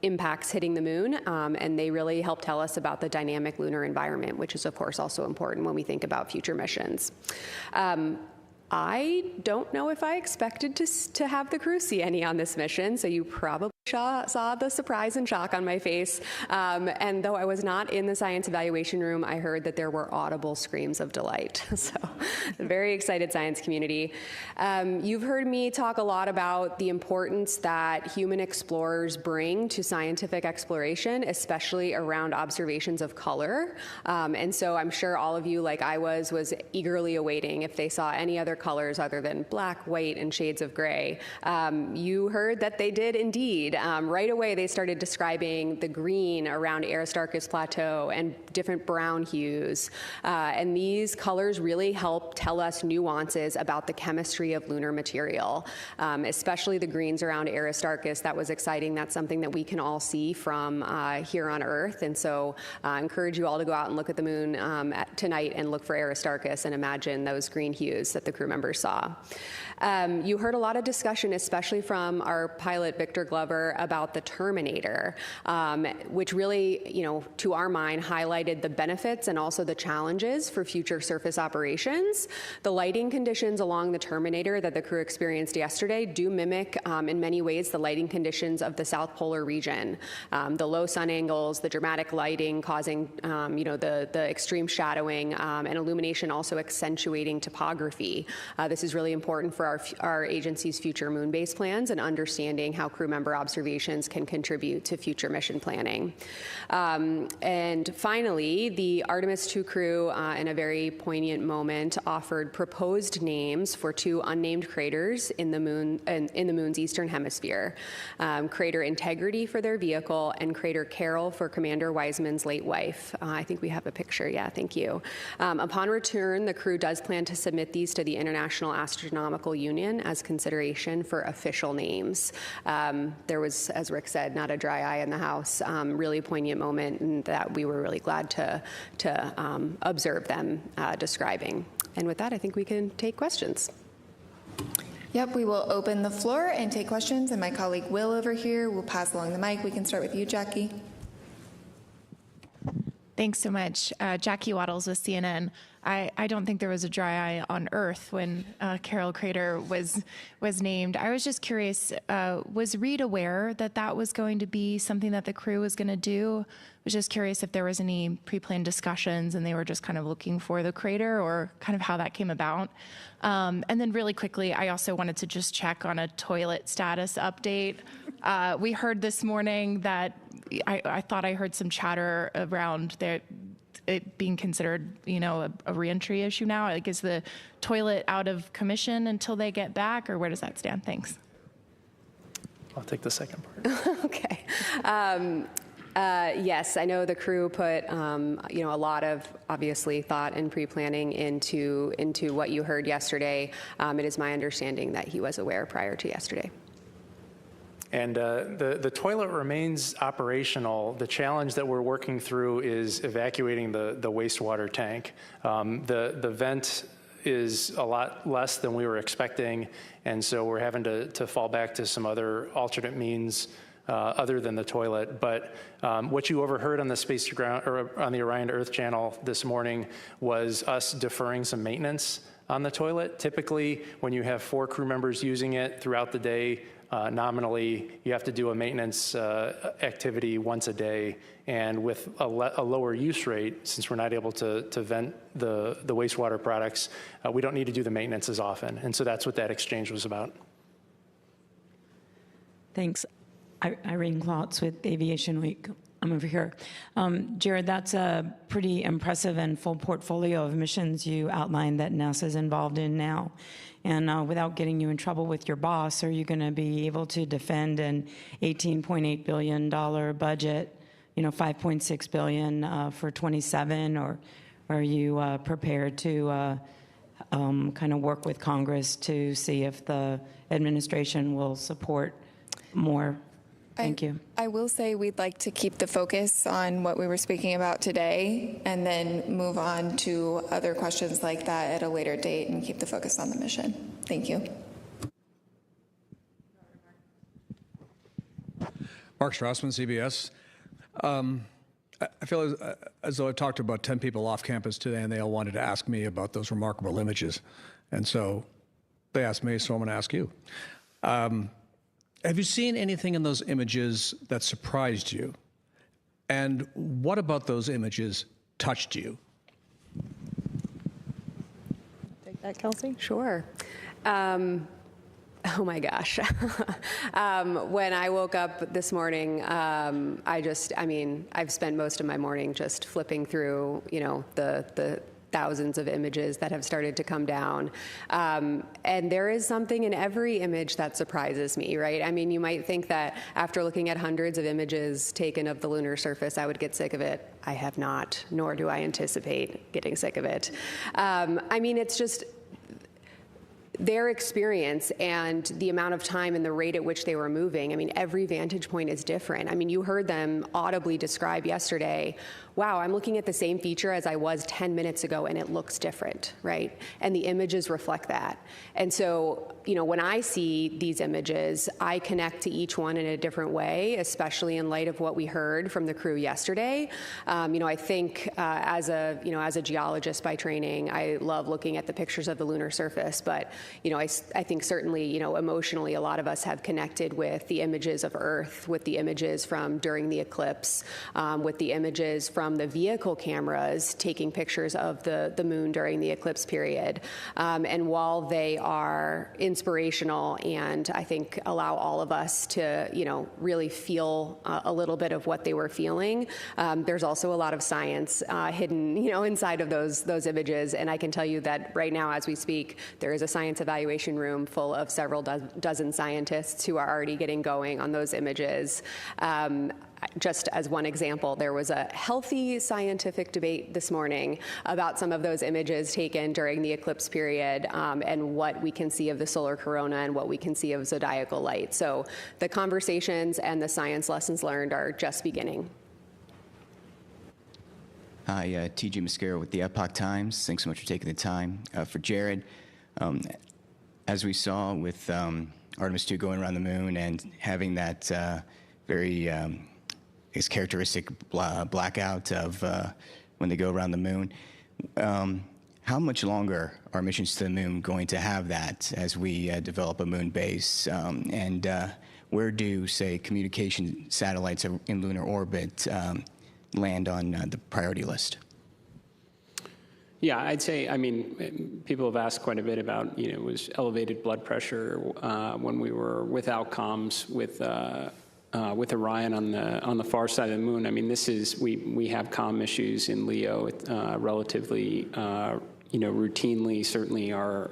impacts hitting the moon, and they really help tell us about the dynamic lunar environment, which is, of course, also important when we think about future missions. I don't know if I expected to have the crew see any on this mission, so you probably saw the surprise and shock on my face. And though I was not in the science evaluation room, I heard that there were audible screams of delight. So, very excited science community. You've heard me talk a lot about the importance that human explorers bring to scientific exploration, especially around observations of color. And so I'm sure all of you, like I was eagerly awaiting if they saw any other colors other than black, white, and shades of gray. You heard that they did indeed. Right away, they started describing the green around Aristarchus Plateau and different brown hues. And these colors really help tell us nuances about the chemistry of lunar material, especially the greens around Aristarchus. That was exciting. That's something that we can all see from here on Earth. And so I encourage you all to go out and look at the moon tonight and look for Aristarchus and imagine those green hues that the crew members saw. You heard a lot of discussion, especially from our pilot, Victor Glover, about the Terminator, which really, to our mind, highlighted the benefits and also the challenges for future surface operations. The lighting conditions along the Terminator that the crew experienced yesterday do mimic, in many ways, the lighting conditions of the South Polar region. The low sun angles, the dramatic lighting causing, the extreme shadowing, and illumination also accentuating topography. This is really important for our agency's future moon-based plans and understanding how crew member observations can contribute to future mission planning. And finally, the Artemis 2 crew, in a very poignant moment, offered proposed names for two unnamed craters in the moon's eastern hemisphere: Crater Integrity for their vehicle and Crater Carol for Commander Wiseman's late wife. I think we have a picture. Yeah, thank you. Upon return, the crew does plan to submit these to the International Astronomical Union as consideration for official names. There was, as Rick said, not a dry eye in the house. Really poignant moment, and that we were really glad to observe them describing. And with that, I think we can take questions. Yep, we will open the floor and take questions, and my colleague Will over here will pass along the mic. We can start with you, Jackie. Thanks so much. Jackie Waddles with CNN. I don't think there was a dry eye on Earth when Carol Crater was named. I was just curious, was Reed aware that that was going to be something that the crew was going to do? I was just curious if there was any pre-planned discussions and they were just kind of looking for the crater, or kind of how that came about. And then really quickly, I also wanted to just check on a toilet status update. We heard this morning that I thought I heard some chatter around it being considered, a reentry issue now. Like, is the toilet out of commission until they get back, or where does that stand? Thanks. I'll take the second part. Okay. Yes, I know the crew put, a lot of, obviously, thought and pre-planning into what you heard yesterday. It is my understanding that he was aware prior to yesterday. And the toilet remains operational. The challenge that we're working through is evacuating the wastewater tank. The vent is a lot less than we were expecting, and so we're having to fall back to some other alternate means other than the toilet. But what you overheard on the Space to Ground, or on the Orion to Earth channel this morning, was us deferring some maintenance on the toilet. Typically, when you have 4 crew members using it throughout the day, nominally, you have to do a maintenance activity once a day. And with a lower use rate, since we're not able to vent the wastewater products, we don't need to do the maintenance as often. And so that's what that exchange was about. Thanks. Irene Klotz with Aviation Week. I'm over here. Jared, that's a pretty impressive and full portfolio of missions you outlined that NASA's involved in now. And without getting you in trouble with your boss, are you going to be able to defend an $18.8 billion budget, $5.6 billion for 27, or are you prepared to kind of work with Congress to see if the administration will support more Thank you. I will say we'd like to keep the focus on what we were speaking about today and then move on to other questions like that at a later date and keep the focus on the mission. Thank you. Mark Strassman, CBS. I feel as though I've talked to about 10 people off campus today, and they all wanted to ask me about those remarkable images. And so they asked me, so I'm going to ask you. Have you seen anything in those images that surprised you? And what about those images touched you? Take that, Kelsey? Sure. Oh my gosh. When I woke up this morning, I've spent most of my morning just flipping through, the thousands of images that have started to come down. And there is something in every image that surprises me, right? I mean, you might think that after looking at hundreds of images taken of the lunar surface, I would get sick of it. I have not, nor do I anticipate getting sick of it. It's just their experience and the amount of time and the rate at which they were moving. Every vantage point is different. You heard them audibly describe yesterday, wow, I'm looking at the same feature as I was 10 minutes ago and it looks different, right? And the images reflect that. And so, when I see these images, I connect to each one in a different way, especially in light of what we heard from the crew yesterday. I think as a geologist by training, I love looking at the pictures of the lunar surface, but I think certainly, emotionally, a lot of us have connected with the images of Earth, with the images from during the eclipse, with the images from the vehicle cameras taking pictures of the moon during the eclipse period. And while they are inspirational and I think allow all of us to, really feel a little bit of what they were feeling, there's also a lot of science hidden, inside of those images. And I can tell you that right now, as we speak, there is a science evaluation room full of several dozen scientists who are already getting going on those images. Just as one example, there was a healthy scientific debate this morning about some of those images taken during the eclipse period and what we can see of the solar corona and what we can see of zodiacal light. So the conversations and the science lessons learned are just beginning. Hi, TJ Mascaro with the Epoch Times. Thanks so much for taking the time. For Jared, as we saw with Artemis 2 going around the moon and having that very characteristic blackout of when they go around the moon, how much longer are missions to the moon going to have that as we develop a moon base? And where do, say, communication satellites in lunar orbit land on the priority list? Yeah, I'd say, people have asked quite a bit about, was elevated blood pressure when we were without comms with Orion on the far side of the moon. We have comm issues in LEO relatively, routinely. Certainly our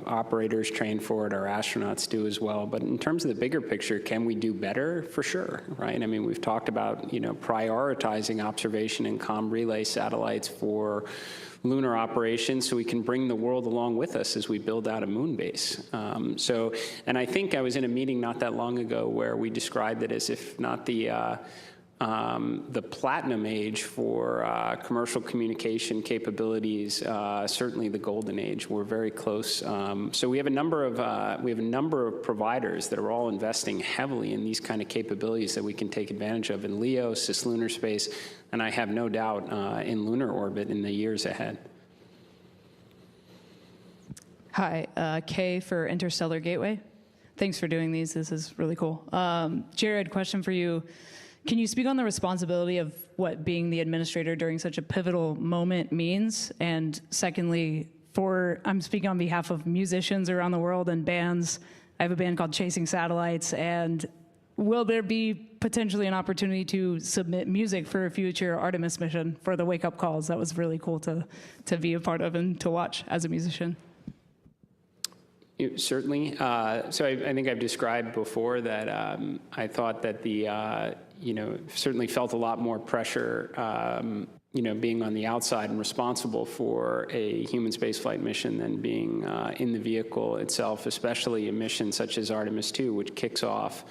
operators train for it, our astronauts do as well. But in terms of the bigger picture, can we do better? For sure, right? We've talked about, prioritizing observation and comm relay satellites for lunar operations so we can bring the world along with us as we build out a moon base. And I think I was in a meeting not that long ago where we described it as if not the platinum age for commercial communication capabilities, certainly the golden age. We're very close. So we have a number of providers that are all investing heavily in these kind of capabilities that we can take advantage of in LEO, cislunar space, and I have no doubt in lunar orbit in the years ahead. Hi, Kay for Interstellar Gateway. Thanks for doing these. This is really cool. Jared, question for you. Can you speak on the responsibility of what being the administrator during such a pivotal moment means? And secondly, I'm speaking on behalf of musicians around the world and bands. I have a band called Chasing Satellites, and will there be potentially an opportunity to submit music for a future Artemis mission for the wake-up calls? That was really cool to be a part of and to watch as a musician. Certainly. So I think I've described before that I thought that certainly felt a lot more pressure, being on the outside and responsible for a human spaceflight mission than being in the vehicle itself, especially a mission such as Artemis 2, which kicks off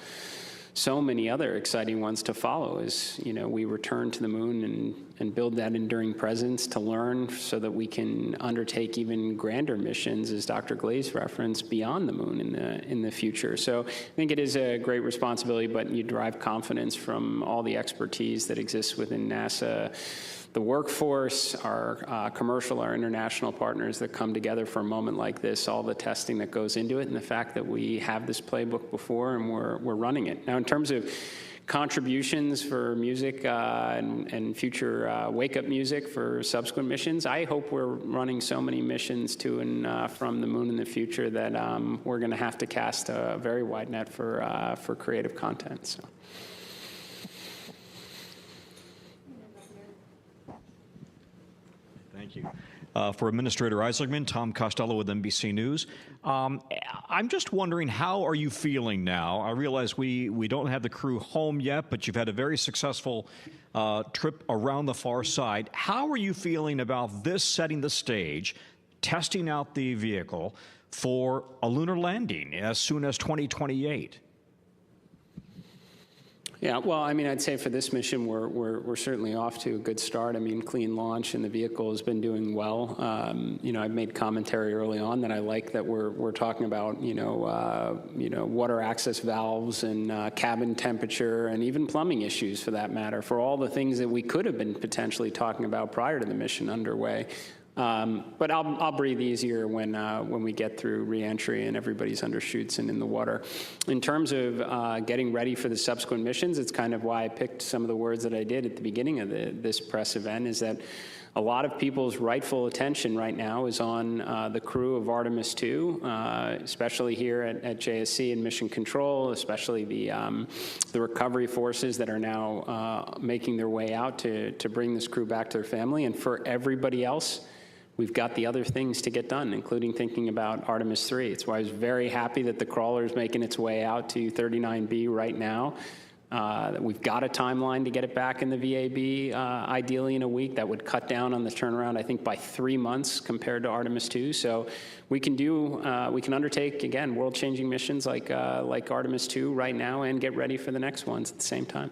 so many other exciting ones to follow as, we return to the moon and build that enduring presence to learn so that we can undertake even grander missions, as Dr. Glaze referenced, beyond the moon in the future. So I think it is a great responsibility, but you derive confidence from all the expertise that exists within NASA, the workforce, our commercial, our international partners that come together for a moment like this, all the testing that goes into it, and the fact that we have this playbook before and we're running it. Now, in terms of contributions for music and future wake-up music for subsequent missions, I hope we're running so many missions to and from the moon in the future that we're going to have to cast a very wide net for creative content. So. Thank you. For Administrator Isaacman, Tom Costello with NBC News. I'm just wondering, how are you feeling now? I realize we don't have the crew home yet, but you've had a very successful trip around the far side. How are you feeling about this setting the stage, testing out the vehicle for a lunar landing as soon as 2028? Yeah, well, I mean, I'd say for this mission, we're certainly off to a good start. I mean, clean launch, and the vehicle has been doing well. I've made commentary early on that I like that we're talking about, water access valves and cabin temperature and even plumbing issues, for that matter, for all the things that we could have been potentially talking about prior to the mission underway. But I'll breathe easier when we get through reentry and everybody's under chutes and in the water. In terms of getting ready for the subsequent missions, it's kind of why I picked some of the words that I did at the beginning of this press event, is that a lot of people's rightful attention right now is on the crew of Artemis II, especially here at JSC and Mission Control, especially the recovery forces that are now making their way out to bring this crew back to their family. And for everybody else, we've got the other things to get done, including thinking about Artemis III. It's why I was very happy that the crawler is making its way out to 39B right now. We've got a timeline to get it back in the VAB, ideally in a week. That would cut down on the turnaround, I think, by 3 months compared to Artemis II. So we can undertake, again, world-changing missions like Artemis II right now and get ready for the next ones at the same time.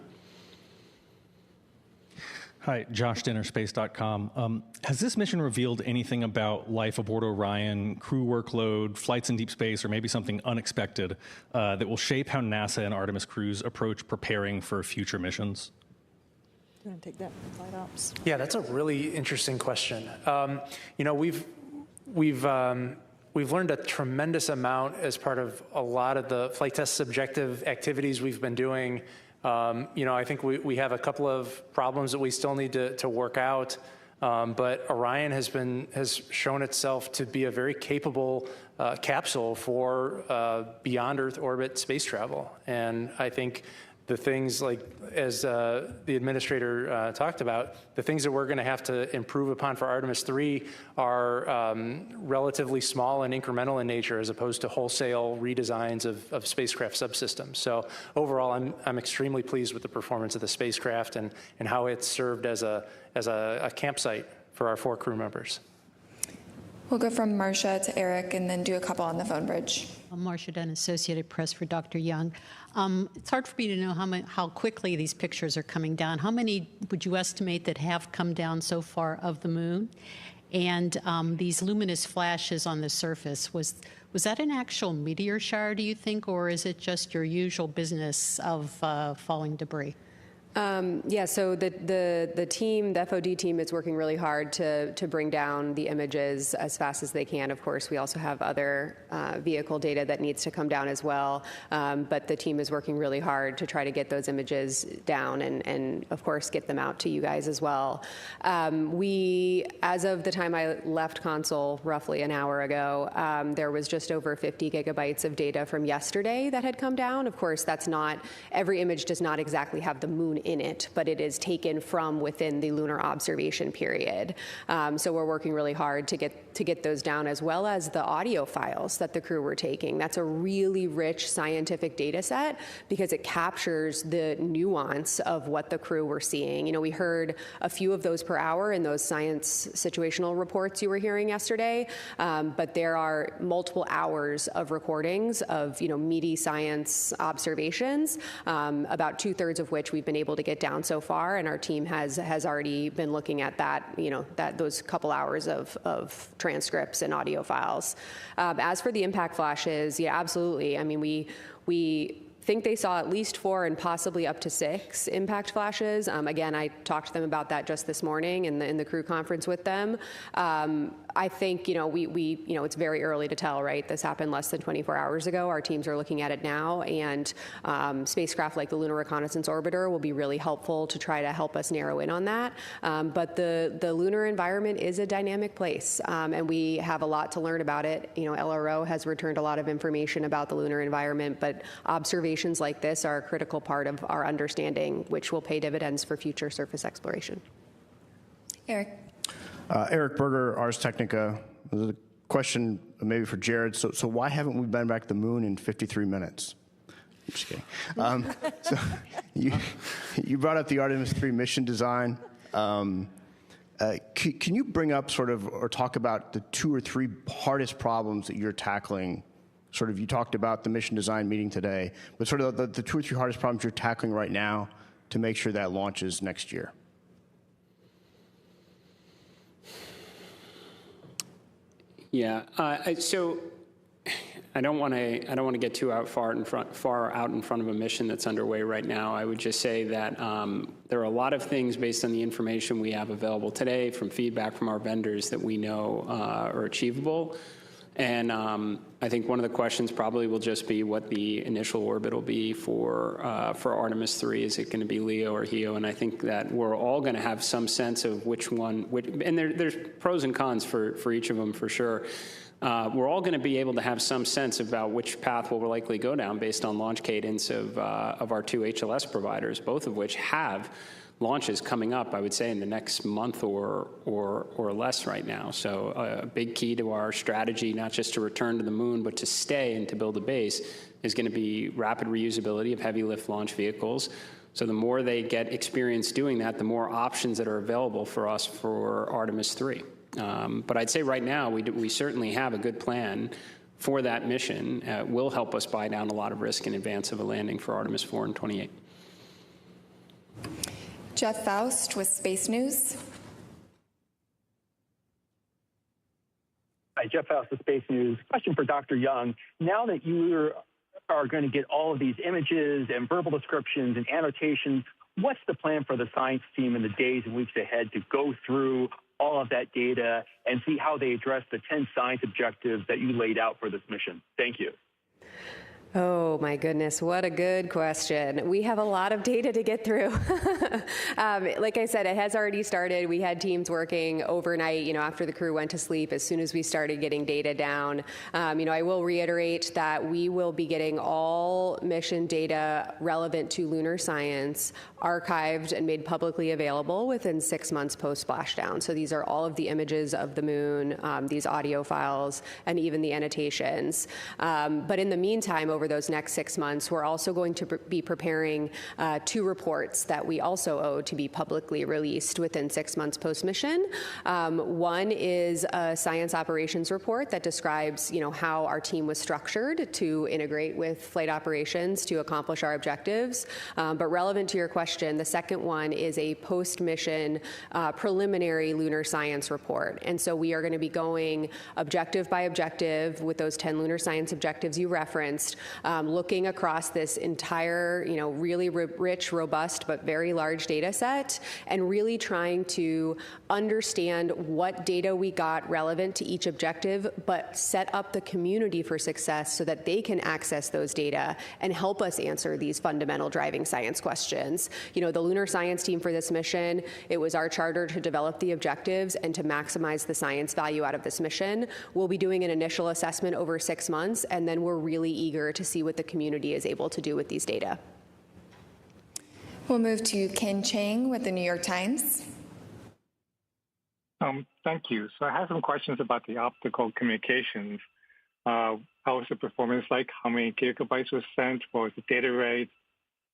Hi, Josh Dinner, Space.com. Has this mission revealed anything about life aboard Orion, crew workload, flights in deep space, or maybe something unexpected that will shape how NASA and Artemis crews approach preparing for future missions? Do you want to take that, Flight Ops? Yeah, that's a really interesting question. We've learned a tremendous amount as part of a lot of the flight test subjective activities we've been doing. I think we have a couple of problems that we still need to work out, but Orion has shown itself to be a very capable capsule for beyond Earth orbit space travel. And I think the things like, as the administrator talked about, the things that we're going to have to improve upon for Artemis III are relatively small and incremental in nature, as opposed to wholesale redesigns of spacecraft subsystems. So overall, I'm extremely pleased with the performance of the spacecraft and how it's served as a campsite for our 4 crew members. We'll go from Marcia to Eric and then do a couple on the phone bridge. I'm Marcia Dunn, Associated Press for Dr. Young. It's hard for me to know how quickly these pictures are coming down. How many would you estimate that have come down so far of the moon? And these luminous flashes on the surface, was that an actual meteor shower, do you think, or is it just your usual business of falling debris? Yeah, so the team, the FOD team, is working really hard to bring down the images as fast as they can. Of course, we also have other vehicle data that needs to come down as well, but the team is working really hard to try to get those images down and of course, get them out to you guys as well. As of the time I left Console, roughly an hour ago, there was just over 50 gigabytes of data from yesterday that had come down. Of course, every image does not exactly have the moon moon in it, but it is taken from within the lunar observation period. So we're working really hard to get those down, as well as the audio files that the crew were taking. That's a really rich scientific data set because it captures the nuance of what the crew were seeing. You know, we heard a few of those per hour in those science situational reports you were hearing yesterday, but there are multiple hours of recordings of, you know, meaty science observations, about 2/3 of which we've been able to get down so far, and our team has already been looking at that, you know, those couple hours of transcripts and audio files. As for the impact flashes, yeah, absolutely. I mean, we think they saw at least 4 and possibly up to 6 impact flashes. Again, I talked to them about that just this morning in the crew conference with them. I think, you know, we you know, it's very early to tell, right? This happened less than 24 hours ago. Our teams are looking at it now, and spacecraft like the Lunar Reconnaissance Orbiter will be really helpful to try to help us narrow in on that. But the lunar environment is a dynamic place, and we have a lot to learn about it. You know, LRO has returned a lot of information about the lunar environment, but observations like this are a critical part of our understanding, which will pay dividends for future surface exploration. Eric. Eric Berger, Ars Technica. There's a question maybe for Jared. So why haven't we been back to the moon in 53 minutes? I'm just kidding. So you brought up the Artemis 3 mission design. Can you bring up sort of, or talk about the 2 or 3 hardest problems that you're tackling? Sort of, you talked about the mission design meeting today, but sort of the 2 or 3 hardest problems you're tackling right now to make sure that launches next year. Yeah. So I don't want to get too far out in front of a mission that's underway right now. I would just say that there are a lot of things based on the information we have available today, from feedback from our vendors, that we know are achievable. And I think one of the questions probably will just be what the initial orbit will be for Artemis 3. Is it going to be LEO or HEO? And I think that we're all going to have some sense of which one, and there's pros and cons for each of them for sure. We're all going to be able to have some sense about which path we'll likely go down based on launch cadence of our 2 HLS providers, both of which have launches coming up, I would say, in the next month or less right now. So a big key to our strategy, not just to return to the moon, but to stay and to build a base, is going to be rapid reusability of heavy lift launch vehicles. So the more they get experience doing that, the more options that are available for us for Artemis 3. But I'd say right now, we certainly have a good plan for that mission. Will help us buy down a lot of risk in advance of a landing for Artemis 4 in 28. Jeff Faust with Space News. Hi, Jeff Faust with Space News. Question for Dr. Young. Now that you are going to get all of these images and verbal descriptions and annotations, what's the plan for the science team in the days and weeks ahead to go through all of that data and see how they address the 10 science objectives that you laid out for this mission? Thank you. Oh my goodness, what a good question. We have a lot of data to get through. Like I said, it has already started. We had teams working overnight, you know, after the crew went to sleep, as soon as we started getting data down. You know, I will reiterate that we will be getting all mission data relevant to lunar science archived and made publicly available within 6 months post-splashdown. So these are all of the images of the moon, these audio files, and even the annotations. But in the meantime, over those next 6 months, we're also going to be preparing 2 reports that we also owe to be publicly released within 6 months post-mission. One is a science operations report that describes, you know, how our team was structured to integrate with flight operations to accomplish our objectives. But relevant to your question, the second one is a post-mission preliminary lunar science report. And so we are going to be going objective by objective with those 10 lunar science objectives you referenced, looking across this entire, you know, really rich, robust, but very large data set, and really trying to understand what data we got relevant to each objective, but set up the community for success so that they can access those data and help us answer these fundamental driving science questions. You know, the lunar science team for this mission, it was our charter to develop the objectives and to maximize the science value out of this mission. We'll be doing an initial assessment over 6 months, and then we're really eager to see what the community is able to do with these data. We'll move to Ken Chang with the New York Times. Thank you. So I have some questions about the optical communications. How was the performance like? How many gigabytes was sent? What was the data rate?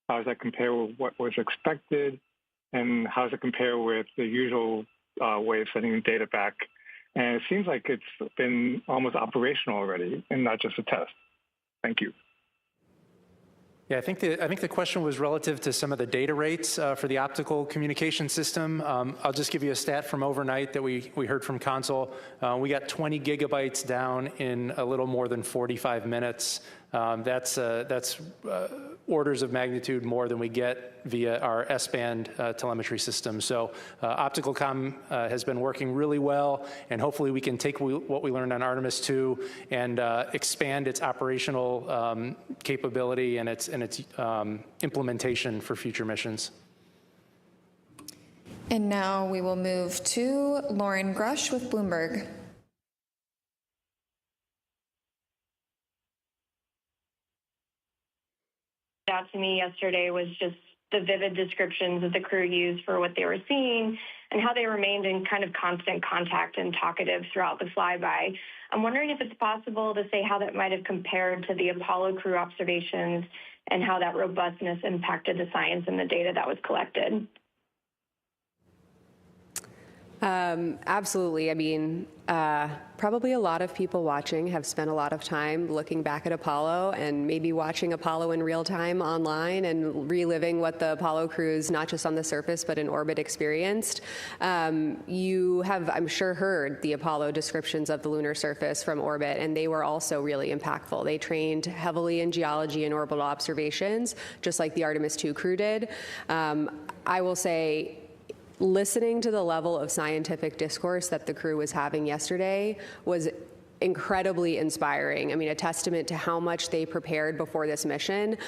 How does that compare with what was expected? And how does it compare with the usual way of sending data back? And it seems like it's been almost operational already and not just a test. Thank you. Yeah, I think the question was relative to some of the data rates for the optical communication system. I'll just give you a stat from overnight that we heard from Consul. We got 20 gigabytes down in a little more than 45 minutes. That's orders of magnitude more than we get via our S-band telemetry system. So optical comm has been working really well, and hopefully we can take what we learned on Artemis 2 and expand its operational capability and its implementation for future missions. And now we will move to Lauren Grush with Bloomberg. Out to me yesterday was just the vivid descriptions that the crew used for what they were seeing and how they remained in kind of constant contact and talkative throughout the flyby. I'm wondering if it's possible to say how that might have compared to the Apollo crew observations and how that robustness impacted the science and the data that was collected. Absolutely. I mean, probably a lot of people watching have spent a lot of time looking back at Apollo and maybe watching Apollo in real time online and reliving what the Apollo crews, not just on the surface, but in orbit experienced. You have, I'm sure, heard the Apollo descriptions of the lunar surface from orbit, and they were also really impactful. They trained heavily in geology and orbital observations, just like the Artemis 2 crew did. I will say, listening to the level of scientific discourse that the crew was having yesterday was incredibly inspiring. I mean, a testament to how much they prepared before this mission.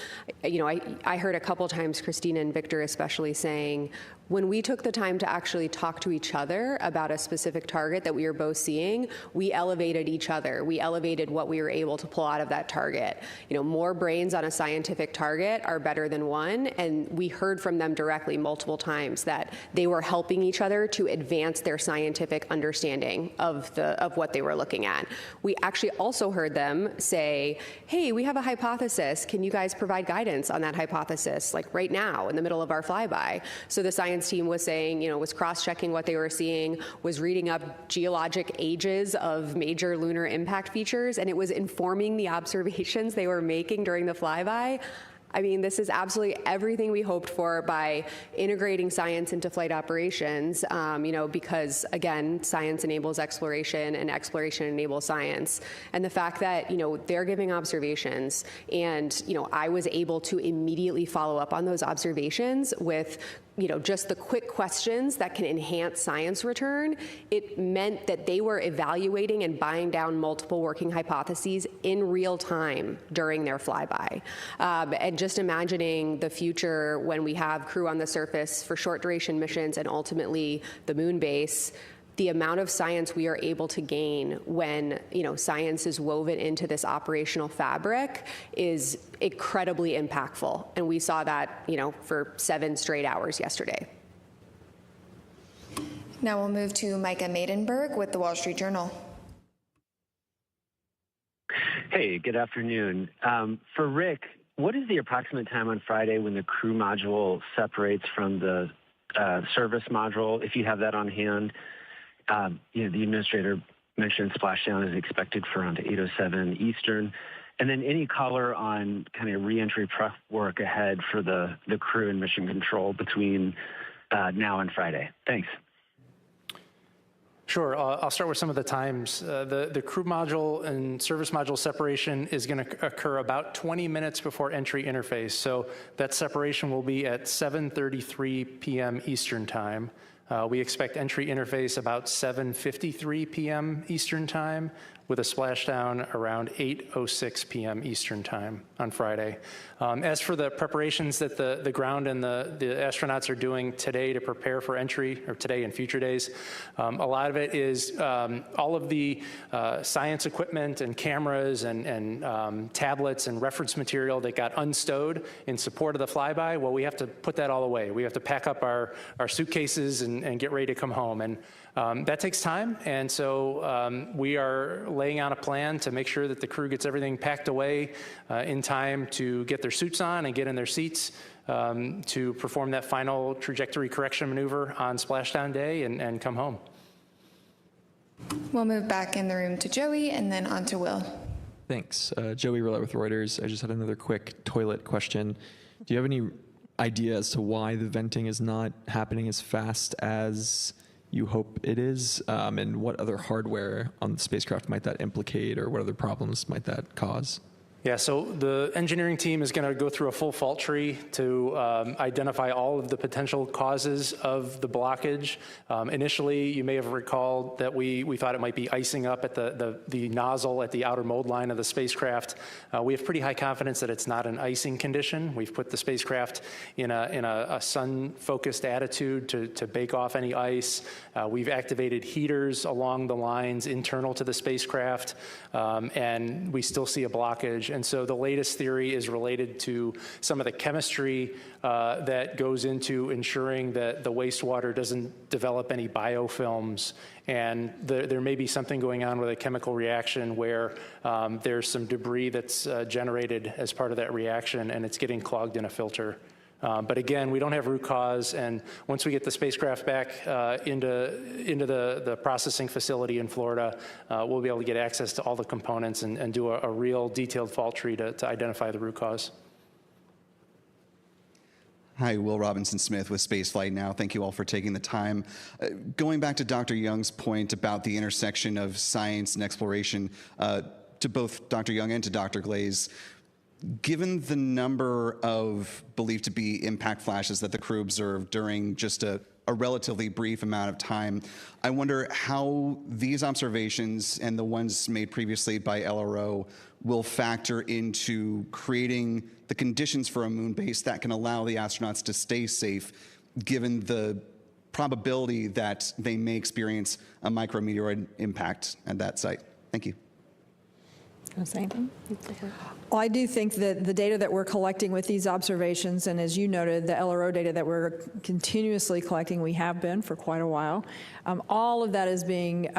You know, I heard a couple times Christina and Victor especially saying, when we took the time to actually talk to each other about a specific target that we were both seeing, we elevated each other. We elevated what we were able to pull out of that target. You know, more brains on a scientific target are better than one, and we heard from them directly multiple times that they were helping each other to advance their scientific understanding of what they were looking at. We actually also heard them say, hey, we have a hypothesis. Can you guys provide guidance on that hypothesis, like right now in the middle of our flyby? So the science team was saying, you know, was cross-checking what they were seeing, was reading up geologic ages of major lunar impact features, and it was informing the observations they were making during the flyby. I mean, this is absolutely everything we hoped for by integrating science into flight operations, you know, because, again, science enables exploration and exploration enables science. And the fact that, you know, they're giving observations and, you know, I was able to immediately follow up on those observations with, you know, just the quick questions that can enhance science return, it meant that they were evaluating and buying down multiple working hypotheses in real time during their flyby. And just imagining the future when we have crew on the surface for short duration missions and ultimately the moon base, the amount of science we are able to gain when, you know, science is woven into this operational fabric is incredibly impactful. And we saw that, you know, for 7 straight hours yesterday. Now we'll move to Micah Maidenberg with the Wall Street Journal. Hey, good afternoon. For Rick, what is the approximate time on Friday when the crew module separates from the service module, if you have that on hand? You know, the administrator mentioned splashdown is expected for around 8:07 Eastern. And then any color on kind of reentry prep work ahead for the crew and mission control between now and Friday? Thanks. Sure. I'll start with some of the times. The crew module and service module separation is going to occur about 20 minutes before entry interface. So that separation will be at 7:33 p.m. Eastern time. We expect entry interface about 7:53 p.m. Eastern time. with a splashdown around 8:06 p.m. Eastern Time on Friday. As for the preparations that the ground and the astronauts are doing today to prepare for entry, or today and future days, a lot of it is all of the science equipment and cameras and tablets and reference material that got unstowed in support of the flyby. Well, we have to put that all away. We have to pack up our suitcases and get ready to come home. And that takes time, and so we are laying out a plan to make sure that the crew gets everything packed away in time to get their suits on and get in their seats to perform that final trajectory correction maneuver on splashdown day and come home. We'll move back in the room to Joey and then on to Will. Thanks. Joey Roulette with Reuters. I just had another quick toilet question. Do you have any idea as to why the venting is not happening as fast as you hope it is, and what other hardware on the spacecraft might that implicate, or what other problems might that cause? Yeah, so the engineering team is going to go through a full fault tree to identify all of the potential causes of the blockage. Initially, you may have recalled that we thought it might be icing up at the nozzle at the outer mold line of the spacecraft. We have pretty high confidence that it's not an icing condition. We've put the spacecraft in a sun-focused attitude to bake off any ice. We've activated heaters along the lines internal to the spacecraft, and we still see a blockage. And so the latest theory is related to some of the chemistry that goes into ensuring that the wastewater doesn't develop any biofilms. And there may be something going on with a chemical reaction where there's some debris that's generated as part of that reaction, and it's getting clogged in a filter. But again, we don't have root cause, and once we get the spacecraft back into the processing facility in Florida, we'll be able to get access to all the components and do a real detailed fault tree to identify the root cause. Hi, Will Robinson-Smith with Spaceflight Now. Thank you all for taking the time. Going back to Dr. Young's point about the intersection of science and exploration, to both Dr. Young and to Dr. Glaze, given the number of believed to be impact flashes that the crew observed during just a relatively brief amount of time, I wonder how these observations and the ones made previously by LRO will factor into creating the conditions for a moon base that can allow the astronauts to stay safe, given the probability that they may experience a micrometeoroid impact at that site. Thank you. Say anything? Well, I do think that the data that we're collecting with these observations, and as you noted, the LRO data that we're continuously collecting, we have been for quite a while, all of that is being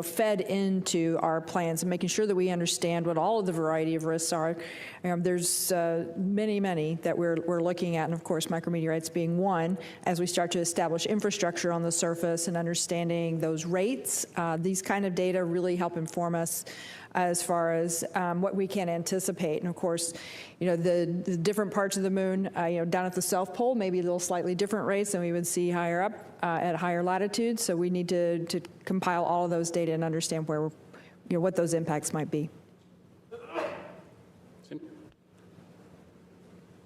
fed into our plans and making sure that we understand what all of the variety of risks are. There's many that we're looking at, and of course micrometeorites being one, as we start to establish infrastructure on the surface and understanding those rates. These kind of data really help inform us as far as what we can anticipate. And of course, the different parts of the moon, down at the South Pole, maybe a little slightly different rates than we would see higher up at higher latitudes. So we need to compile all of those data and understand where, what those impacts might be.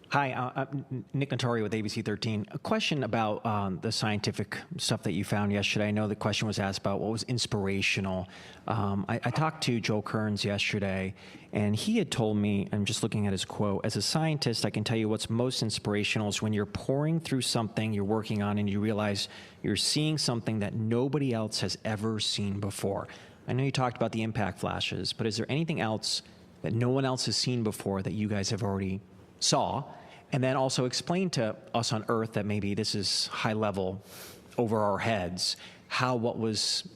Hi, I'm Nick Natari with ABC 13. A question about the scientific stuff that you found yesterday. I know the question was asked about what was inspirational. I talked to Joe Kearns yesterday, and he had told me, I'm just looking at his quote, as a scientist, I can tell you what's most inspirational is when you're pouring through something you're working on and you realize you're seeing something that nobody else has ever seen before. I know you talked about the impact flashes, but is there anything else that no one else has seen before that you guys have already saw? And then also explain to us on Earth that maybe this is high level over our heads, how what was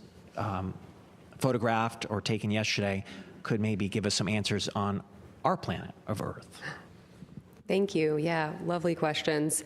photographed or taken yesterday could maybe give us some answers on our planet of Earth. Thank you. Yeah, lovely questions.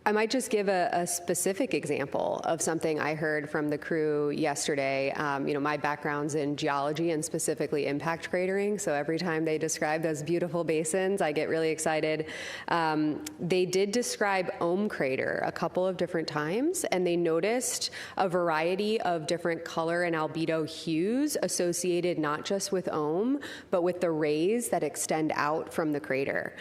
I might just give a specific example of something I heard from the crew yesterday. My background's in geology and specifically impact cratering, so every time they describe those beautiful basins, I get really excited. They did describe Ohm crater a couple of different times, and they noticed a variety of different color and albedo hues associated not just with Ohm, but with the rays that extend out from the crater.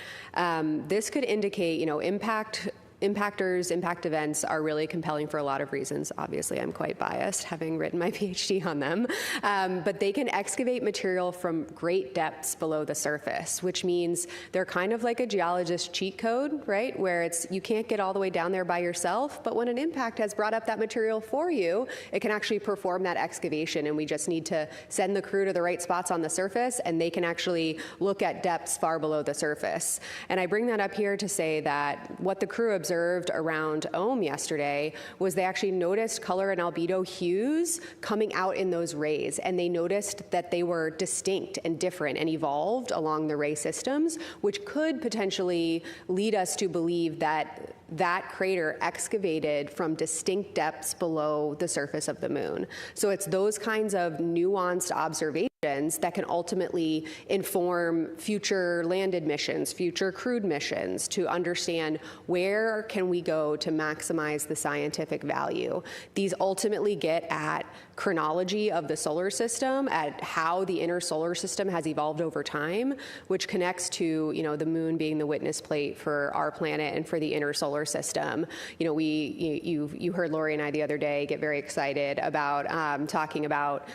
This could indicate, impact impactors, impact events are really compelling for a lot of reasons. Obviously, I'm quite biased, having written my PhD on them. But they can excavate material from great depths below the surface, which means they're kind of like a geologist cheat code, right? Where you can't get all the way down there by yourself, but when an impact has brought up that material for you, it can actually perform that excavation, and we just need to send the crew to the right spots on the surface, and they can actually look at depths far below the surface. And I bring that up here to say that what the crew observed around OHM yesterday was they actually noticed color and albedo hues coming out in those rays, and they noticed that they were distinct and different and evolved along the ray systems, which could potentially lead us to believe that that crater excavated from distinct depths below the surface of the moon. So it's those kinds of nuanced observations that can ultimately inform future landed missions, future crewed missions, to understand where can we go to maximize the scientific value. These ultimately get at chronology of the solar system, at how the inner solar system has evolved over time, which connects to, the moon being the witness plate for our planet and for the inner solar system. You heard Lori and I the other day get very excited about talking about,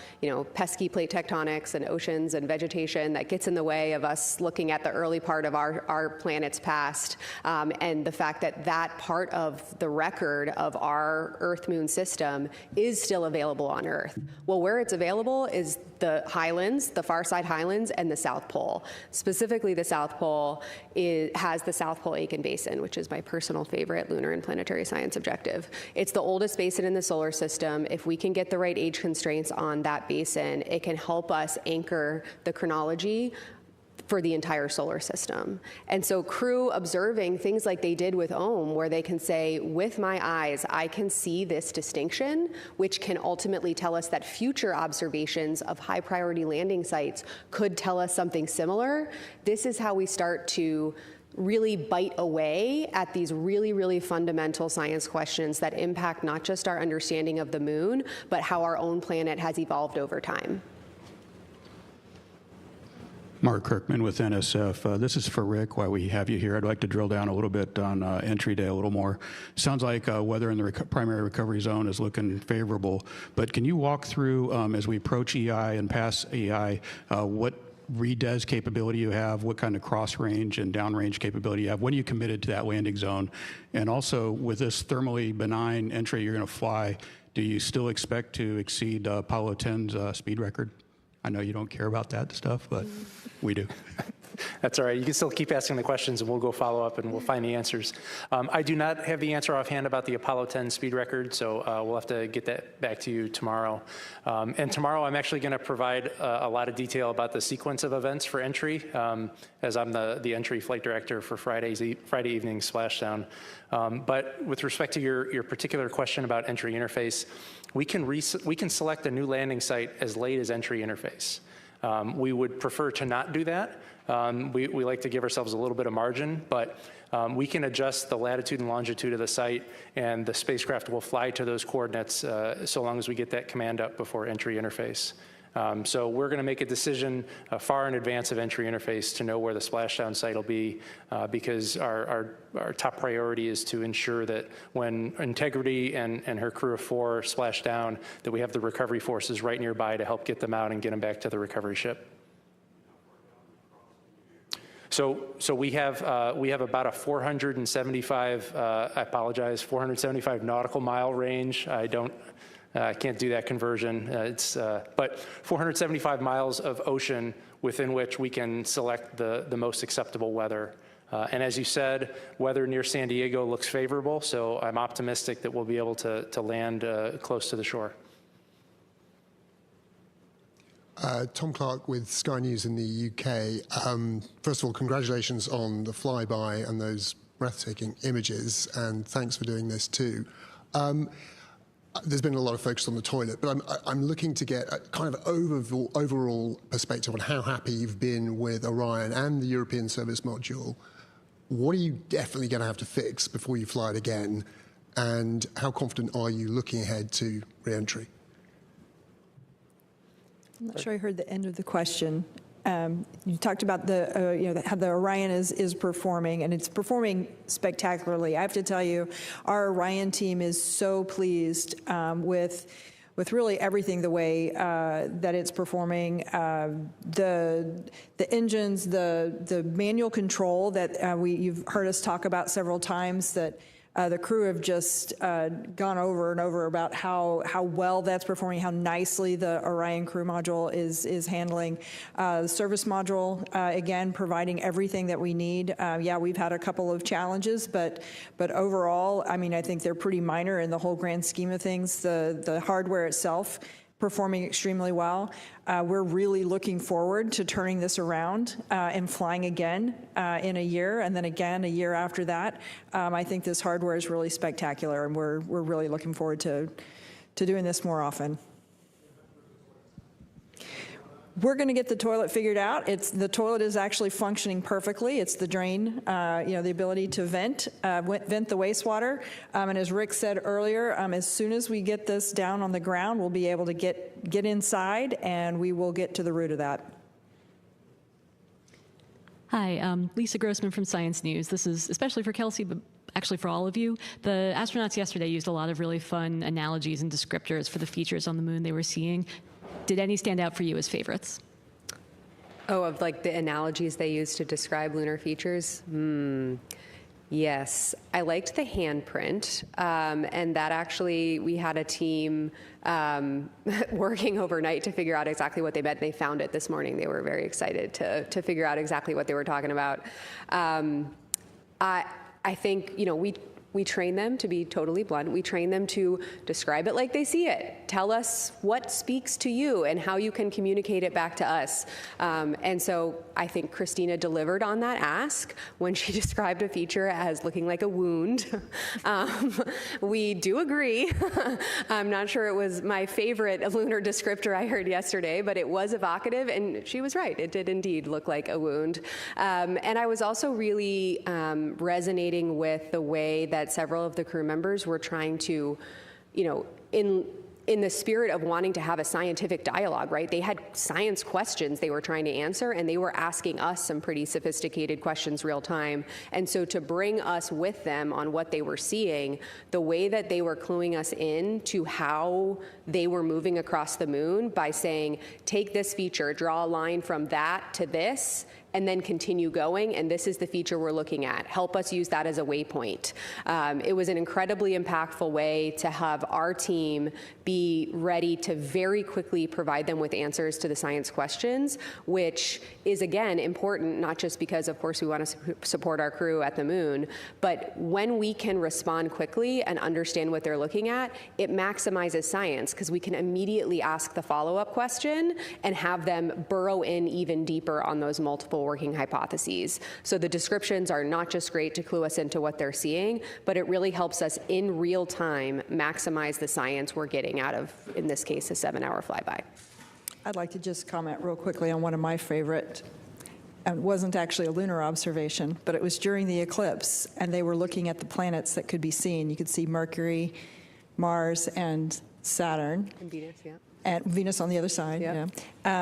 pesky plate tectonics and oceans and vegetation that gets in the way of us looking at the early part of our planet's past, and the fact that that part of the record of our Earth-Moon system is still available on Earth. Well, where it's available is the highlands, the far side highlands, and the South Pole. Specifically, the South Pole has the South Pole Aitken Basin, which is my personal favorite lunar and planetary science objective. It's the oldest basin in the solar system. If we can get the right age constraints on that basin, it can help us anchor the chronology for the entire solar system. And so crew observing things like they did with OHM, where they can say, with my eyes, I can see this distinction, which can ultimately tell us that future observations of high priority landing sites could tell us something similar. This is how we start to really bite away at these really, really fundamental science questions that impact not just our understanding of the moon, but how our own planet has evolved over time. Mark Kirkman with NSF. This is for Rick. While we have you here, I'd like to drill down a little bit on entry day a little more. Sounds like weather in the primary recovery zone is looking favorable, but can you walk through, as we approach EI and pass EI, what redes capability you have, what kind of cross range and downrange capability you have, when are you committed to that landing zone? And also, with this thermally benign entry you're going to fly, do you still expect to exceed Apollo 10's speed record? I know you don't care about that stuff, but we do. That's all right. You can still keep asking the questions, and we'll go follow up, and we'll find the answers. I do not have the answer offhand about the Apollo 10 speed record, so we'll have to get that back to you tomorrow. And tomorrow, I'm actually going to provide a lot of detail about the sequence of events for entry, as I'm the entry flight director for Friday evening splashdown. But with respect to your particular question about entry interface, we can select a new landing site as late as entry interface. We would prefer to not do that. We like to give ourselves a little bit of margin, but we can adjust the latitude and longitude of the site, and the spacecraft will fly to those coordinates so long as we get that command up before entry interface. So we're going to make a decision far in advance of entry interface to know where the splashdown site will be, because our top priority is to ensure that when Integrity and her crew of 4 splash down, that we have the recovery forces right nearby to help get them out and get them back to the recovery ship. So we have about a 475 nautical mile range. I can't do that conversion. But 475 miles of ocean within which we can select the most acceptable weather. And as you said, weather near San Diego looks favorable, so I'm optimistic that we'll be able to land close to the shore. Tom Clark with Sky News in the UK. First of all, congratulations on the flyby and those breathtaking images, and thanks for doing this too. There's been a lot of focus on the toilet, but I'm looking to get a kind of overall perspective on how happy you've been with Orion and the European Service Module. What are you definitely going to have to fix before you fly it again? And how confident are you looking ahead to re-entry? I'm not sure I heard the end of the question. you talked about how the Orion is performing, and it's performing spectacularly. I have to tell you, our Orion team is so pleased with really everything the way that it's performing. The engines, the manual control that you've heard us talk about several times, that the crew have just gone over and over about how well that's performing, how nicely the Orion crew module is handling. The service module, again, providing everything that we need. Yeah, we've had a couple of challenges, but overall, I mean, I think they're pretty minor in the whole grand scheme of things. The hardware itself performing extremely well. We're really looking forward to turning this around and flying again in a year, and then again a year after that. I think this hardware is really spectacular, and we're really looking forward to doing this more often. We're going to get the toilet figured out. The toilet is actually functioning perfectly. It's the drain, the ability to vent the wastewater. And as Rick said earlier, as soon as we get this down on the ground, we'll be able to get inside, and we will get to the root of that. Hi, Lisa Grossman from Science News. This is especially for Kelsey, but actually for all of you. The astronauts yesterday used a lot of really fun analogies and descriptors for the features on the moon they were seeing. Did any stand out for you as favorites? Oh, of like the analogies they used to describe lunar features? Yes, I liked the handprint, and that actually, we had a team working overnight to figure out exactly what they meant. They found it this morning. They were very excited to figure out exactly what they were talking about. I think, we train them, to be totally blunt, we train them to describe it like they see it. Tell us what speaks to you and how you can communicate it back to us. And so I think Christina delivered on that ask when she described a feature as looking like a wound. We do agree. I'm not sure it was my favorite lunar descriptor I heard yesterday, but it was evocative, and she was right. It did indeed look like a wound. And I was also really resonating with the way that several of the crew members were trying to, in the spirit of wanting to have a scientific dialogue, right? They had science questions they were trying to answer, and they were asking us some pretty sophisticated questions real time. And so to bring us with them on what they were seeing, the way that they were cluing us in to how they were moving across the moon by saying, take this feature, draw a line from that to this, and then continue going, and this is the feature we're looking at. Help us use that as a waypoint. It was an incredibly impactful way to have our team be ready to very quickly provide them with answers to the science questions, which is, again, important, not just because, of course, we want to support our crew at the moon, but when we can respond quickly and understand what they're looking at, it maximizes science, because we can immediately ask the follow-up question and have them burrow in even deeper on those multiple working hypotheses. So the descriptions are not just great to clue us into what they're seeing, but it really helps us in real time maximize the science we're getting out of, in this case, a 7-hour flyby. I'd like to just comment real quickly on one of my favorite, and it wasn't actually a lunar observation, but it was during the eclipse, and they were looking at the planets that could be seen. You could see Mercury, Mars, and Saturn. And Venus, yeah. And Venus on the other side, yeah.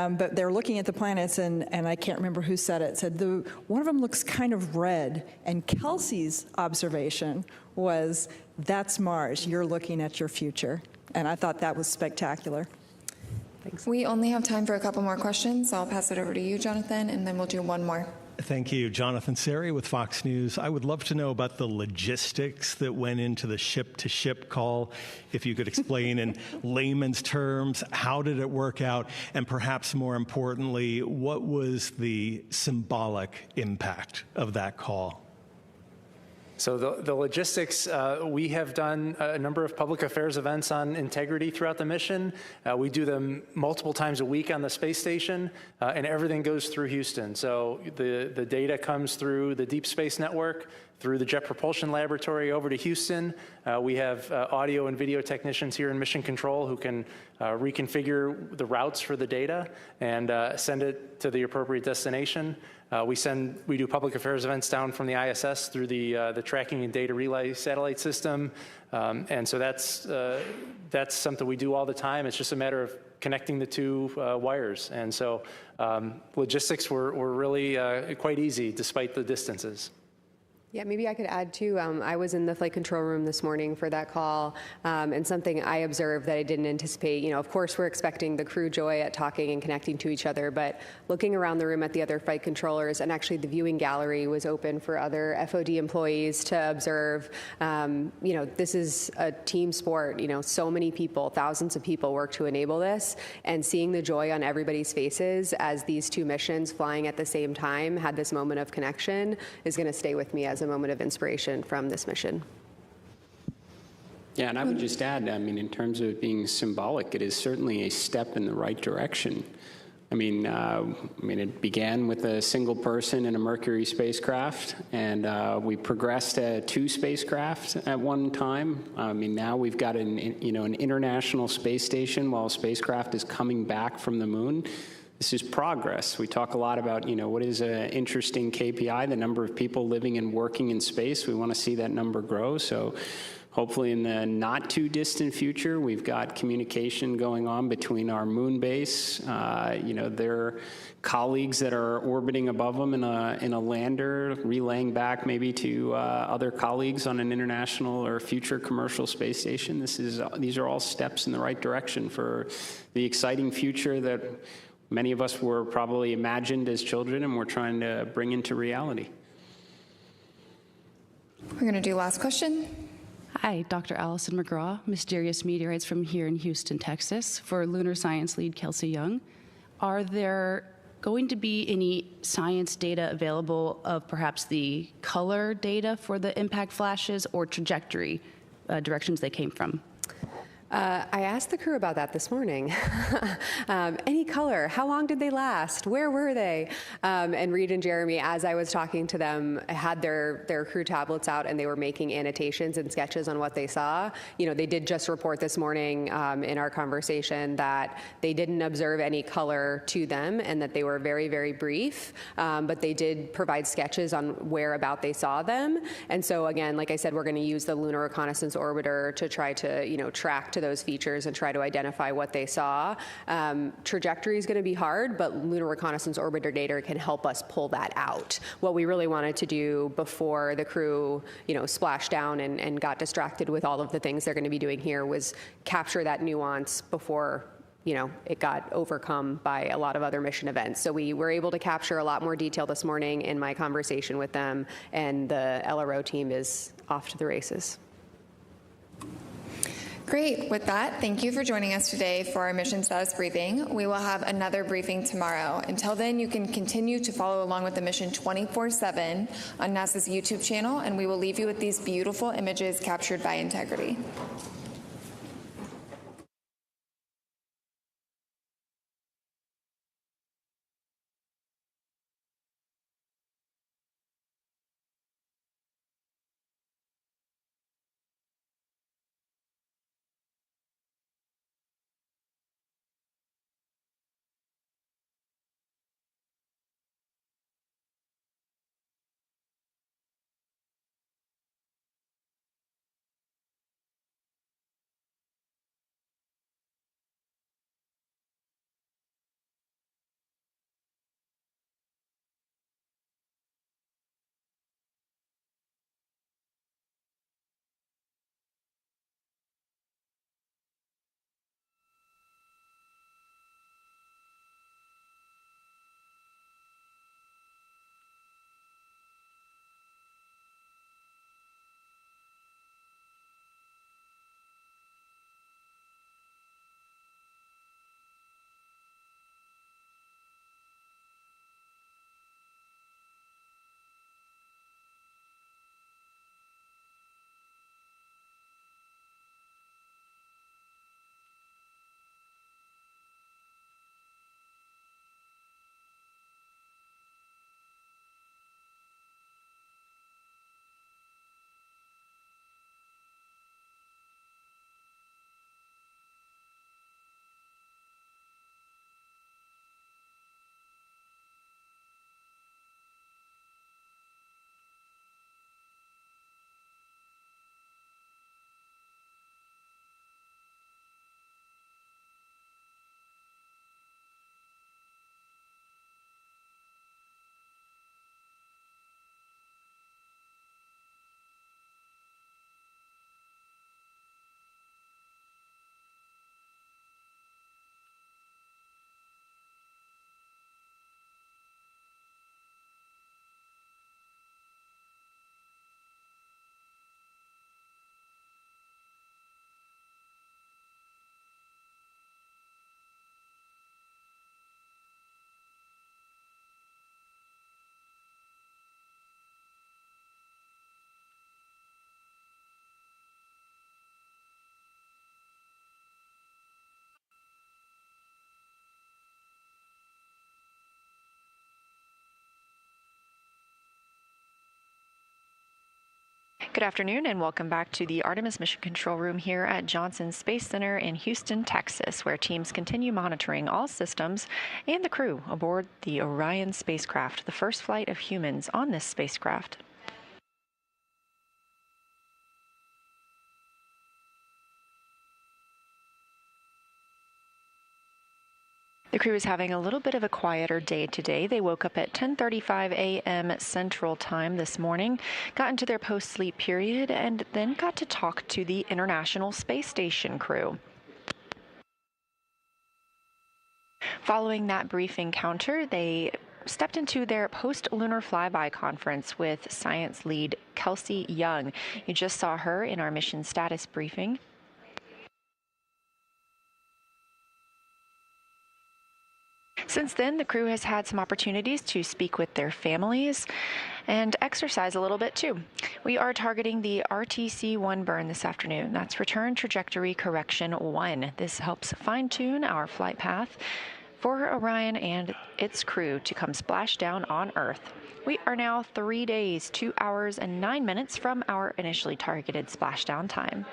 But they're looking at the planets, and I can't remember who said it, said one of them looks kind of red, and Kelsey's observation was, that's Mars, you're looking at your future. And I thought that was spectacular. Thanks. We only have time for a couple more questions, so I'll pass it over to you, Jonathan, and then we'll do one more. Thank you. Jonathan Seri with Fox News. I would love to know about the logistics that went into the ship-to-ship call. If you could explain in layman's terms, how did it work out? And perhaps more importantly, what was the symbolic impact of that call? So the logistics, we have done a number of public affairs events on integrity throughout the mission. We do them multiple times a week on the space station, and everything goes through Houston. So the data comes through the Deep Space Network, through the Jet Propulsion Laboratory over to Houston. We have audio and video technicians here in Mission Control who can reconfigure the routes for the data and send it to the appropriate destination. We do public affairs events down from the ISS through the tracking and data relay satellite system. And so that's something we do all the time. It's just a matter of connecting the two wires. And so logistics were really quite easy despite the distances. Yeah, maybe I could add too. I was in the flight control room this morning for that call, and something I observed that I didn't anticipate. You know, of course, we're expecting the crew joy at talking and connecting to each other, but looking around the room at the other flight controllers, and actually the viewing gallery was open for other FOD employees to observe. You know, this is a team sport. You know, so many people, thousands of people work to enable this, and seeing the joy on everybody's faces as these two missions flying at the same time had this moment of connection is going to stay with me as a moment of inspiration from this mission. Yeah, and I would just add, I mean, in terms of being symbolic, it is certainly a step in the right direction. I mean, it began with a single person in a Mercury spacecraft, and we progressed to 2 spacecraft at one time. I mean, now we've got an international space station while a spacecraft is coming back from the moon. This is progress. We talk a lot about, what is an interesting KPI, the number of people living and working in space. We want to see that number grow. So hopefully in the not too distant future, we've got communication going on between our moon base, their colleagues that are orbiting above them in a lander, relaying back maybe to other colleagues on an international or future commercial space station. These are all steps in the right direction for the exciting future that many of us were probably imagined as children and we're trying to bring into reality. We're going to do last question. Hi, Dr. Allison McGraw, Mysterious Meteorites from here in Houston, Texas, for Lunar Science Lead Kelsey Young. Are there going to be any science data available of perhaps the color data for the impact flashes or trajectory directions they came from? I asked the crew about that this morning. Any color? How long did they last? Where were they? And Reed and Jeremy, as I was talking to them, had their crew tablets out and they were making annotations and sketches on what they saw. They did just report this morning in our conversation that they didn't observe any color to them and that they were very, very brief, but they did provide sketches on whereabout they saw them. And so again, like I said, we're going to use the Lunar Reconnaissance Orbiter to try to, track to those features and try to identify what they saw. Trajectory is going to be hard, but Lunar Reconnaissance Orbiter data can help us pull that out. What we really wanted to do before the crew, splashed down and got distracted with all of the things they're going to be doing here was capture that nuance before it got overcome by a lot of other mission events. So we were able to capture a lot more detail this morning in my conversation with them, and the LRO team is off to the races. Great. With that, thank you for joining us today for our mission status briefing. We will have another briefing tomorrow. Until then, you can continue to follow along with the mission 24/7 on NASA's YouTube channel, and we will leave you with these beautiful images captured by Integrity. Good afternoon and welcome back to the Artemis Mission Control Room here at Johnson Space Center in Houston, Texas, where teams continue monitoring all systems and the crew aboard the Orion spacecraft, the first flight of humans on this spacecraft. The crew is having a little bit of a quieter day today. They woke up at 10:35 a.m. Central Time this morning, got into their post-sleep period, and then got to talk to the International Space Station crew. Following that brief encounter, they stepped into their post-lunar flyby conference with science lead Kelsey Young. You just saw her in our mission status briefing. Since then, the crew has had some opportunities to speak with their families and exercise a little bit too. We are targeting the RTC-1 burn this afternoon. That's Return Trajectory Correction 1. This helps fine-tune our flight path for Orion and its crew to come splash down on Earth. We are now 3 days, 2 hours, and 9 minutes from our initially targeted splashdown time.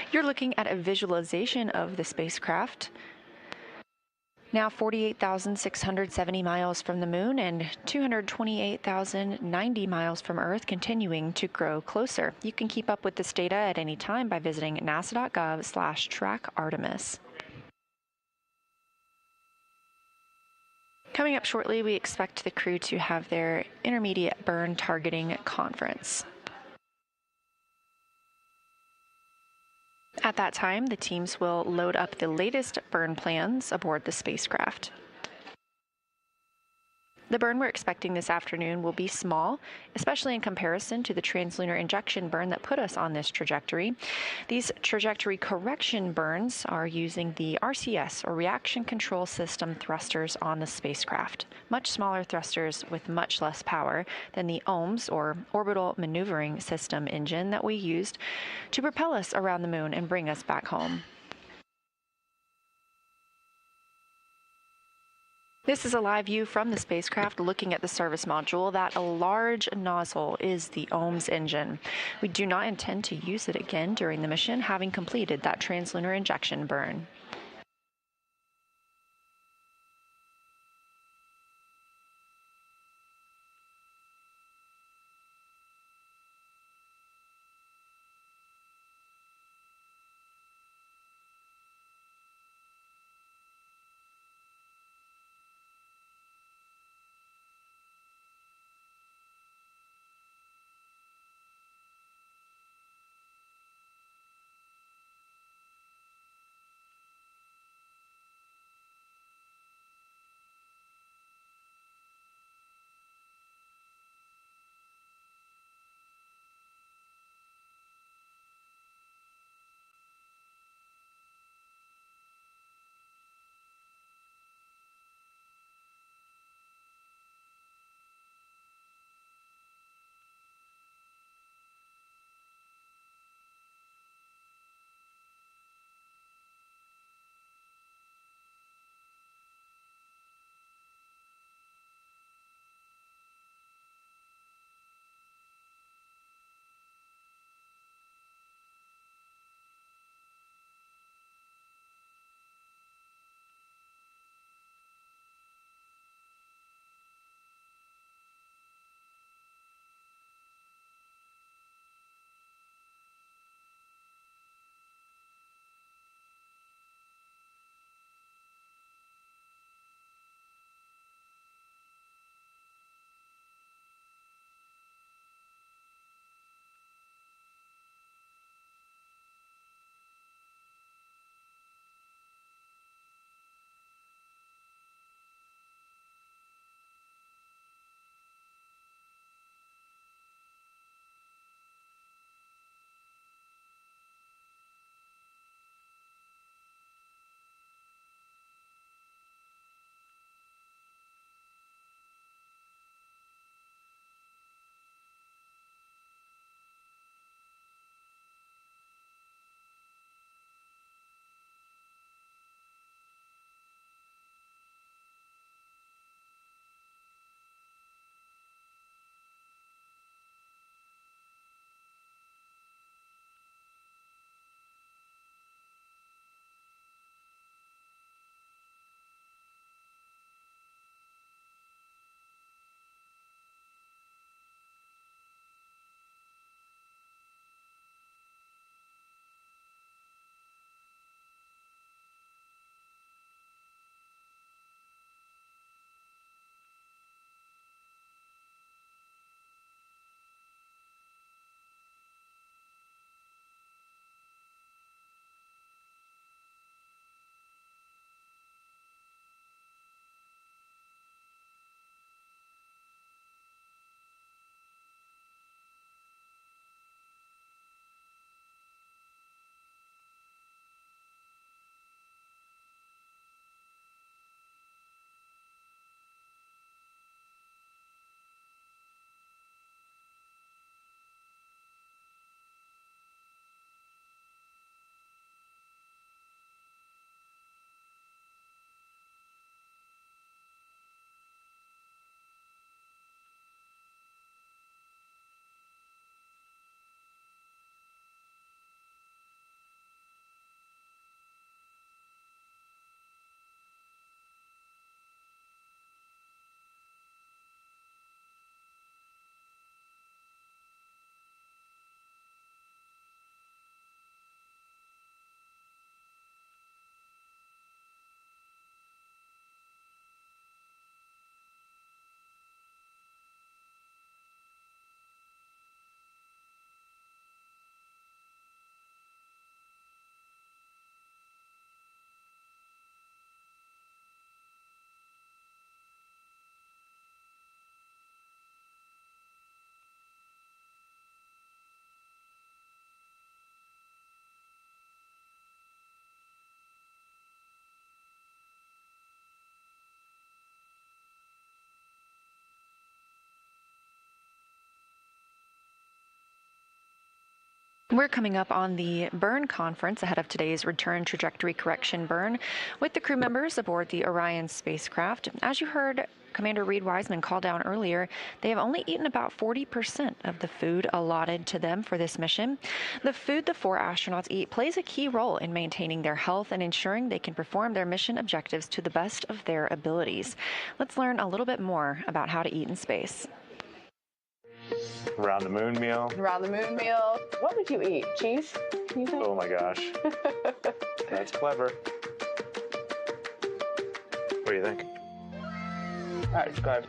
You're looking at a visualization of the spacecraft. Now 48,670 miles from the moon and 228,090 miles from Earth, continuing to grow closer. You can keep up with this data at any time by visiting nasa.gov/track-Artemis. Coming up shortly, we expect the crew to have their intermediate burn targeting conference. At that time, the teams will load up the latest burn plans aboard the spacecraft. The burn we're expecting this afternoon will be small, especially in comparison to the translunar injection burn that put us on this trajectory. These trajectory correction burns are using the RCS, or Reaction Control System, thrusters on the spacecraft. Much smaller thrusters with much less power than the OMS, or Orbital Maneuvering System, engine that we used to propel us around the moon and bring us back home. This is a live view from the spacecraft looking at the service module. That large nozzle is the OMS engine. We do not intend to use it again during the mission, having completed that translunar injection burn. We're coming up on the burn conference ahead of today's return trajectory correction burn with the crew members aboard the Orion spacecraft. As you heard Commander Reed Wiseman call down earlier, they have only eaten about 40% of the food allotted to them for this mission. The food the 4 astronauts eat plays a key role in maintaining their health and ensuring they can perform their mission objectives to the best of their abilities. Let's learn a little bit more about how to eat in space. Around the moon meal. Around the moon meal. What would you eat? Cheese? You think? Oh my gosh. That's clever. What do you think? All right, describe.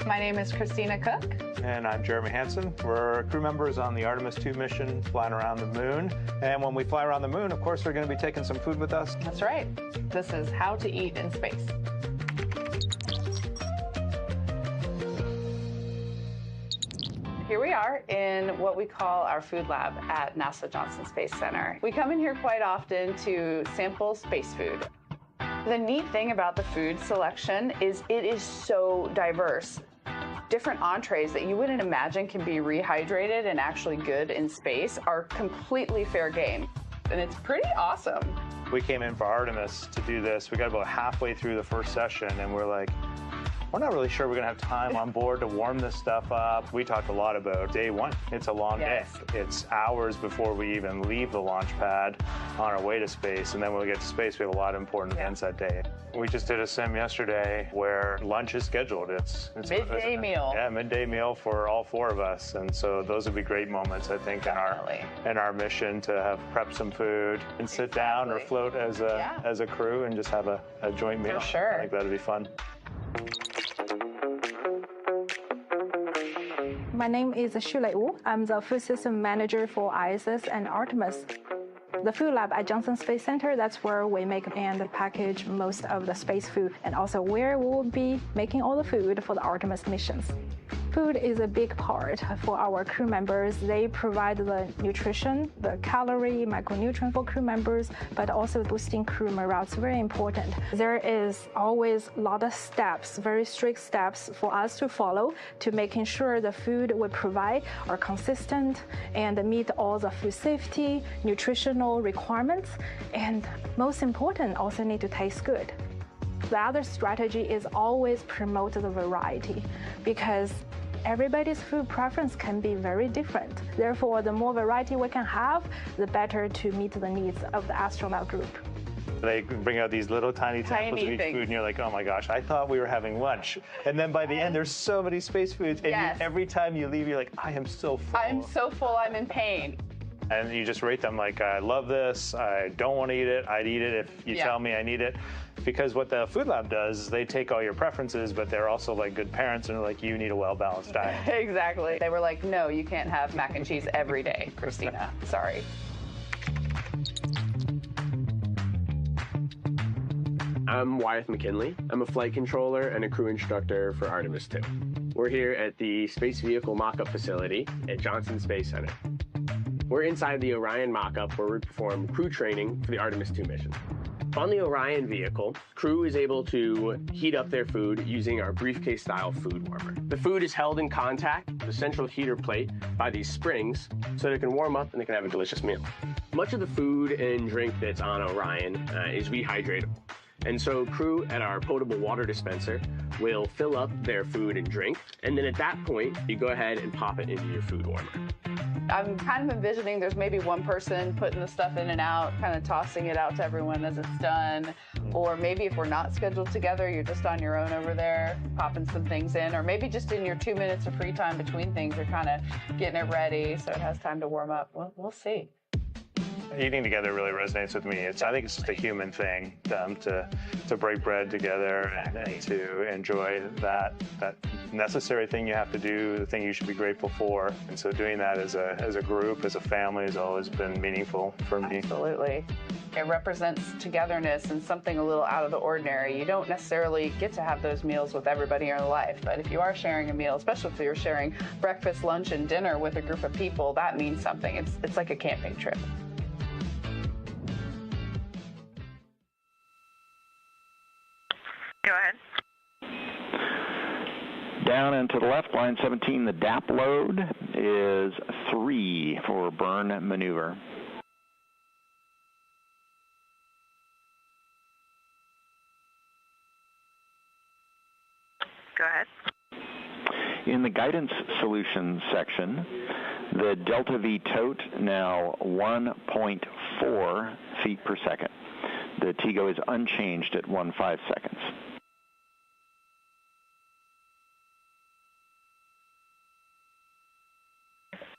My name is Christina Cook. And I'm Jeremy Hansen. We're crew members on the Artemis 2 mission flying around the moon. And when we fly around the moon, of course, we're going to be taking some food with us. That's right. This is how to eat in space. Here we are in what we call our food lab at NASA Johnson Space Center. We come in here quite often to sample space food. The neat thing about the food selection is it is so diverse. Different entrees that you wouldn't imagine can be rehydrated and actually good in space are completely fair game. And it's pretty awesome. We came in for Artemis to do this. We got about halfway through the first session and we're like, we're not really sure we're going to have time on board to warm this stuff up. We talked a lot about day one. It's a long day. It's hours before we even leave the launch pad on our way to space. And then when we get to space, we have a lot of important events that day. We just did a sim yesterday where lunch is scheduled. It's midday meal. Yeah, midday meal for all 4 of us. And so those would be great moments, I think, in our mission to have prep some food and sit down or float as a crew and just have a joint meal. For sure. I think that'd be fun. My name is Xulei Wu. I'm the food system manager for ISS and Artemis. The food lab at Johnson Space Center, that's where we make and package most of the space food, and also where we will be making all the food for the Artemis missions. Food is a big part for our crew members. They provide the nutrition, the calorie, micronutrient for crew members, but also boosting crew morale. It's very important. There is always a lot of steps, very strict steps for us to follow to making sure the food we provide are consistent and meet all the food safety, nutritional requirements, and most important, also need to taste good. The other strategy is always promote the variety because everybody's food preference can be very different. Therefore, the more variety we can have, the better to meet the needs of the astronaut group. They bring out these little tiny samples of each food, and you're like, oh my gosh, I thought we were having lunch. And then by the end, there's so many space foods, and every time you leave, you're like, I am so full. I'm so full, I'm in pain. And you just rate them like, I love this, I don't want to eat it, I'd eat it if you tell me I need it. Because what the food lab does is they take all your preferences, but they're also like good parents and they're like, you need a well-balanced diet. Exactly. They were like, no, you can't have mac and cheese every day, Christina. Sorry. I'm Wyeth McKinley. I'm a flight controller and a crew instructor for Artemis 2. We're here at the Space Vehicle Mock-Up Facility at Johnson Space Center. We're inside the Orion mock-up where we perform crew training for the Artemis 2 mission. On the Orion vehicle, crew is able to heat up their food using our briefcase-style food warmer. The food is held in contact with the central heater plate by these springs so they can warm up and they can have a delicious meal. Much of the food and drink that's on Orion is rehydratable. And so crew at our potable water dispenser will fill up their food and drink, and then at that point, you go ahead and pop it into your food warmer. I'm kind of envisioning there's maybe one person putting the stuff in and out, kind of tossing it out to everyone as it's done. Or maybe if we're not scheduled together, you're just on your own over there, popping some things in. Or maybe just in your 2 minutes of free time between things, you're kind of getting it ready so it has time to warm up. We'll see. Eating together really resonates with me. I think it's just a human thing to break bread together and to enjoy that necessary thing you have to do, the thing you should be grateful for. And so doing that as a group, as a family, has always been meaningful for me. Absolutely. It represents togetherness and something a little out of the ordinary. You don't necessarily get to have those meals with everybody in your life, but if you are sharing a meal, especially if you're sharing breakfast, lunch, and dinner with a group of people, that means something. It's like a camping trip. Go ahead. down and to the left, line 17, the DAP load is 3 for burn maneuver. Go ahead. In the guidance solutions section, the delta V tote now 1.4 feet per second. The TIGO is unchanged at 15 seconds.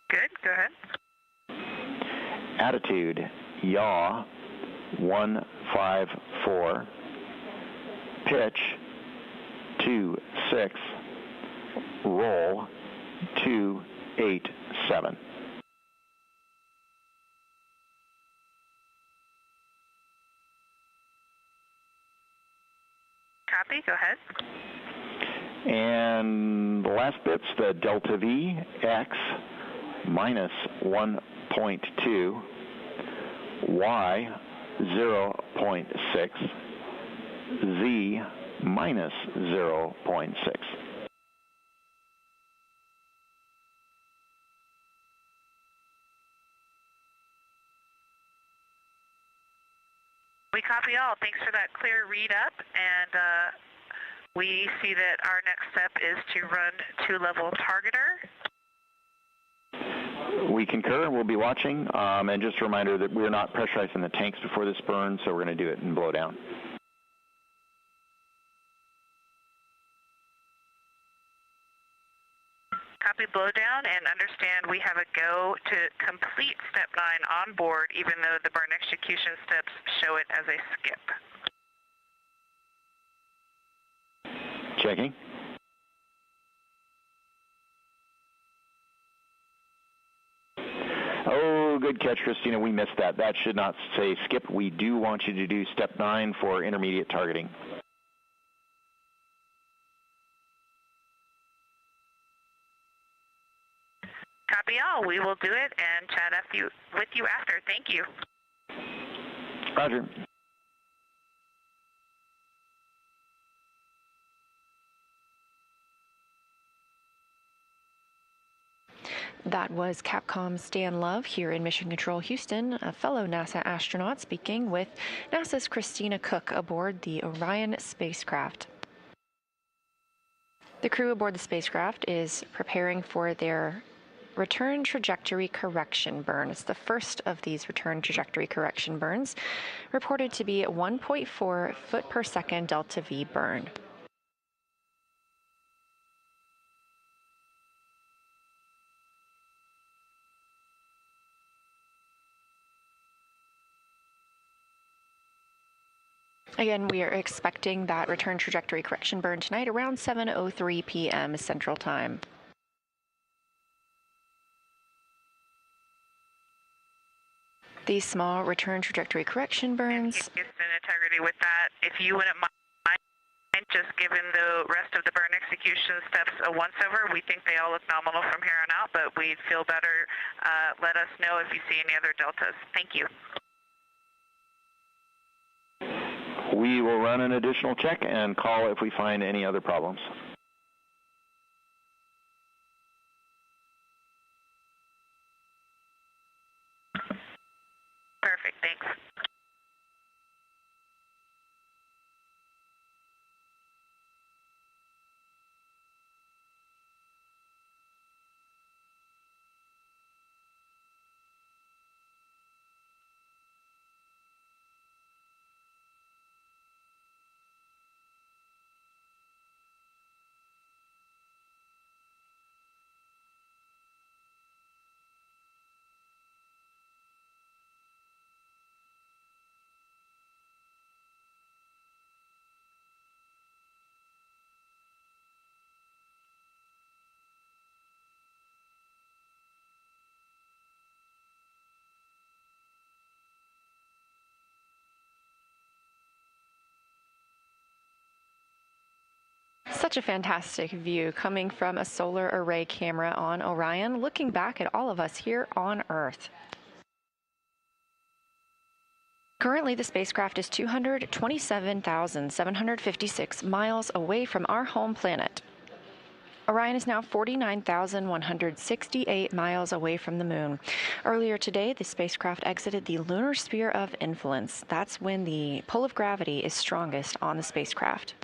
Good, go ahead. Attitude, yaw, 154. Pitch, 26. Roll, 287. Copy, go ahead. And the last bit's the delta V, X, minus 1.2, Y, 0.6, Z, minus 0.6. We copy all. Thanks for that clear read up, and we see that our next step is to run 2-level targeter. We concur. We'll be watching. And just a reminder that we're not pressurizing the tanks before this burn, so we're going to do it in blowdown. Copy blowdown, and understand we have a go to complete step 9 on board, even though the burn execution steps show it as a skip. Checking. Oh, good catch, Christina. We missed that. That should not say skip. We do want you to do step 9 for intermediate targeting. Copy all. We will do it and chat with you after. Thank you. Roger. That was Capcom's Stan Love here in Mission Control Houston, a fellow NASA astronaut speaking with NASA's Christina Cook aboard the Orion spacecraft. The crew aboard the spacecraft is preparing for their return trajectory correction burn. It's the first of these return trajectory correction burns, reported to be a 1.4 foot per second delta V burn. Again, we are expecting that return trajectory correction burn tonight around 7:03 p.m. Central Time. These small return trajectory correction burns. Houston integrity with that. If you wouldn't mind just giving the rest of the burn execution steps a once-over, we think they all look nominal from here on out, but we'd feel better. Let us know if you see any other deltas. Thank you. We will run an additional check and call if we find any other problems. Perfect, thanks. Such a fantastic view coming from a solar array camera on Orion, looking back at all of us here on Earth. Currently, the spacecraft is 227,756 miles away from our home planet. Orion is now 49,168 miles away from the moon. Earlier today, the spacecraft exited the lunar sphere of influence. That's when the pull of gravity is strongest on the spacecraft.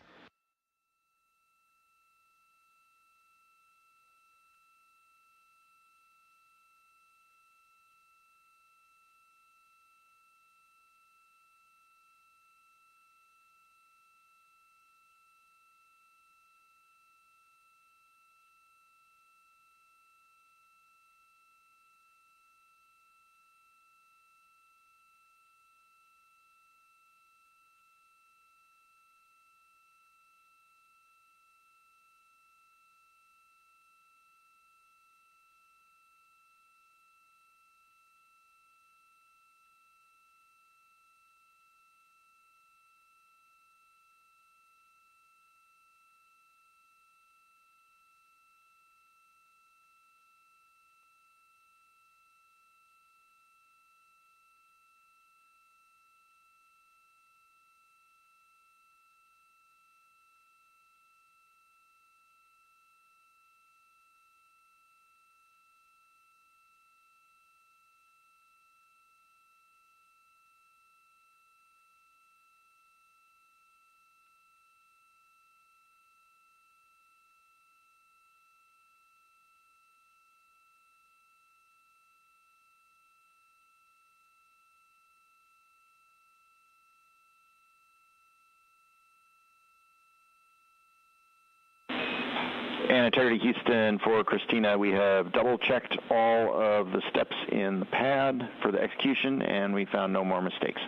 And Integrity Houston for Christina, we have double-checked all of the steps in the pad for the execution, and we found no more mistakes.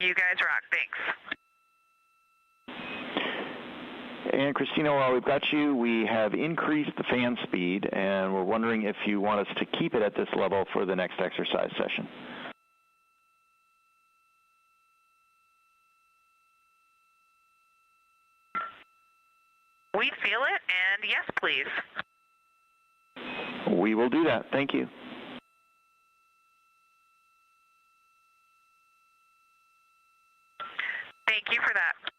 You guys rock. Thanks. And Christina, while we've got you, we have increased the fan speed, and we're wondering if you want us to keep it at this level for the next exercise session. We feel it, and yes, please. We will do that. Thank you. Thank you for that.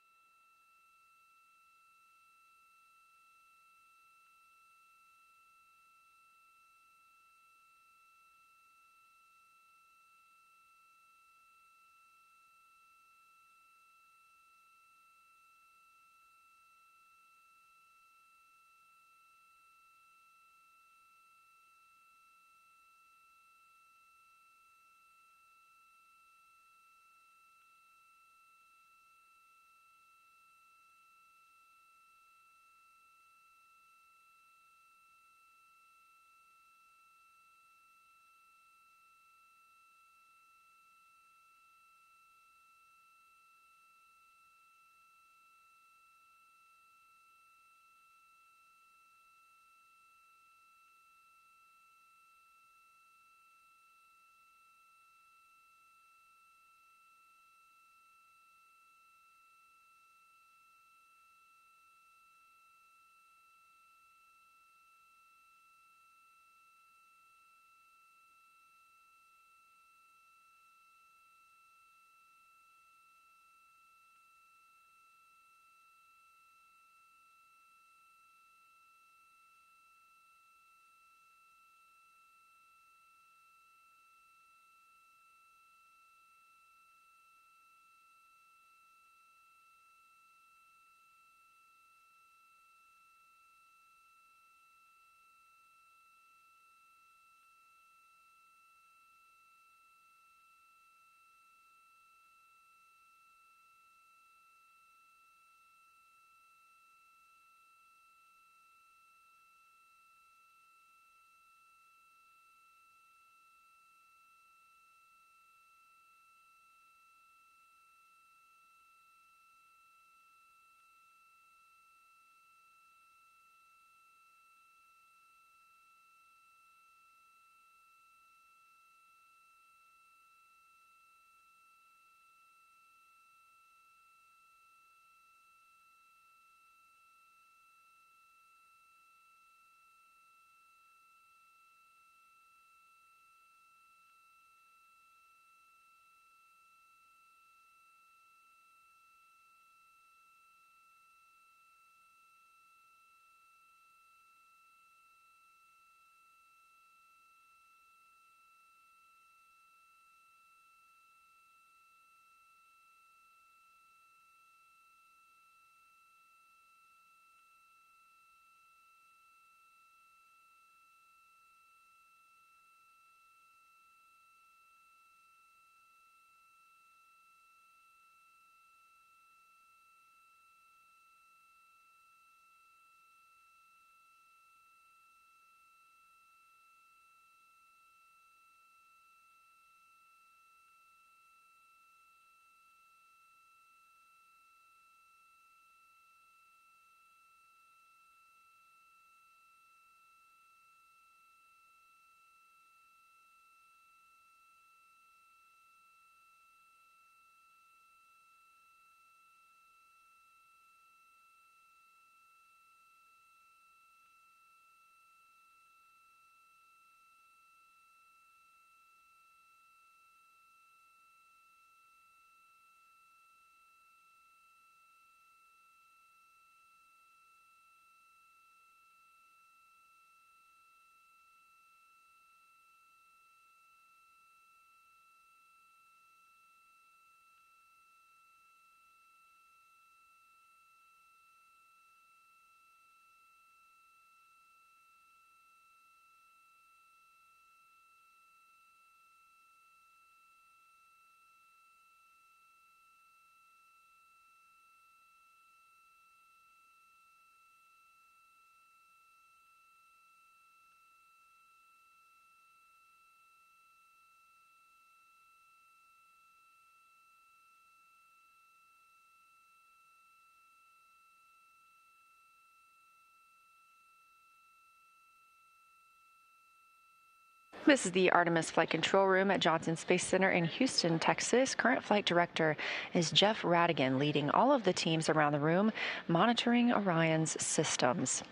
This is the Artemis Flight Control Room at Johnson Space Center in Houston, Texas. Current flight director is Jeff Radigan, leading all of the teams around the room, monitoring Orion's systems.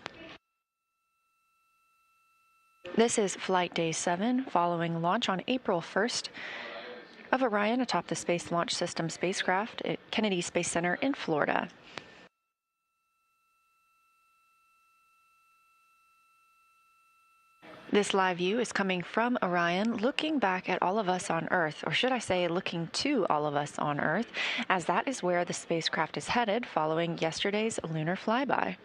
This is Flight Day 7, following launch on April 1st of Orion atop the Space Launch System spacecraft at Kennedy Space Center in Florida. This live view is coming from Orion, looking back at all of us on Earth, or should I say looking to all of us on Earth, as that is where the spacecraft is headed following yesterday's lunar flyby.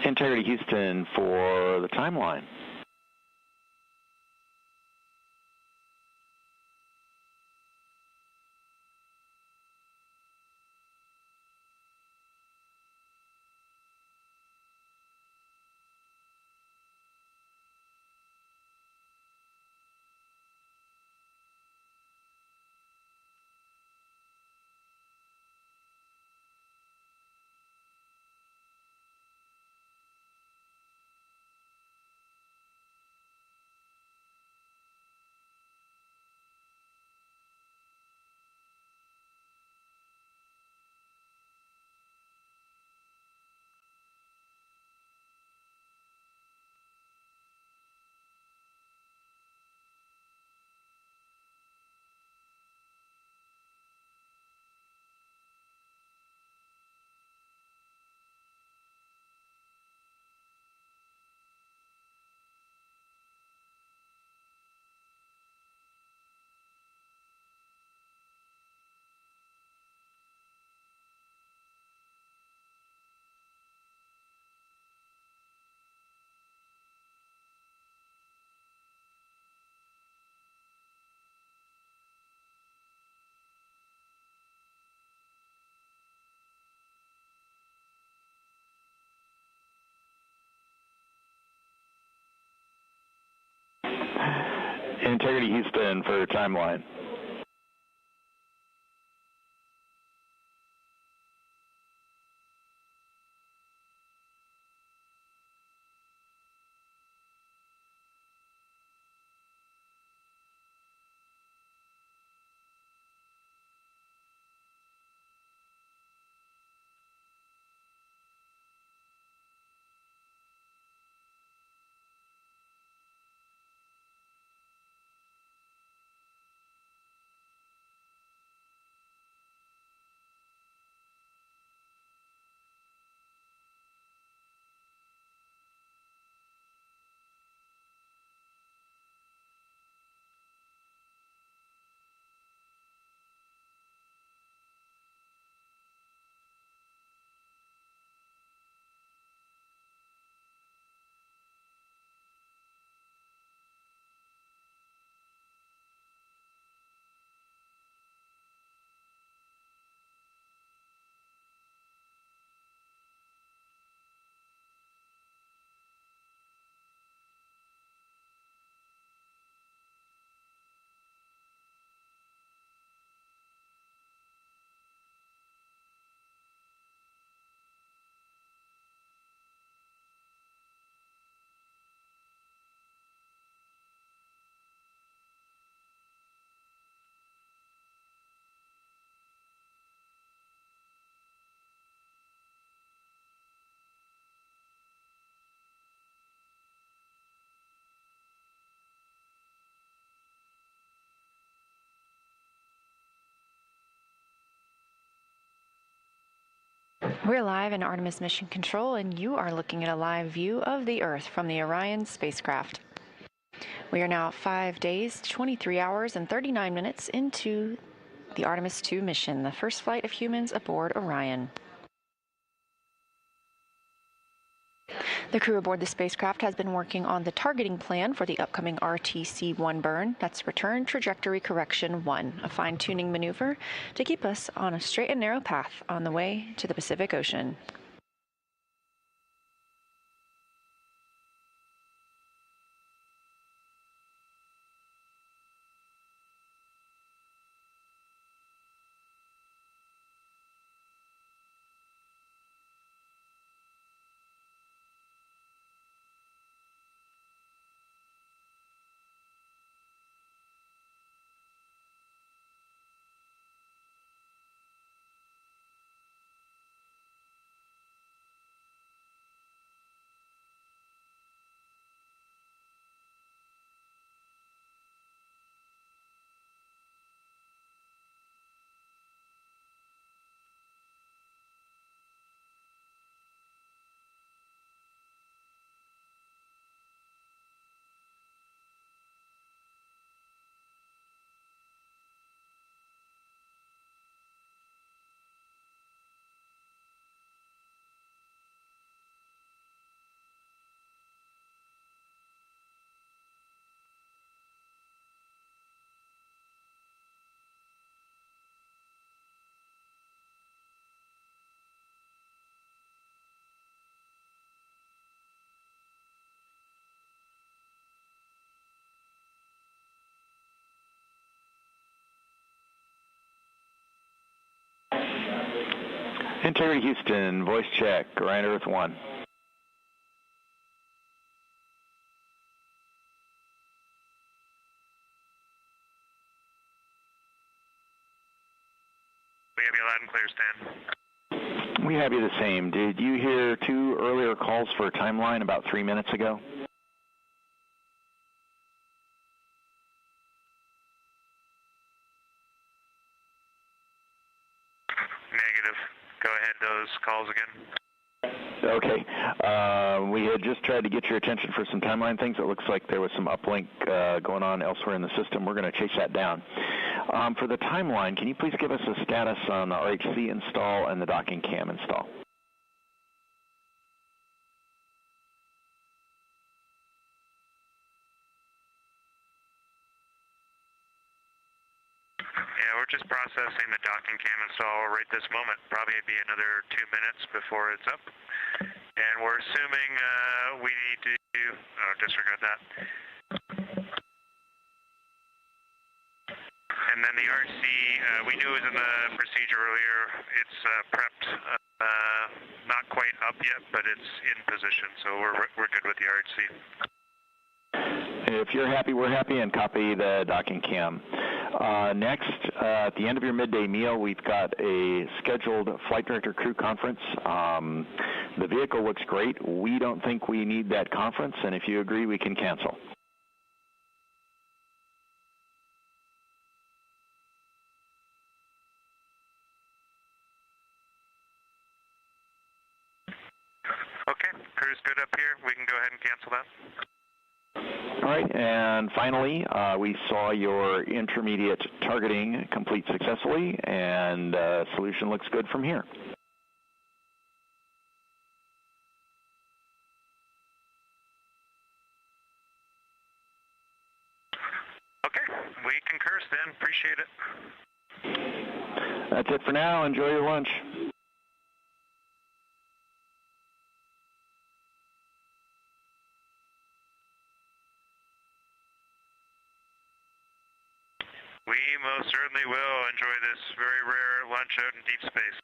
Integrity Houston for the timeline. Integrity Houston for timeline. We're live in Artemis Mission Control, and you are looking at a live view of the Earth from the Orion spacecraft. We are now 5 days, 23 hours, and 39 minutes into the Artemis 2 mission, the first flight of humans aboard Orion. The crew aboard the spacecraft has been working on the targeting plan for the upcoming RTC-1 burn. That's Return Trajectory Correction 1, a fine-tuning maneuver to keep us on a straight and narrow path on the way to the Pacific Ocean. Integrity Houston, voice check, Orion Earth 1. We have you loud and clear, Stan. We have you the same. Did you hear 2 earlier calls for a timeline about 3 minutes ago? Negative. Go ahead, those calls again. Okay. We had just tried to get your attention for some timeline things. It looks like there was some uplink going on elsewhere in the system. We're going to chase that down. For the timeline, can you please give us a status on the RHC install and the docking cam install? Yeah, we're just processing the docking cam install right this moment. Probably be another 2 minutes before it's up. And we're assuming we need to disregard that. And then the RC, we knew it was in the procedure earlier. It's prepped, not quite up yet, but it's in position, so we're good with the RC. If you're happy, we're happy, and copy the docking cam. Next, at the end of your midday meal, we've got a scheduled flight director crew conference. The vehicle looks great. We don't think we need that conference, and if you agree, we can cancel. Okay, crew's good up here. We can go ahead and cancel that. All right, and finally, we saw your intermediate targeting complete successfully, and solution looks good from here. Okay, we concur, Stan. Appreciate it. That's it for now. Enjoy your lunch. We most certainly will enjoy this very rare lunch out in deep space.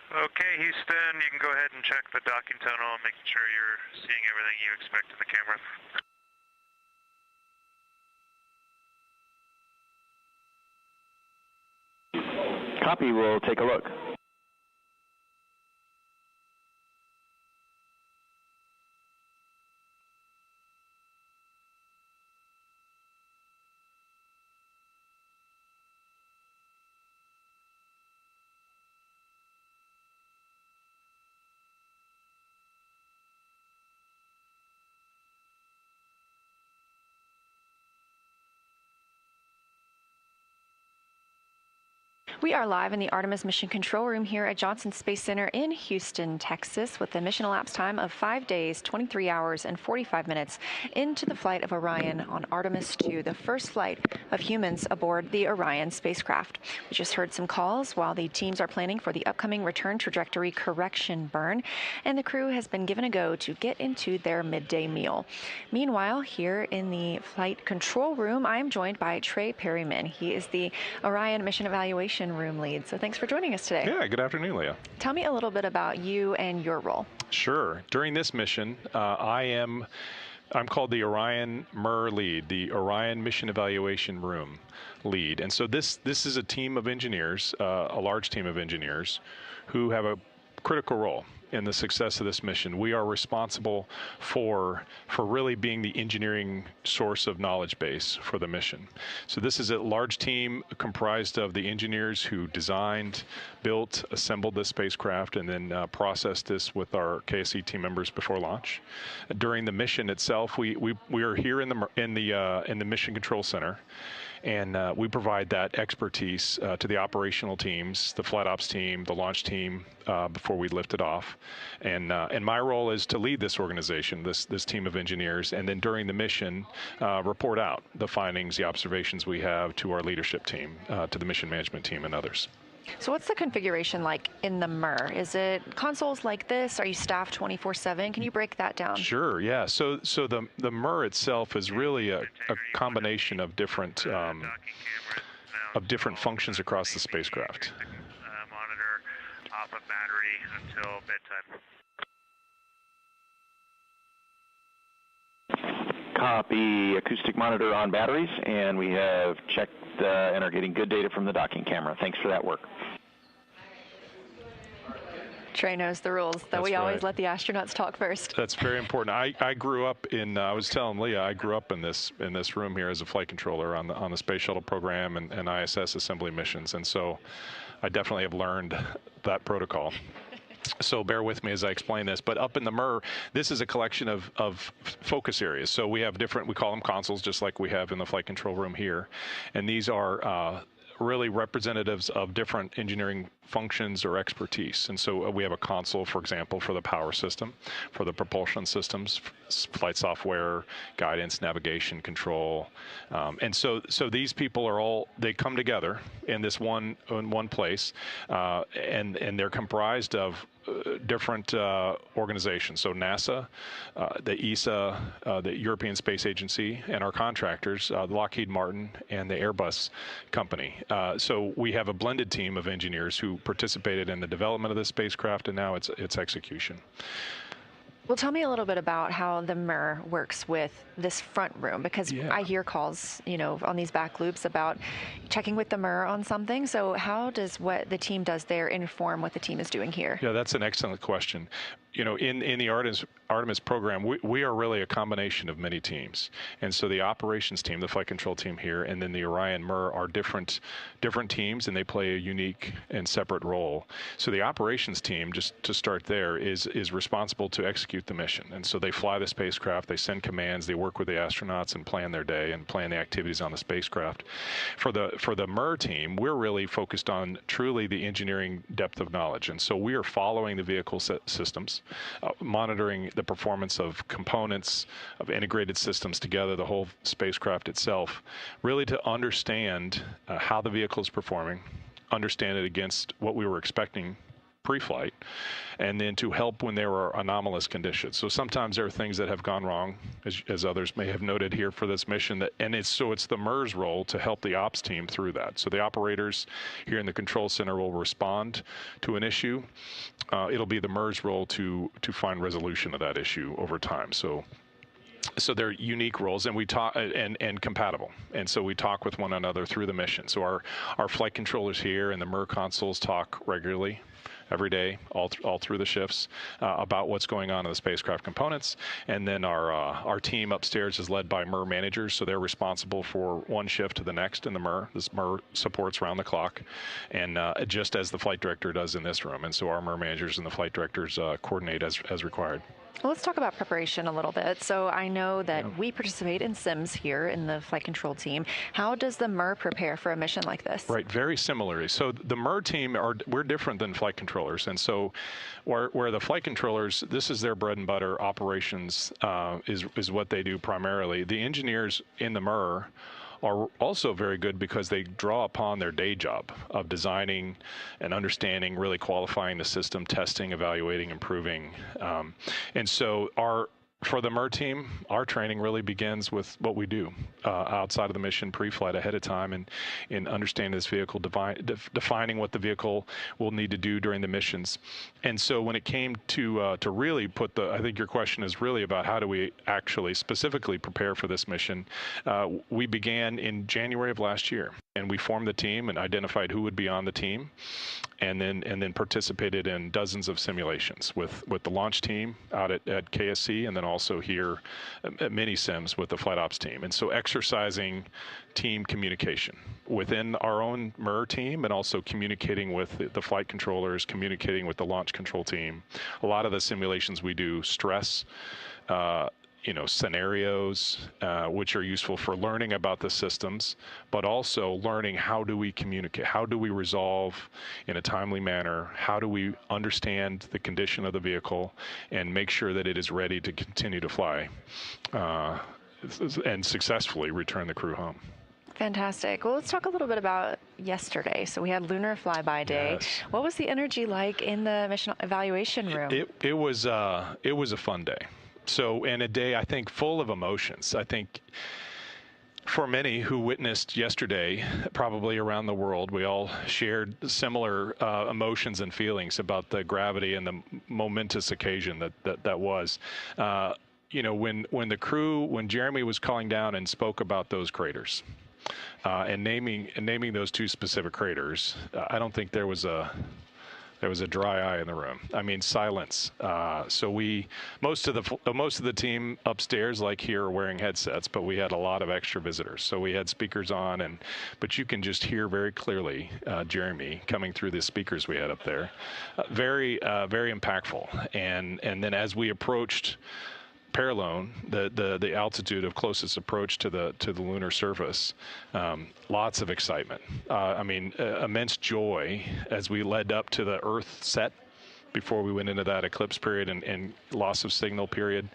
Okay, Houston, you can go ahead and check the docking tunnel and making sure you're seeing everything you expect in the camera. Copy, we'll take a look. We are live in the Artemis Mission Control Room here at Johnson Space Center in Houston, Texas, with a mission elapsed time of 5 days, 23 hours, and 45 minutes into the flight of Orion on Artemis 2, the first flight of humans aboard the Orion spacecraft. We just heard some calls while the teams are planning for the upcoming return trajectory correction burn, and the crew has been given a go to get into their midday meal. Meanwhile, here in the flight control room, I am joined by Trey Perryman. He is the Orion Mission Evaluation Room lead. So thanks for joining us today. Yeah, good afternoon, Leah. Tell me a little bit about you and your role. Sure. During this mission, I'm called the Orion MER lead, the Orion Mission Evaluation Room lead. And so this is a team of engineers, a large team of engineers who have a critical role in the success of this mission. We are responsible for really being the engineering source of knowledge base for the mission. So this is a large team comprised of the engineers who designed, built, assembled this spacecraft, and then processed this with our KSC team members before launch. During the mission itself, we are here in the Mission Control Center. And we provide that expertise to the operational teams, the flight ops team, the launch team, before we lift it off. And my role is to lead this organization, this team of engineers, and then during the mission, report out the findings, the observations we have to our leadership team, to the mission management team and others. So what's the configuration like in the MER? Is it consoles like this? Are you staffed 24/7? Can you break that down? Sure, yeah. So the MER itself is really a combination of different functions across the spacecraft. Monitor off of battery until bedtime. Copy. Acoustic monitor on batteries, and we have checked and are getting good data from the docking camera. Thanks for that work. Trey knows the rules, that we always let the astronauts talk first. That's very important. I grew up in, I was telling Leah, I grew up in this room here as a flight controller on the Space Shuttle program and ISS assembly missions, and so I definitely have learned that protocol. So bear with me as I explain this. But up in the MER, this is a collection of focus areas. So we have different, we call them consoles, just like we have in the flight control room here. And these are really representatives of different engineering functions or expertise. And so we have a console, for example, for the power system, for the propulsion systems, flight software, guidance, navigation, control. And so these people are all, they come together in this one place, and they're comprised of different organizations. So NASA, the ESA, the European Space Agency, and our contractors, Lockheed Martin and the Airbus company. So we have a blended team of engineers who participated in the development of this spacecraft, and now its execution. Well, tell me a little bit about how the MER works with this front room, because I hear calls, on these back loops about checking with the MER on something. So how does what the team does there inform what the team is doing here? Yeah, that's an excellent question. In the Artemis program, we are really a combination of many teams. And so the operations team, the flight control team here, and then the Orion MER are different teams, and they play a unique and separate role. So the operations team, just to start there, is responsible to execute the mission. And so they fly the spacecraft, they send commands, they work with the astronauts and plan their day and plan the activities on the spacecraft. For the MER team, we're really focused on truly the engineering depth of knowledge. And so we are following the vehicle systems, monitoring the performance of components, of integrated systems together, the whole spacecraft itself, really to understand how the vehicle is performing, understand it against what we were expecting pre-flight, and then to help when there are anomalous conditions. So sometimes there are things that have gone wrong, as others may have noted here for this mission, it's the MER's role to help the ops team through that. So the operators here in the control center will respond to an issue. It'll be the MER's role to find resolution of that issue over time. So they're unique roles, and we talk and compatible, and so we talk with one another through the mission. So our flight controllers here and the MER consoles talk regularly, every day, all through the shifts, about what's going on in the spacecraft components. And then our team upstairs is led by MER managers, so they're responsible for one shift to the next in the MER. This MER supports round the clock, and just as the flight director does in this room. And so our MER managers and the flight directors coordinate as required. Well, let's talk about preparation a little bit. So I know that we participate in sims here in the flight control team. How does the MER prepare for a mission like this? Right, very similarly. So the MER team, we're different than flight controllers. And so where the flight controllers, this is their bread and butter, operations is what they do primarily. The engineers in the MER are also very good because they draw upon their day job of designing and understanding, really qualifying the system, testing, evaluating, improving. And so for the MER team, our training really begins with what we do outside of the mission, pre-flight, ahead of time, and in understanding this vehicle, defining what the vehicle will need to do during the missions. And so when it came to really put I think your question is really about how do we actually specifically prepare for this mission. We began in January of last year, and we formed the team and identified who would be on the team, and then participated in dozens of simulations with the launch team out at KSC, and then also here at mini sims with the flight ops team. And so exercising team communication within our own MER team, and also communicating with the flight controllers, communicating with the launch control team. A lot of the simulations we do stress scenarios, which are useful for learning about the systems, but also learning how do we communicate, how do we resolve in a timely manner, how do we understand the condition of the vehicle and make sure that it is ready to continue to fly and successfully return the crew home. Fantastic. Well, let's talk a little bit about yesterday. So we had Lunar Flyby Day. Yes. What was the energy like in the mission evaluation room? It was a fun day. So, and a day, I think, full of emotions. I think for many who witnessed yesterday, probably around the world, we all shared similar emotions and feelings about the gravity and the momentous occasion that was. you know, when Jeremy was calling down and spoke about those craters, and naming those two specific craters, I don't think there was a dry eye in the room. I mean, silence. So most of the team upstairs, like here, are wearing headsets, but we had a lot of extra visitors. So we had speakers on, but you can just hear very clearly Jeremy coming through the speakers we had up there. Very impactful. And then as we approached Paralone, the altitude of closest approach to the lunar surface, lots of excitement. I mean, immense joy as we led up to the Earth set before we went into that eclipse period and loss of signal period.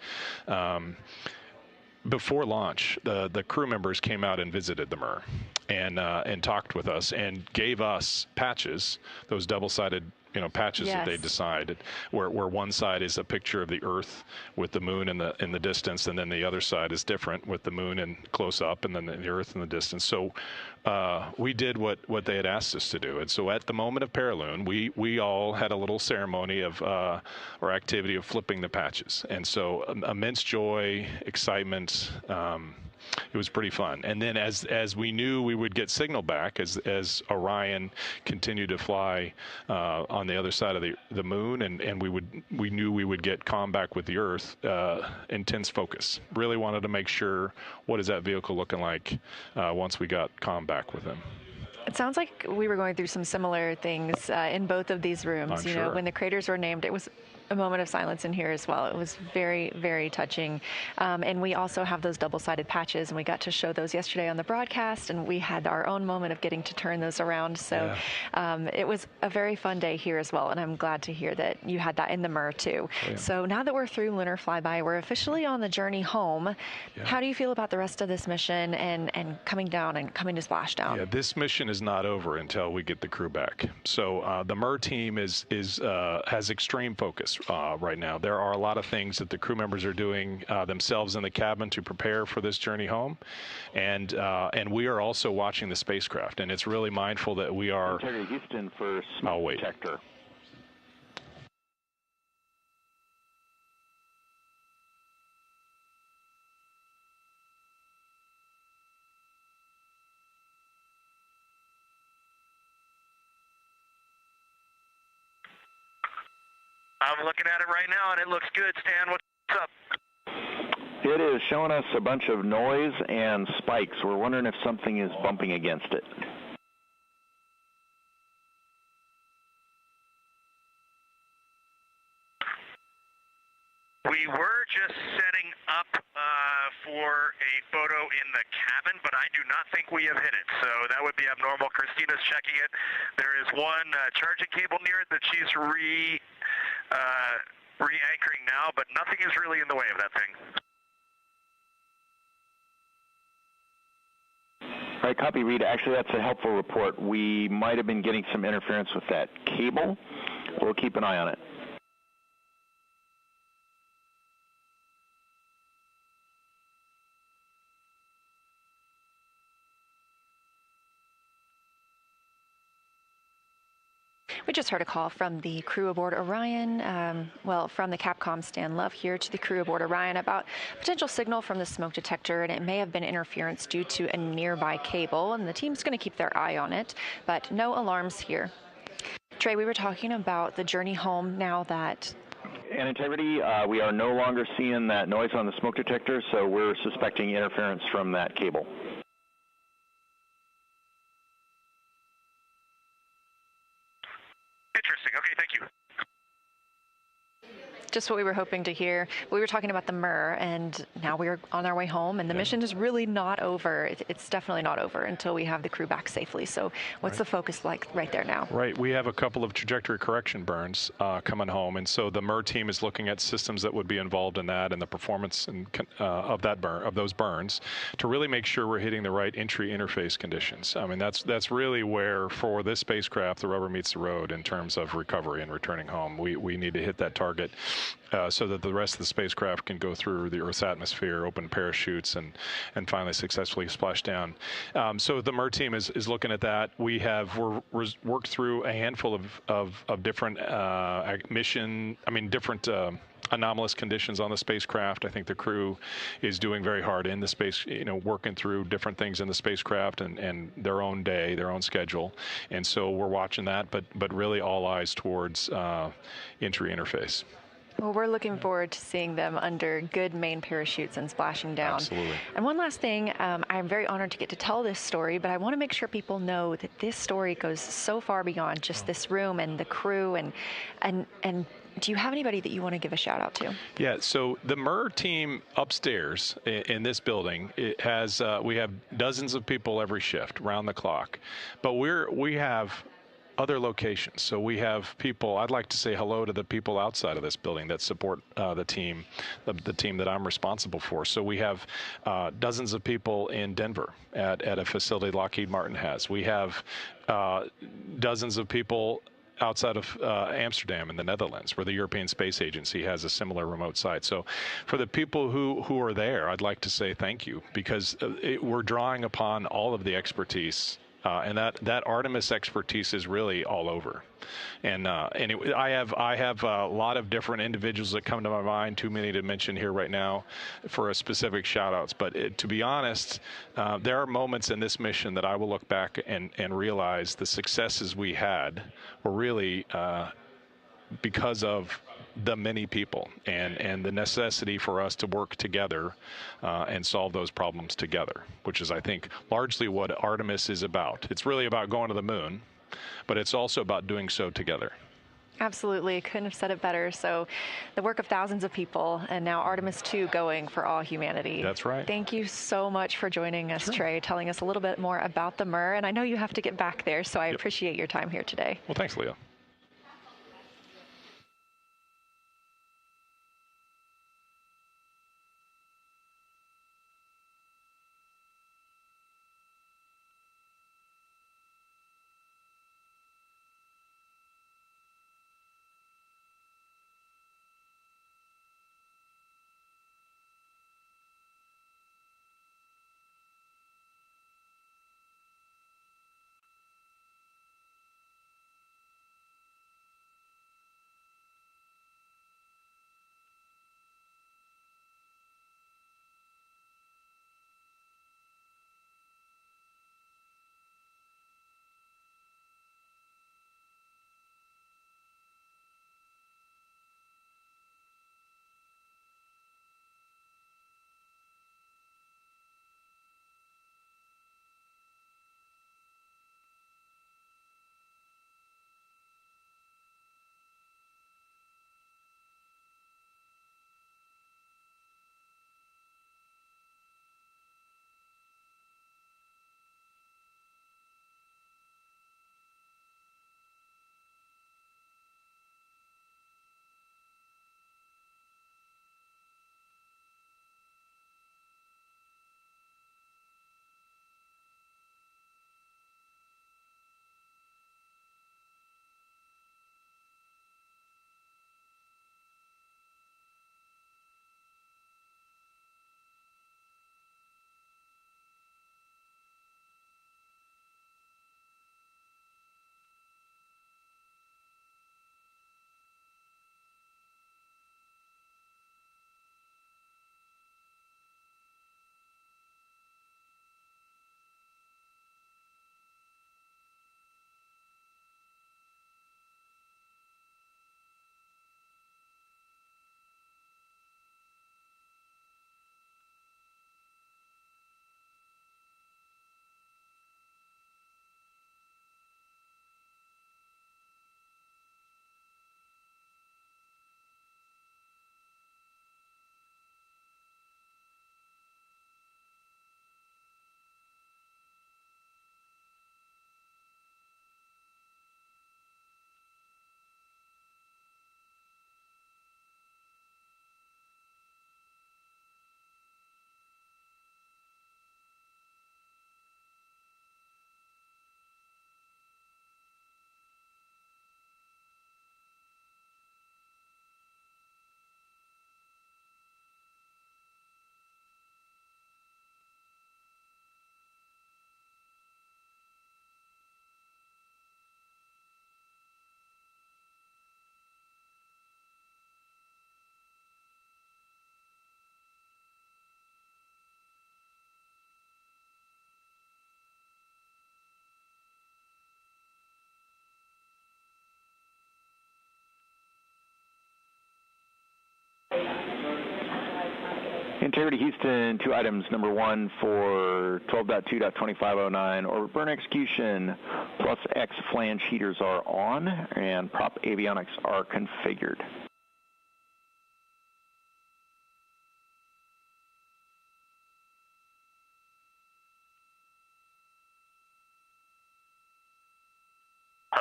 Before launch, the crew members came out and visited the MER and talked with us and gave us patches, those double-sided patches that they decided, where one side is a picture of the Earth with the moon in the distance, and then the other side is different with the moon and close up, and then the Earth in the distance. So we did what they had asked us to do, and so at the moment of Paralune, we all had a little ceremony of or activity of flipping the patches, and so immense joy, excitement. It was pretty fun. And then as we knew we would get signal back as Orion continued to fly on the other side of the moon, and we knew we would get comm back with the Earth, intense focus. Really wanted to make sure, what is that vehicle looking like once we got comm back with them. It sounds like we were going through some similar things in both of these rooms. You know, when the craters were named, it was a moment of silence in here as well. It was very, very touching. And we also have those double-sided patches, and we got to show those yesterday on the broadcast, and we had our own moment of getting to turn those around. So it was a very fun day here as well, and I'm glad to hear that you had that in the MER too. So now that we're through Lunar Flyby, we're officially on the journey home. How do you feel about the rest of this mission and coming down and coming to splashdown? Yeah, this mission is not over until we get the crew back. So the MER team has extreme focus right now. There are a lot of things that the crew members are doing themselves in the cabin to prepare for this journey home, and we are also watching the spacecraft, and it's really mindful that we are. Houston for smoke detector. I'm looking at it right now, and it looks good. Stan, what's up? It is showing us a bunch of noise and spikes. We're wondering if something is bumping against it. We were just setting up for a photo in the cabin, but I do not think we have hit it, so that would be abnormal. Christina's checking it. There is one charging cable near it that she's re-anchoring now, but nothing is really in the way of that thing. All right, copy, Reed. Actually, that's a helpful report. We might have been getting some interference with that cable. We'll keep an eye on it. We just heard a call from the crew aboard Orion, from the Capcom Stan Love here to the crew aboard Orion about potential signal from the smoke detector, and it may have been interference due to a nearby cable, and the team's going to keep their eye on it, but no alarms here. Trey, we were talking about the journey home now that... And integrity, we are no longer seeing that noise on the smoke detector, so we're suspecting interference from that cable. Interesting. Okay, thank you. Just what we were hoping to hear. We were talking about the MER, and now we're on our way home, and the mission is really not over. It's definitely not over until we have the crew back safely. So what's the focus like right there now? Right. We have a couple of trajectory correction burns coming home, and so the MER team is looking at systems that would be involved in that and the performance of those burns to really make sure we're hitting the right entry interface conditions. I mean, that's really where, for this spacecraft, the rubber meets the road in terms of recovery and returning home. We need to hit that target. so that the rest of the spacecraft can go through the Earth's atmosphere, open parachutes, and finally successfully splash down. So the MER team is looking at that. We're worked through a handful of different different anomalous conditions on the spacecraft. I think the crew is doing very hard in the space, working through different things in the spacecraft and their own day, their own schedule. And so we're watching that, but really all eyes towards entry interface. Well, we're looking forward to seeing them under good main parachutes and splashing down. Absolutely. And one last thing, I'm very honored to get to tell this story, but I want to make sure people know that this story goes so far beyond just this room and the crew. And do you have anybody that you want to give a shout out to? Yeah, so the MER team upstairs in this building, it has we have dozens of people every shift, round the clock. But we have other locations. So we have people, I'd like to say hello to the people outside of this building that support the team that I'm responsible for. So we have dozens of people in Denver at a facility Lockheed Martin has. We have dozens of people outside of Amsterdam in the Netherlands, where the European Space Agency has a similar remote site. So for the people who are there, I'd like to say thank you, because we're drawing upon all of the expertise. And that Artemis expertise is really all over, I have a lot of different individuals that come to my mind, too many to mention here right now for a specific shout outs. But to be honest, there are moments in this mission that I will look back and realize the successes we had were really because of the many people and the necessity for us to work together and solve those problems together, which is, I think, largely what Artemis is about. It's really about going to the moon, but it's also about doing so together. Absolutely. Couldn't have said it better. So the work of thousands of people, and now Artemis 2 going for all humanity. That's right. Thank you so much for joining us, Trey, telling us a little bit more about the MER. And I know you have to get back there, so I appreciate your time here today. Well, thanks, Leah. Integrity Houston, 2 items. Number 1 for 12.2.2509, orbit burn execution plus X flange heaters are on and prop avionics are configured.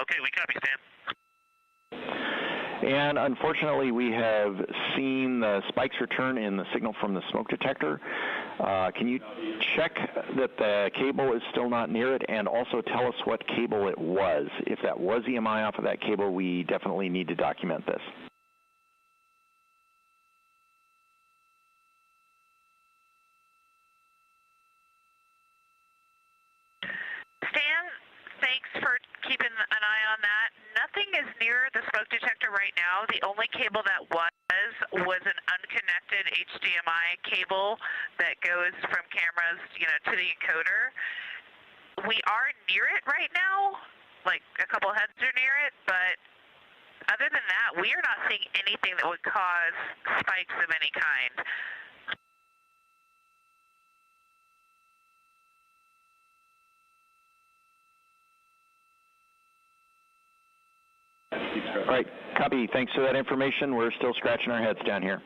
Okay, we copy, Stan. And unfortunately, we have seen the spikes return in the signal from the smoke detector. Can you check that the cable is still not near it, and also tell us what cable it was? If that was EMI off of that cable, we definitely need to document this. Stan, thanks for keeping an eye on that. Nothing is near the smoke detector right now. The only cable that was an unconnected HDMI cable that goes from cameras, to the encoder. We are near it right now, like a couple heads are near it, but other than that, we are not seeing anything that would cause spikes of any kind. All right, copy. Thanks for that information. We're still scratching our heads down here.